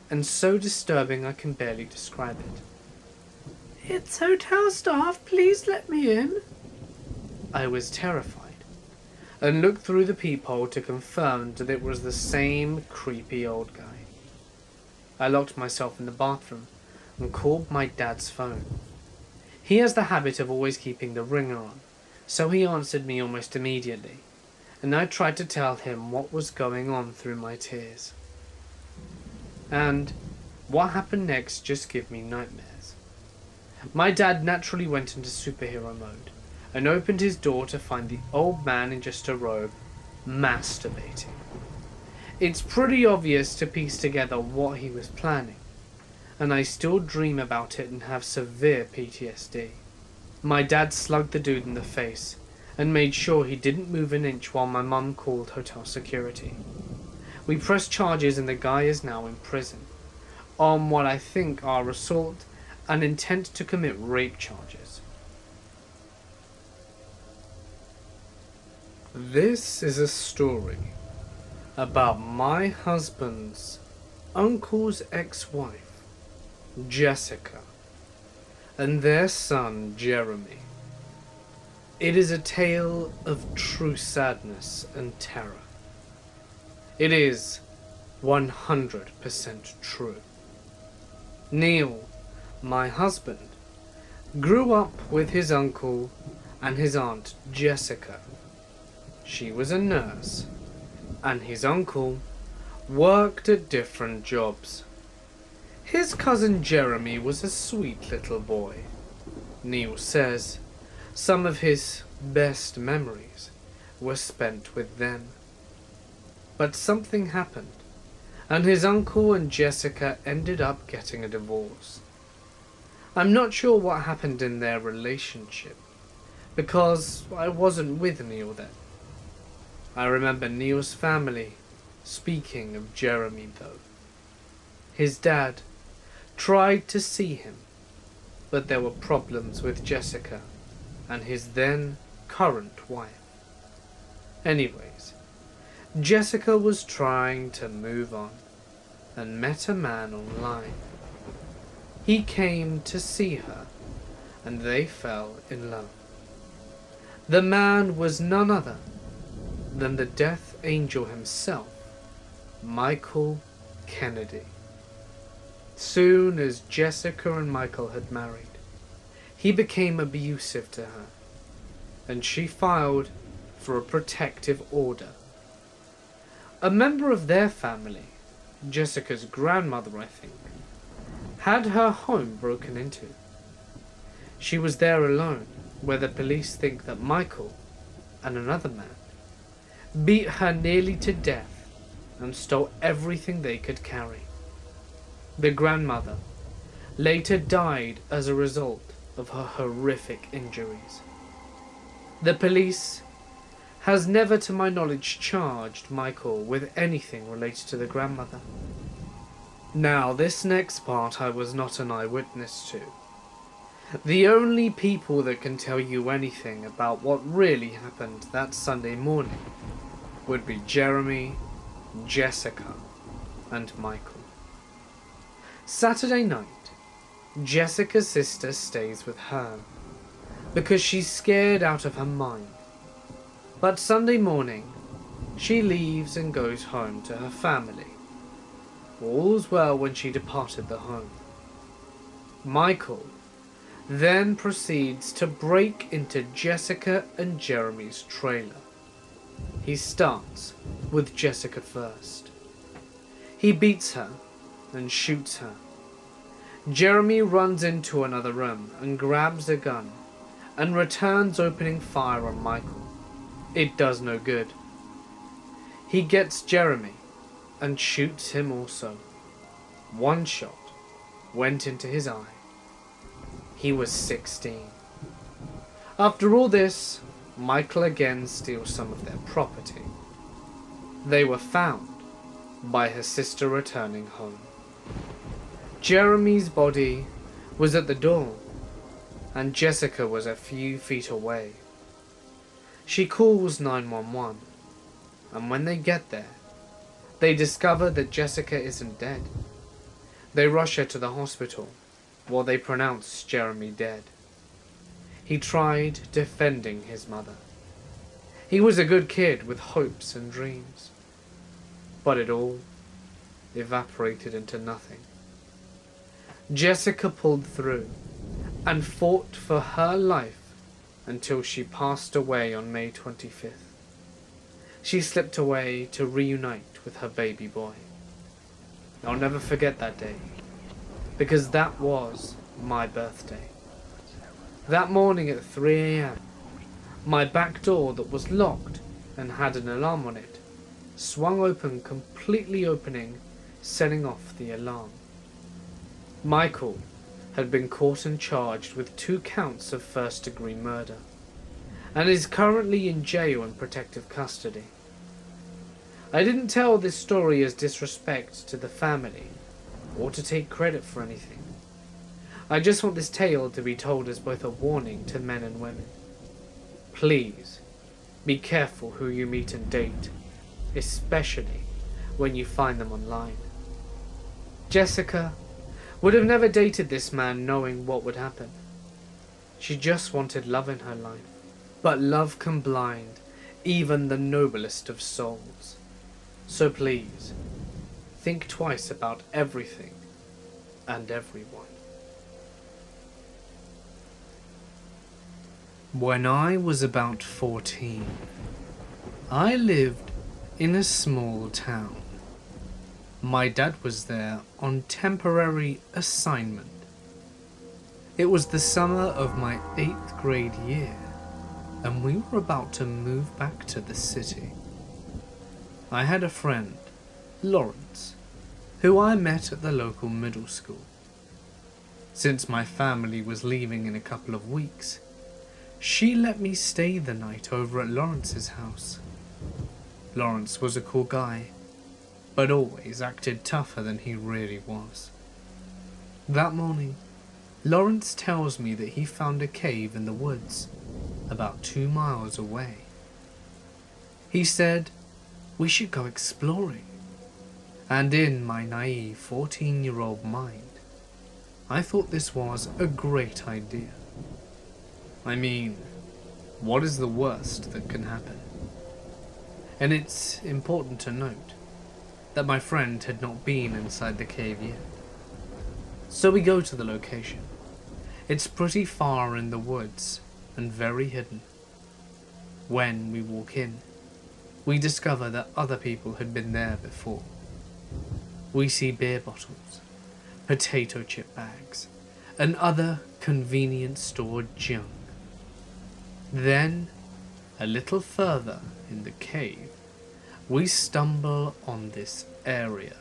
and so disturbing I can barely describe it. "It's hotel staff, please let me in." I was terrified, and looked through the peephole to confirm that it was the same creepy old guy. I locked myself in the bathroom and called my dad's phone. He has the habit of always keeping the ringer on, so he answered me almost immediately, and I tried to tell him what was going on through my tears. And what happened next just gave me nightmares. My dad naturally went into superhero mode, and opened his door to find the old man in just a robe, masturbating. It's pretty obvious to piece together what he was planning, and I still dream about it and have severe PTSD. My dad slugged the dude in the face, and made sure he didn't move an inch while my mum called hotel security. We pressed charges and the guy is now in prison, on what I think are assault and intent to commit rape charges. This is a story about my husband's uncle's ex-wife, Jessica, and their son, Jeremy. It is a tale of true sadness and terror. It is 100% true. Neil, my husband, grew up with his uncle and his aunt Jessica. She was a nurse, and his uncle worked at different jobs. His cousin Jeremy was a sweet little boy. Neil says some of his best memories were spent with them. But something happened, and his uncle and Jessica ended up getting a divorce. I'm not sure what happened in their relationship, because I wasn't with Neil then. I remember Neil's family speaking of Jeremy though. His dad tried to see him, but there were problems with Jessica and his then current wife. Anyways, Jessica was trying to move on and met a man online. He came to see her and they fell in love. The man was none other than the death angel himself, Michael Kennedy. Soon as Jessica and Michael had married, he became abusive to her, and she filed for a protective order. A member of their family, Jessica's grandmother I think, had her home broken into. She was there alone, where the police think that Michael and another man beat her nearly to death and stole everything they could carry. The grandmother later died as a result of her horrific injuries. The police has never to my knowledge charged Michael with anything related to the grandmother. Now this next part I was not an eyewitness to. The only people that can tell you anything about what really happened that Sunday morning would be Jeremy, Jessica, and Michael. Saturday night, Jessica's sister stays with her because she's scared out of her mind. But Sunday morning, she leaves and goes home to her family. All's well when she departed the home. Michael then proceeds to break into Jessica and Jeremy's trailer. He starts with Jessica first. He beats her and shoots her. Jeremy runs into another room and grabs a gun and returns opening fire on Michael. It does no good. He gets Jeremy and shoots him also. One shot went into his eye. He was 16. After all this, Michael again steals some of their property. They were found by her sister returning home. Jeremy's body was at the door, and Jessica was a few feet away. She calls 911, and when they get there, they discover that Jessica isn't dead. They rush her to the hospital, while they pronounce Jeremy dead. He tried defending his mother. He was a good kid with hopes and dreams. But it all evaporated into nothing. Jessica pulled through and fought for her life until she passed away on May 25th. She slipped away to reunite with her baby boy. I'll never forget that day, because that was my birthday. That morning at 3 a.m, my back door that was locked and had an alarm on it swung open, completely opening, setting off the alarm. Michael had been caught and charged with 2 counts of first-degree murder and is currently in jail in protective custody. I didn't tell this story as disrespect to the family or to take credit for anything. I just want this tale to be told as both a warning to men and women. Please, be careful who you meet and date, especially when you find them online. Jessica would have never dated this man knowing what would happen. She just wanted love in her life. But love can blind even the noblest of souls. So please, think twice about everything and everyone. When I was about 14, I lived in a small town. My dad was there on temporary assignment. It was the summer of my 8th grade year, and we were about to move back to the city. I had a friend, Lawrence, who I met at the local middle school. Since my family was leaving in a couple of weeks, she let me stay the night over at Lawrence's house. Lawrence was a cool guy, but always acted tougher than he really was. That morning, Lawrence tells me that he found a cave in the woods, about 2 miles away. He said we should go exploring, and in my naive 14-year-old mind, I thought this was a great idea. I mean, what is the worst that can happen? And it's important to note that my friend had not been inside the cave yet. So we go to the location. It's pretty far in the woods and very hidden. When we walk in, we discover that other people had been there before. We see beer bottles, potato chip bags, and other convenience store junk. Then, a little further in the cave, we stumble on this area.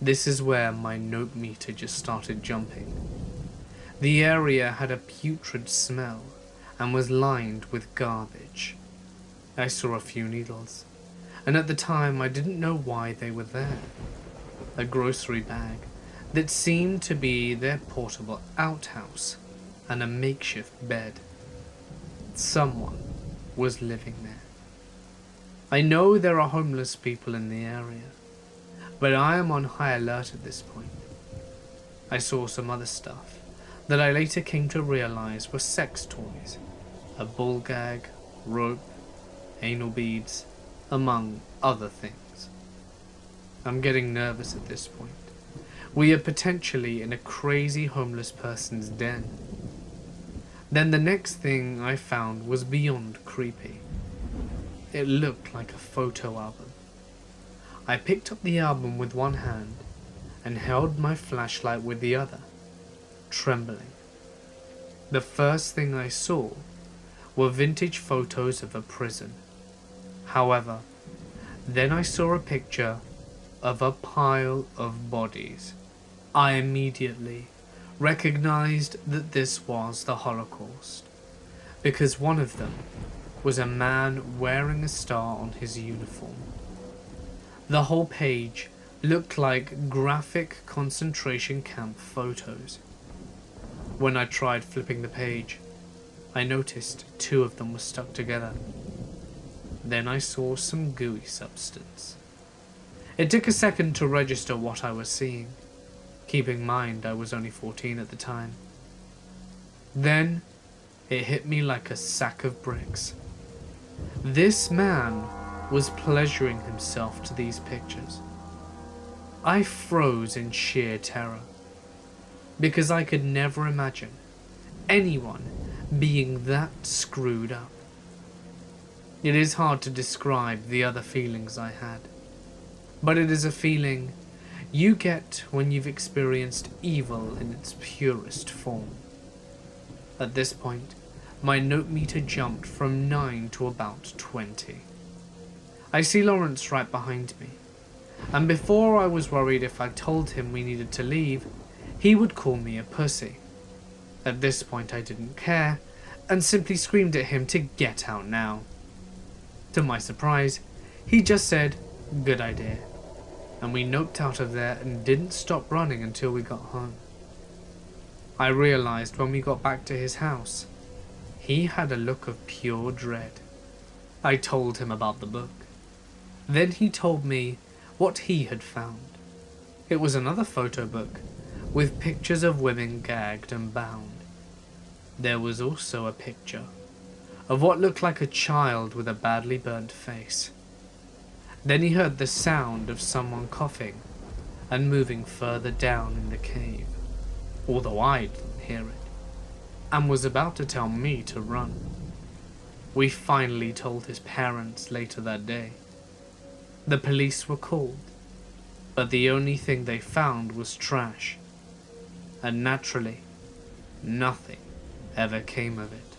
This is where my note meter just started jumping. The area had a putrid smell and was lined with garbage. I saw a few needles, and at the time I didn't know why they were there. A grocery bag that seemed to be their portable outhouse, and a makeshift bed. Someone was living there. I know there are homeless people in the area, but I am on high alert at this point. I saw some other stuff that I later came to realize were sex toys, a ball gag, rope, anal beads, among other things. I'm getting nervous at this point. We are potentially in a crazy homeless person's den. Then the next thing I found was beyond creepy. It looked like a photo album. I picked up the album with one hand and held my flashlight with the other, trembling. The first thing I saw were vintage photos of a prison. However, then I saw a picture of a pile of bodies. I immediately recognized that this was the Holocaust, because one of them was a man wearing a star on his uniform. The whole page looked like graphic concentration camp photos. When I tried flipping the page, I noticed 2 of them were stuck together. Then I saw some gooey substance. It took a second to register what I was seeing, keeping in mind I was only 14 at the time. Then it hit me like a sack of bricks. This man was pleasuring himself to these pictures. I froze in sheer terror, because I could never imagine anyone being that screwed up. It is hard to describe the other feelings I had, but it is a feeling you get when you've experienced evil in its purest form. At this point, my note meter jumped from 9 to about 20. I see Lawrence right behind me, and before I was worried if I told him we needed to leave, he would call me a pussy. At this point I didn't care, and simply screamed at him to get out now. To my surprise, he just said, "Good idea," and we noped out of there and didn't stop running until we got home. I realized when we got back to his house, he had a look of pure dread. I told him about the book. Then he told me what he had found. It was another photo book with pictures of women gagged and bound. There was also a picture of what looked like a child with a badly burnt face. Then he heard the sound of someone coughing and moving further down in the cave, although I didn't hear it, and was about to tell me to run. We finally told his parents later that day. The police were called, but the only thing they found was trash, and naturally, nothing ever came of it.